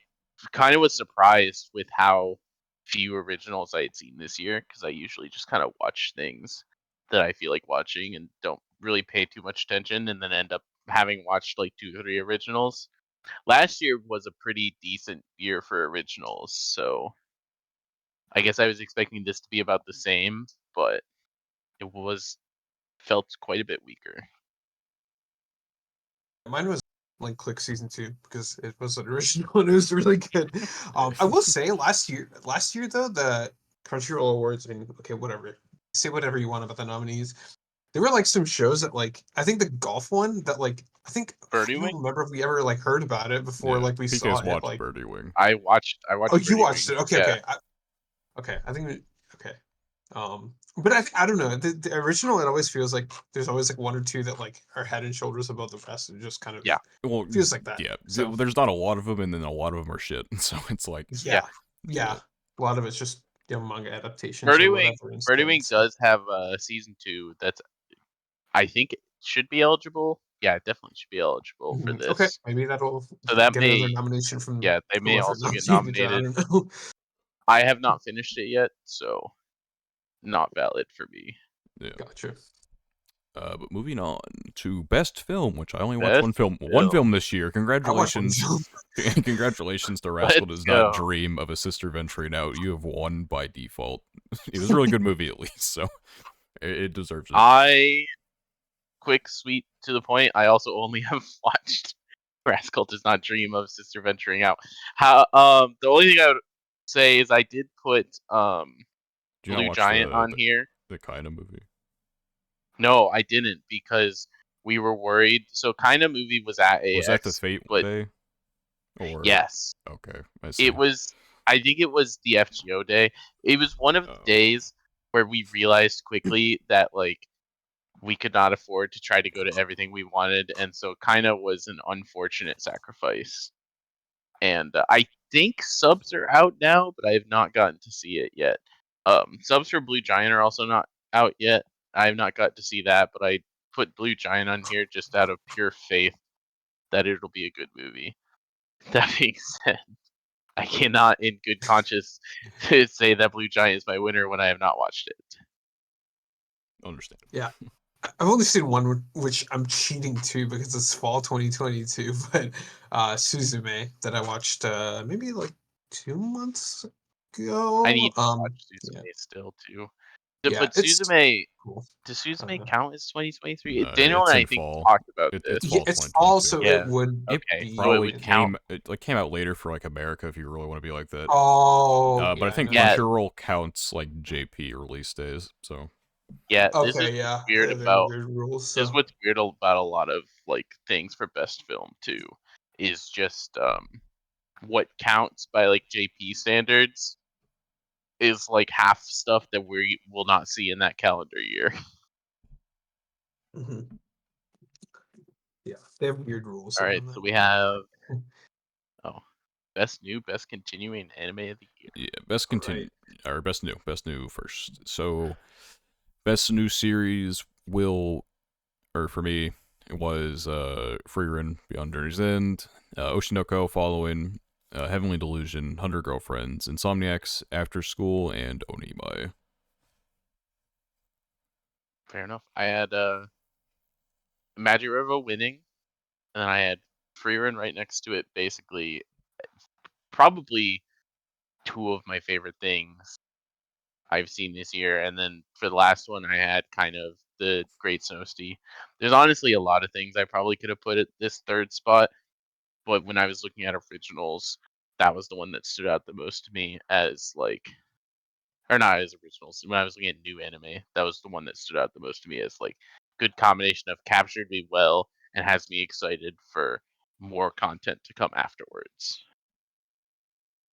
C: kind of was surprised with how few originals I had seen this year because I usually just kind of watch things that I feel like watching and don't really pay too much attention, and then end up having watched like 2 or 3 originals. Last year was a pretty decent year for originals, so I guess I was expecting this to be about the same, but it felt quite a bit weaker.
B: Mine was like Click Season 2 because it was an original and it was really good. I will say last year though, the Crunchyroll Awards, I mean, okay, whatever. Say whatever you want about the nominees. There were like some shows that like I think the golf one that like I
C: Birdie
B: don't
C: Wing?
B: remember if we ever like heard about it before
A: Yeah.
B: like we saw
A: PK's
B: it.
A: watched
B: Like
A: Birdie Wing.
C: I watched
B: oh, you
C: Birdie
B: watched
C: Wing.
B: it. Okay,
C: Yeah.
B: okay. I think okay. But I don't know. The original, it always feels like there's always like 1 or 2 that like are head and shoulders above the rest. It just kind of
C: Yeah.
A: Well,
B: feels like that.
A: yeah.
B: So
A: There's not a lot of them, and then a lot of them are shit. So it's like,
B: yeah, yeah. A lot of it's just manga adaptations
C: Birdie
B: or
C: Wing
B: whatever
C: Birdie
B: instead.
C: Wing
B: So.
C: does have season 2 that's I think it should be eligible. Yeah, it definitely should be eligible for
B: Okay,
C: this.
B: maybe that'll
C: So that
B: get another
C: may
B: nomination from
C: they may
B: whoever
C: also get
B: nominated it. I
C: nominated.
B: don't know.
C: I have not finished it yet, so not valid for me.
A: yeah.
B: Gotcha.
A: But moving on to best film, which I only watched
C: Best
A: one film
C: film.
A: this year.
B: I watched one
A: Congratulations.
B: film.
A: Congratulations to Rascal
C: Let's
A: Does Not
C: go.
A: Dream of a Sister Venturing Out. You have won by default. It was a really good movie, at least, so it deserves it.
C: Quick, sweet, to the point. I also only have watched Rascal Does Not Dream of Sister Venturing Out. The only thing I would say is I did put
A: Do you not
C: Blue
A: watch
C: Giant on
A: the
C: here.
A: the kind of movie?
C: No, I didn't because we were worried. So kind of movie was at
A: Was that the
C: AX,
A: Fate
C: but
A: day? Or
C: yes,
A: okay, I see.
C: it was. I think it was the FGO day. It was one of the
A: Oh.
C: days where we realized quickly that like we could not afford to try to go to everything we wanted, and so kind of was an unfortunate sacrifice. And I think subs are out now, but I have not gotten to see it yet. Subs for Blue Giant are also not out yet. I have not got to see that, but I put Blue Giant on here just out of pure faith that it'll be a good movie. That being said, I cannot, in good conscience, say that Blue Giant is my winner when I have not watched it.
A: Understand.
B: Yeah. I've only seen one, which I'm cheating to because it's fall 2022, but Suzume that I watched maybe like 2 months ago.
C: I need to watch
B: Yeah,
C: Suzume still too.
B: yeah,
C: But
B: it's
C: Suzume,
B: cool.
C: does Suzume
B: Uh,
C: count as 2023? Daniel
A: It's
C: and I
A: in
C: think
A: fall.
C: talked about
A: It's
C: this.
B: yeah,
A: fall
B: it's fall,
A: 2022.
B: so
C: Yeah.
B: it would
A: It
C: Okay,
B: be.
C: so it
A: probably
C: would count.
A: came out later for like America if you really want to be like that.
B: Oh,
A: But I
B: yeah,
A: think
B: no.
C: Yeah.
A: Crunchyroll counts like JP release days. So
C: Yeah, this is
B: Okay,
C: what's
B: yeah,
C: weird
B: they're
C: about
B: weird rules.
C: this is
B: So
C: what's weird about a lot of like things for best film too, is just what counts by like JP standards is like half stuff that we will not see in that calendar year.
B: mhm. Yeah, they have weird rules
C: All right,
B: around
C: so
B: that.
C: we have best new, best continuing anime of the year.
A: yeah, best
B: All
A: continue
B: right.
A: or best new first. So best new series will, or for me, it was Freerun Beyond Journey's End, Oshinoko Following, Heavenly Delusion, 100 Girlfriends, Insomniacs, After School, and Onimai.
C: Fair enough. I had Magic River winning, and then I had Freerun right next to it. Basically, probably two of my favorite things I've seen this year. And then for the last one, I had kind of the Great Snow. There's honestly a lot of things I probably could have put at this third spot, but when I was looking at originals, that was the one that stood out the most to me as like, or not as originals. When I was looking at new anime, that was the one that stood out the most to me as like good combination of captured me well and has me excited for more content to come afterwards.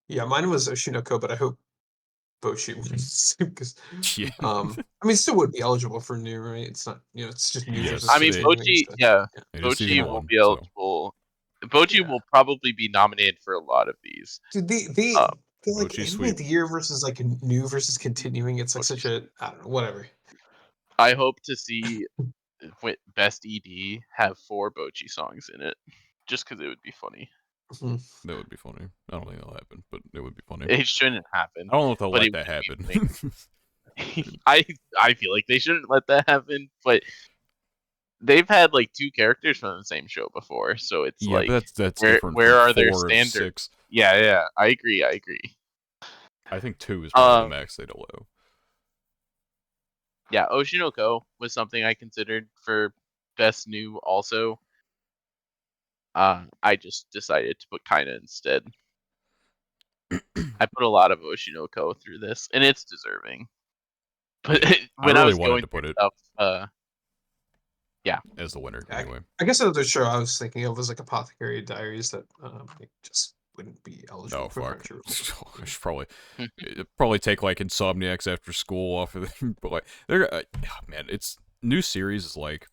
B: Yeah, mine was Oshinoko, but I hope Bochi wins because
A: Yeah,
B: I mean, still would be eligible for new, right? It's not, it's just new versus
C: I mean,
A: yes,
B: continuing.
C: Bochi,
B: So
C: yeah,
B: yeah,
A: it is season
C: Bochi will
A: one,
C: be
A: so
C: eligible. Bochi
B: yeah.
C: will probably be nominated for a lot of these.
B: Dude,
C: Um,
B: they like
A: Ochi's
B: anime of
A: sweet.
B: the year versus like new versus continuing. It's like such
C: Bochi's.
B: a I don't know, whatever.
C: I hope to see Best ED have 4 Bochi songs in it, just because it would be funny.
B: Mhm.
A: That would be funny. I don't think that'll happen, but it would be funny.
C: It shouldn't happen,
A: I don't know if they'll
C: but
A: let
C: it
A: that
C: would be
A: happen.
C: funny. I feel like they shouldn't let that happen, but they've had like 2 characters from the same show before, so it's
A: Yeah, but
C: like
A: that's
C: where
A: different from
C: where are their
A: 4 of
C: standards?
A: 6.
C: Yeah, I agree.
A: I think 2 is probably the
C: Um,
A: max they'd allow.
C: yeah, Oshinoko was something I considered for best new also. I just decided to put Kaina instead. I put a lot of Oshinoko through this, and it's deserving. But
A: Yeah, I
C: when I
A: really
C: was
A: wanted
C: going
A: to
C: through
A: put it
C: stuff, yeah,
A: as the winner,
B: I,
A: anyway.
B: I guess another show I was thinking of was like Apothecary Diaries that like, just wouldn't be eligible
A: Oh,
B: for
A: fuck.
B: Crunchyroll.
A: I should probably take, like, Insomniacs After School off of it. But, like, man, it's... New series is, like...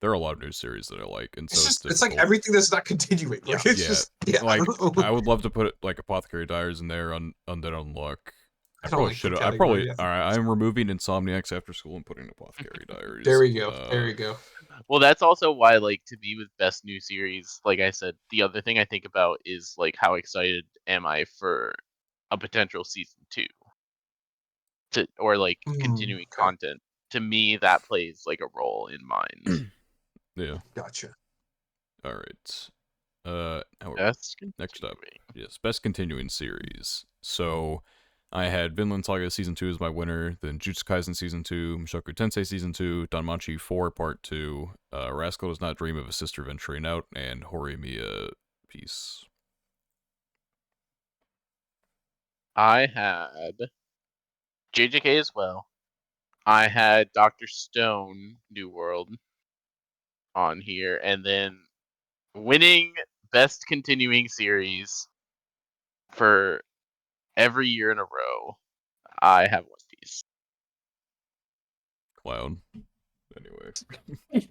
A: There are a lot of new series that I like, and so it's
B: It's like
A: difficult.
B: everything that's not continuing. Like it's
A: Yeah,
B: just I
A: like,
B: don't know.
A: I would love to put, like, Apothecary Diaries in there on Undead Unluck. I
B: I don't
A: probably
B: like
A: should
B: that
A: have. I probably...
B: category. I think
A: Alright, I'm removing Insomniacs After School and putting Apothecary
B: there
A: Diaries.
B: we go. There we go.
C: well, that's also why, like, to be with best new series, like I said, the other thing I think about is like how excited am I for a potential season 2 or like continuing
B: Okay,
C: content. To me, that plays like a role in mind.
A: Yeah.
B: gotcha.
A: Alright. Now
C: Best
A: next up.
C: continuing.
A: Yes, best continuing series. So, I had Vinland Saga Season 2 as my winner, then Jujutsu Kaisen Season 2, Mushoku Tensei Season 2, Danmachi 4 Part 2, Rascal Does Not Dream of a Sister Venturing Out, and Horimiya Peace.
C: I had JJK as well. I had Dr. Stone New World on here, and then winning best continuing series for every year in a row, I have One Piece.
A: Clown. Anyway,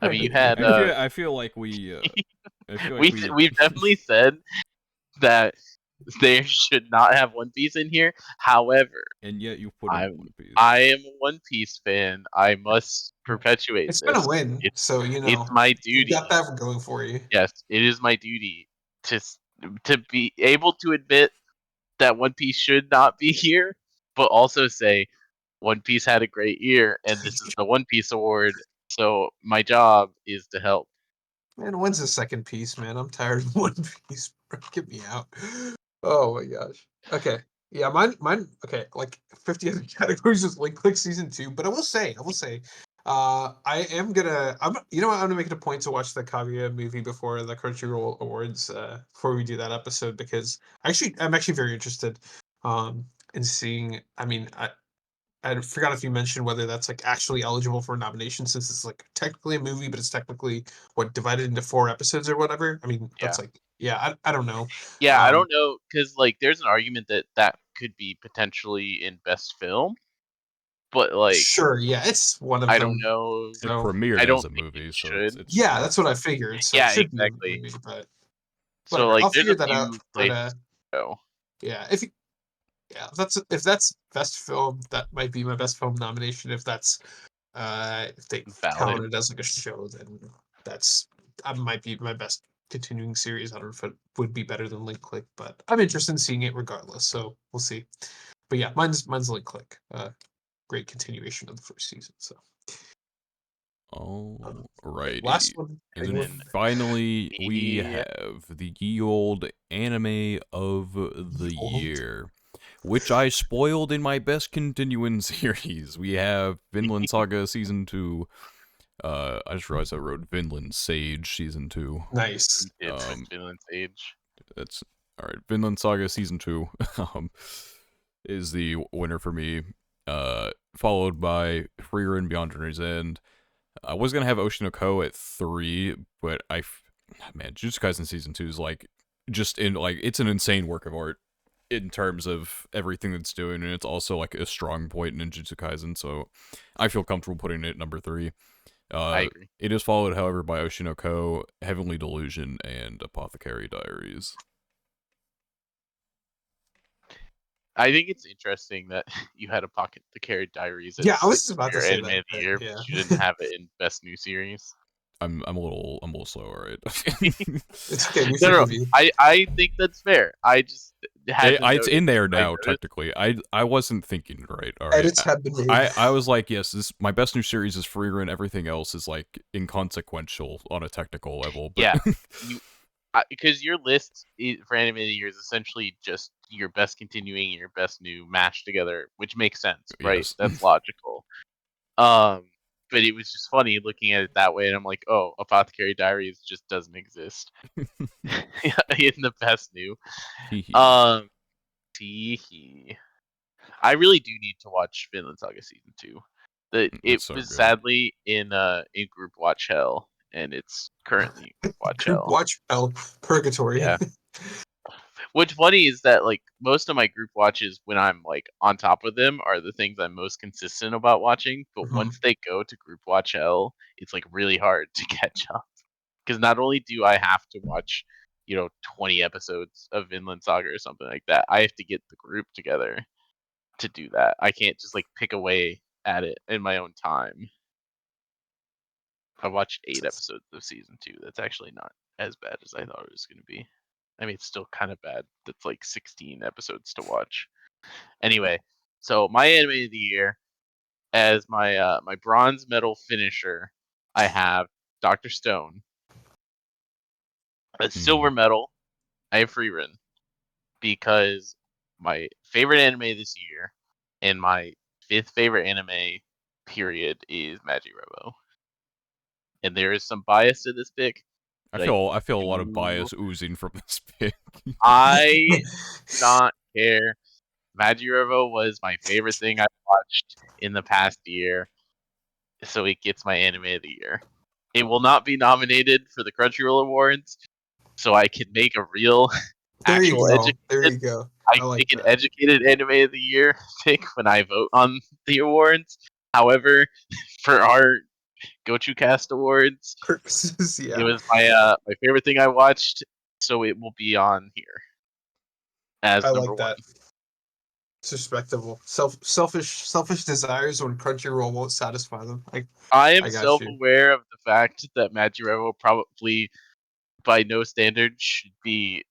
C: I mean, you had
A: I feel like we I feel like we
C: we've definitely said that they should not have One Piece in here. However,
A: and yet you put him in One Piece.
C: I am a One Piece fan. I must perpetuate
B: It's been a
C: this.
B: win, so
C: It's my
B: you
C: duty.
B: got that going for you.
C: Yes, it is my duty to to be able to admit that One Piece should not be here, but also say One Piece had a great year, and this is the One Piece award. So my job is to help.
B: Man, when's the second piece, man? I'm tired of One Piece. Get me out. Oh my gosh. Okay. Yeah, mine. Okay, like 50 other categories is Link Click season 2. But I will say, I am gonna. You know what? I'm gonna make it a point to watch the Kaguya movie before the Crunchyroll Awards. Before we do that episode, because I'm actually very interested, in seeing. I mean, I forgot if you mentioned whether that's like actually eligible for a nomination since it's like technically a movie, but it's technically what divided into 4 episodes or whatever. I mean,
C: Yeah,
B: that's like I don't know.
C: yeah. I
B: Um,
C: don't know because like there's an argument that that could be potentially in best film, but like
B: sure, yeah, it's one of
C: I don't
B: them.
C: know.
A: It
B: So
A: premiered
C: I
A: as
C: don't
A: a
C: think it
A: movie, so
C: should.
A: it's
B: yeah,
A: still
B: that's what I figured. So it
C: Yeah,
B: should be a
C: exactly.
B: movie, but
C: So
B: whatever.
C: like
B: I'll
C: there's a
B: figure that out.
C: few
B: But
C: places to go.
B: yeah, if that's best film, that might be my best film nomination. If they count
C: Valid.
B: it as like a show, then that's that might be my best continuing series. I don't know if it would be better than Link Click, but I'm interested in seeing it regardless. So we'll see. But yeah, mine's Link Click. Great continuation of the first season. So okay,
A: alrighty.
B: last one.
A: And
C: And
A: then
C: then
A: finally, we
C: me,
A: have the ye old anime of the
B: Old.
A: year, which I spoiled in my best continuing series. We have Vinland Saga Season 2. I just realized I wrote Vinland Sage Season 2.
B: Nice.
C: you did put
A: Um,
C: Finland's age.
A: that's alright. Vinland Saga Season 2 is the winner for me. Followed by Frieren Beyond Journey's End. I was gonna have Ocean Ko at 3, but man, Jujutsu Kaisen Season 2 is like just in like it's an insane work of art in terms of everything that's doing, and it's also like a strong point in Jujutsu Kaisen, so I feel comfortable putting it at number 3.
C: I agree.
A: It is followed, however, by Oshinoko, Heavenly Delusion, and Apothecary Diaries.
C: I think it's interesting that you had a pocket the Carried Diaries at
B: Yeah, I was
C: 6
B: just
C: for
B: about to
C: your
B: say
C: anime
B: that.
C: of the year, but
B: Yeah.
C: you didn't have it in best new series.
A: I'm a little slow, alright.
B: It's okay. We
C: No, no,
B: forgive you.
C: I think that's fair. I just had to
A: It's
C: notice.
A: in there
C: I
A: now,
C: noticed.
A: technically. I wasn't thinking right, alright.
B: Edits have been made.
A: I was like, yes, this my best new series is Free Run. Everything else is like inconsequential on a technical level, but
C: Yeah, you because your list for anime of the year is essentially just your best continuing and your best new mashed together, which makes sense, right?
A: yes.
C: That's logical. Um, but it was just funny looking at it that way, and I'm like, oh, Apothecary Diaries just doesn't exist in the best new.
A: Hee hee.
C: Um, tee I really do need to watch Vinland Saga season 2. It
A: It's so
C: was
A: good.
C: sadly in group watch hell, and it's currently in group watch
B: Group
C: hell.
B: watch hell purgatory.
C: Yeah. What's funny is that like most of my group watches when I'm like on top of them are the things I'm most consistent about watching. But
B: Mhm.
C: once they go to group watch hell, it's like really hard to catch up. Because not only do I have to watch, 20 episodes of Vinland Saga or something like that, I have to get the group together to do that. I can't just like pick away at it in my own time. I watched 8 episodes of season 2. That's actually not as bad as I thought it was going to be. I mean, it's still kind of bad. That's like 16 episodes to watch. Anyway, so my anime of the year as my bronze medal finisher, I have Dr. Stone. A silver
A: Mhm.
C: medal, I have Freerun because my favorite anime this year and my fifth favorite anime period is Majirobo. And there is some bias to this pick, but
A: I feel a lot of
C: do
A: bias oozing from this pick.
C: I do not care. Majirovo was my favorite thing I watched in the past year, so it gets my anime of the year. It will not be nominated for the Crunchyroll Awards, so I can make a real,
B: There you
C: actual
B: go. There
C: educated.
B: you go.
C: I
B: I
C: can
B: like
C: make an
B: that.
C: educated anime of the year pick when I vote on the awards. However, for our Gochuucast awards,
B: Purposes,
C: it
B: yeah.
C: was my favorite thing I watched, so it will be on here as
B: I
C: number
B: like
C: one.
B: that. It's respectable. Selfish desires when Crunchyroll won't satisfy them.
C: I am
B: I got you.
C: self-aware of the fact that Majirovo probably, by no standard, should be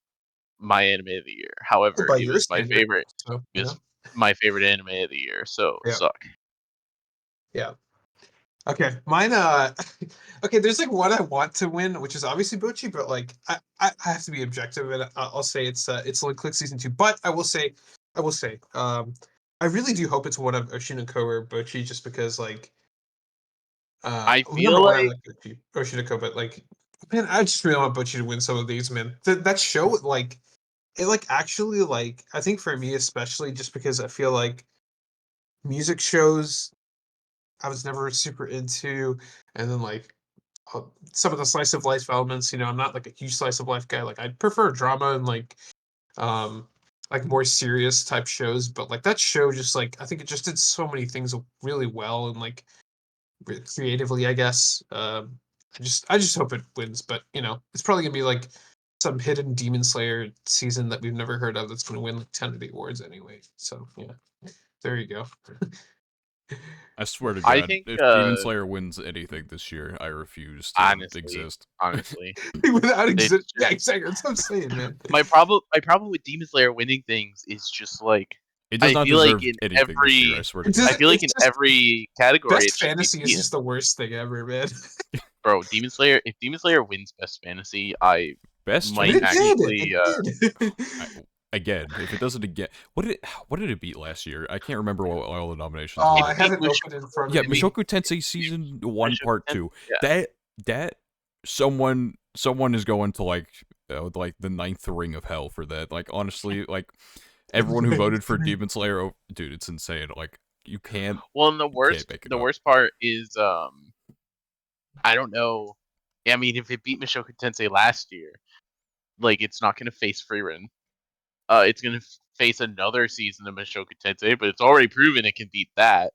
C: my anime of the year. However,
B: By
C: it
B: your
C: was my
B: standard.
C: favorite.
B: So,
C: It was my favorite anime of the year. So
B: yeah.
C: suck.
B: Yeah. Okay, mine. Okay, there's like one I want to win, which is obviously Bochi, but like I have to be objective, and I'll say it's Link Click season 2. But I really do hope it's one of Oshinoko or Bochi, just because like
C: I
B: well, number
C: feel
B: one I
C: like
B: like Bochi, Oshinoko, but like man, I just really want Bochi to win some of these, man. That show like it like actually like I think for me especially just because I feel like music shows I was never super into, and then like some of the slice of life elements. I'm not like a huge slice of life guy. Like I prefer drama and um like more serious type shows. But like that show, just like I think it just did so many things really well and like creatively. I guess. I just hope it wins. But it's probably gonna be like some hidden Demon Slayer season that we've never heard of that's gonna win like 10 of the awards anyway. So yeah, there you go.
A: I swear to
C: I
A: God,
C: think
A: if Demon Slayer wins anything this year, I refuse to
C: honestly,
A: exist.
B: Without
C: it's
B: exist, yeah,
C: just
B: exactly. That's what I'm saying, man.
C: my problem with Demon Slayer winning things is just like
A: It does
C: I
A: not
C: feel like
A: deserve
C: in
A: anything this year, I
C: every
A: swear to
B: It
A: God.
C: I
B: doesn't.
C: feel like
B: It's
C: in
B: just
C: every category
B: best
C: it should be
B: fantasy is
C: beaten.
B: just the worst thing ever, man.
C: Bro, Demon Slayer. If Demon Slayer wins Best Fantasy, I
A: Best
B: But
C: might
B: it did.
A: fantasy.
C: actually.
B: It did.
A: I, again, if it doesn't again, what did it beat last year? I can't remember what all the nominations
B: Oh,
C: It
A: were.
B: I
C: beat
B: have it open in front
A: Yeah,
B: of
C: It beat
B: me.
A: Mushoku Tensei season 1
C: Mushoku
A: part
C: Tensei,
A: 2.
C: yeah.
A: That someone is going to like the ninth ring of hell for that. Like honestly, like everyone who voted for Demon Slayer, dude, it's insane. Like you can't
C: Well, and the
A: make
C: worst
A: it
C: the
A: up.
C: worst part is I don't know. I mean, if it beat Mushoku Tensei last year, like it's not going to face Frieren. It's going to face another season of Mushoku Tensei, but it's already proven it can beat that.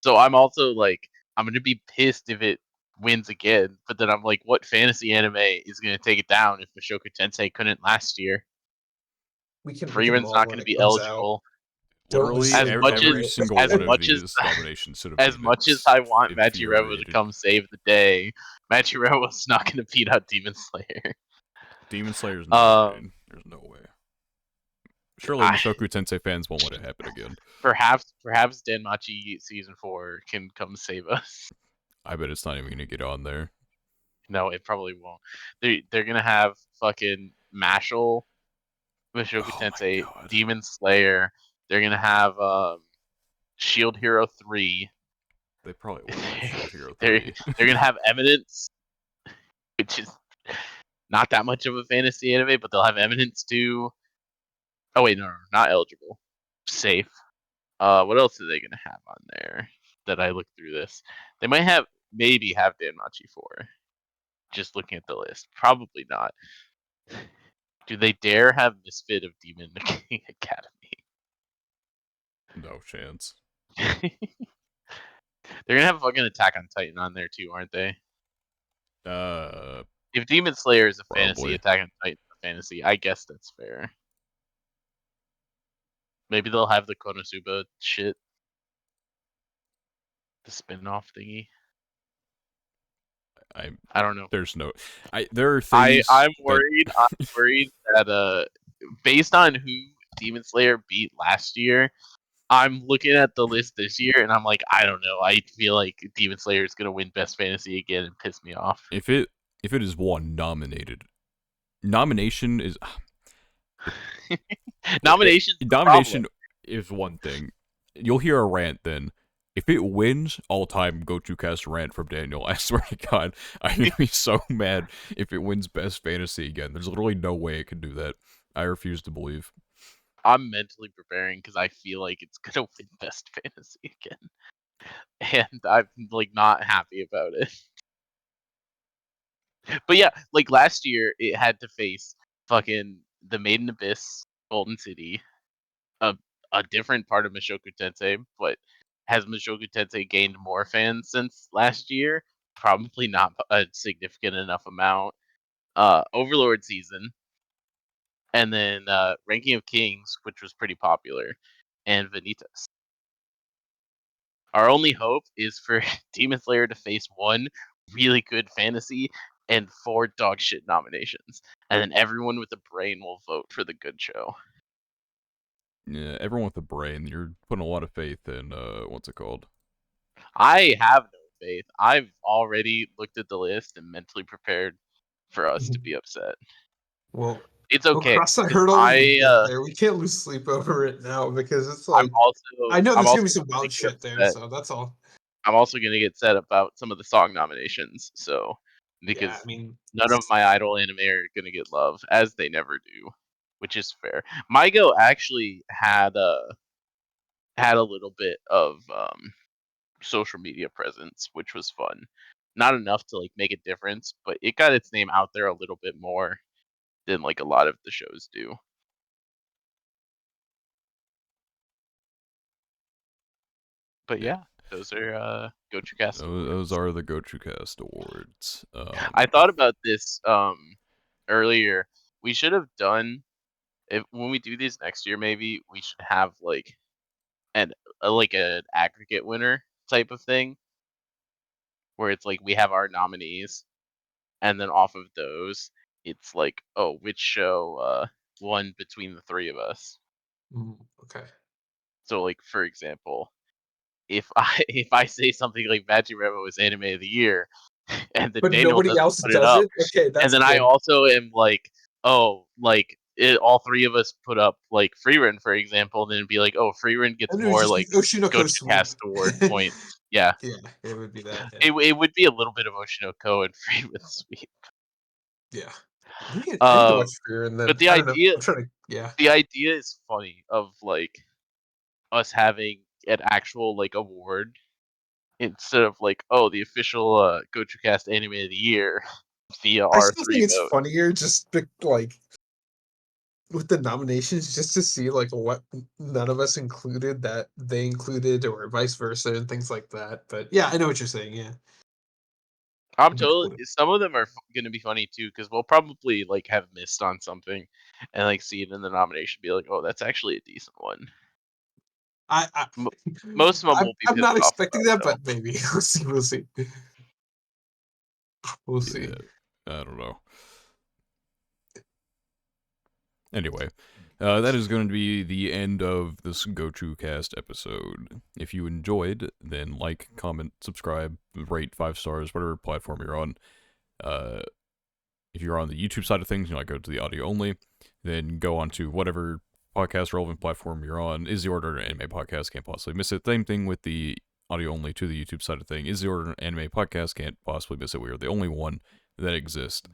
C: So I'm also like, I'm going to be pissed if it wins again. But then I'm like, what fantasy anime is going to take it down if Mushoku Tensei couldn't last year?
B: We can
C: Frieren's
B: mull
C: not
B: when
C: going to
B: it
C: be
B: comes out.
C: eligible.
B: Don't
A: Literally,
C: As
B: mistake me
C: much
B: for
A: every
C: as
A: single
C: as
A: one of
C: much as
A: these nominations should have
C: as
A: been
C: much as I want Majirovo to
A: infuriated.
C: come save the day, Majirovo's not going to beat out Demon Slayer.
A: Demon Slayer's never
C: Um,
A: winning. There's no way. Surely
C: I,
A: Mushoku Tensei fans won't let it happen again.
C: perhaps Danmachi season 4 can come save us.
A: I bet it's not even gonna get on there.
C: No, it probably won't. They're gonna have fucking Mashal, Mushoku
A: Oh my
C: Tensei,
A: God.
C: Demon Slayer. They're gonna have Shield Hero 3.
A: They probably will have Shield Hero
C: they're
A: 3.
C: they're gonna have Eminence, which is not that much of a fantasy anime, but they'll have Eminence too. Oh wait, no, not eligible. Safe. What else are they gonna have on there that I looked through this? They might maybe have Danmachi 4. Just looking at the list. Probably not. Do they dare have Misfit of Demon King
A: No chance.
C: Academy? They're gonna have fucking Attack on Titan on there too, aren't they?
A: Uh,
C: If Demon Slayer is a fantasy,
A: probably.
C: Attack on Titan is a fantasy, I guess that's fair. Maybe they'll have the Konosuba shit. The spin-off thingy. I don't know.
A: There's no. There are things.
C: I'm
A: that-
C: worried. I'm worried that based on who Demon Slayer beat last year, I'm looking at the list this year and I'm like, I don't know. I feel like Demon Slayer is gonna win Best Fantasy again and piss me off.
A: if it is one nomination is nomination is one thing. You'll hear a rant then. If it wins, all-time Gochuucast rant from Daniel. I swear to God, I'm gonna be so mad if it wins Best Fantasy again. There's literally no way it can do that. I refuse to believe.
C: I'm mentally preparing because I feel like it's gonna win Best Fantasy again, and I'm like not happy about it. But yeah, like last year, it had to face fucking the Maiden Abyss, Golden City, a a different part of Mushoku Tensei, but has Mushoku Tensei gained more fans since last year? Probably not a significant enough amount. Overlord season, and then Ranking of Kings, which was pretty popular, and Vanitas. Our only hope is for Demon Slayer to face one really good fantasy and 4 dog shit nominations, and then everyone with a brain will vote for the good show.
A: Yeah, everyone with a brain, you're putting a lot of faith in, what's it called?
C: I have no faith. I've already looked at the list and mentally prepared for us to be upset.
B: Well,
C: It's
B: we'll
C: okay
B: cross that
C: 'cause
B: hurdle when we get there. We can't lose sleep over it now because it's
C: I'm
B: like I know
C: I'm
B: there's gonna
C: also
B: be some
C: gonna
B: wild
C: get
B: shit there,
C: upset.
B: so that's all.
C: I'm also gonna get sad about some of the song nominations, so
B: Yeah,
C: because
B: I mean,
C: none of my idol anime are gonna get love, as they never do, which is fair. Mygo actually had a little bit of social media presence, which was fun. Not enough to like make a difference, but it got its name out there a little bit more than like a lot of the shows do. But
A: Yeah,
C: yeah, those are Gochucast
A: those
C: awards.
A: are the Gochucast awards.
C: I thought about this earlier. We should have done if when we do these next year, maybe we should have like an aggregate winner type of thing, where it's like we have our nominees, and then off of those, it's like, oh, which show won between the 3 of us.
B: okay.
C: So, like for example, if I if I say something like Machiremo is Anime of the Year, and then
B: But
C: Daniel
B: nobody
C: doesn't
B: else
C: put it
B: does
C: up,
B: it? Okay,
C: and
B: that's
C: then I
B: good.
C: also am like, oh, like all 3 of us put up like Freerun, for example, and then it'd be like, oh, Freerun gets
B: And it would
C: more
B: just
C: like
B: be Oshinoko sweep.
C: Gochucast award points. Yeah,
B: Yeah, it would be that, yeah.
C: it would be a little bit of Oshinoko and Freerun sweep.
B: Yeah. I need to
C: Um,
B: watch Fear and
C: but
B: then I don't know. I'm trying to yeah.
C: the idea is funny of like us having an actual like award instead of like, oh, the official Gochucast Anime of the Year via
B: I
C: our
B: still think
C: 3
B: it's
C: votes.
B: funnier just like with the nominations just to see like what none of us included that they included or vice versa and things like that. But yeah, I know what you're saying. Yeah,
C: I'm
B: it'd be
C: totally.
B: cool.
C: Some of them are gonna be funny too because we'll probably like have missed on something, and like see it in the nomination, be like, "Oh, that's actually a decent one."
B: I
C: M- Most of them will be
B: I'm
C: pissed
B: not
C: off
B: expecting
C: about
B: that,
C: though.
B: but maybe we'll see. We'll see. We'll see.
A: Yeah, I don't know. Anyway, that is going to be the end of this Gochucast episode. If you enjoyed, then like, comment, subscribe, rate 5 stars, whatever platform you're on. Uh, if you're on the YouTube side of things, you go to the audio only, then go on to whatever podcast relevant platform you're on. Is the Order an Anime Podcast? Can't possibly miss it. Same thing with the audio only to the YouTube side of thing. Is the Order an Anime Podcast? Can't possibly miss it. We are the only one that exists.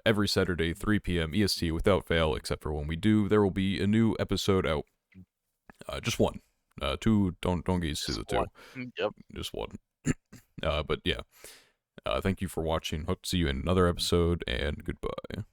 A: Every Saturday, 3 p.m. EST without fail, except for when we do, there will be a new episode out. Just one. Two, don't get used to
C: Just
A: the
C: one.
A: two.
C: Yep.
A: Just one. But yeah. Thank you for watching. Hope to see you in another episode, and goodbye.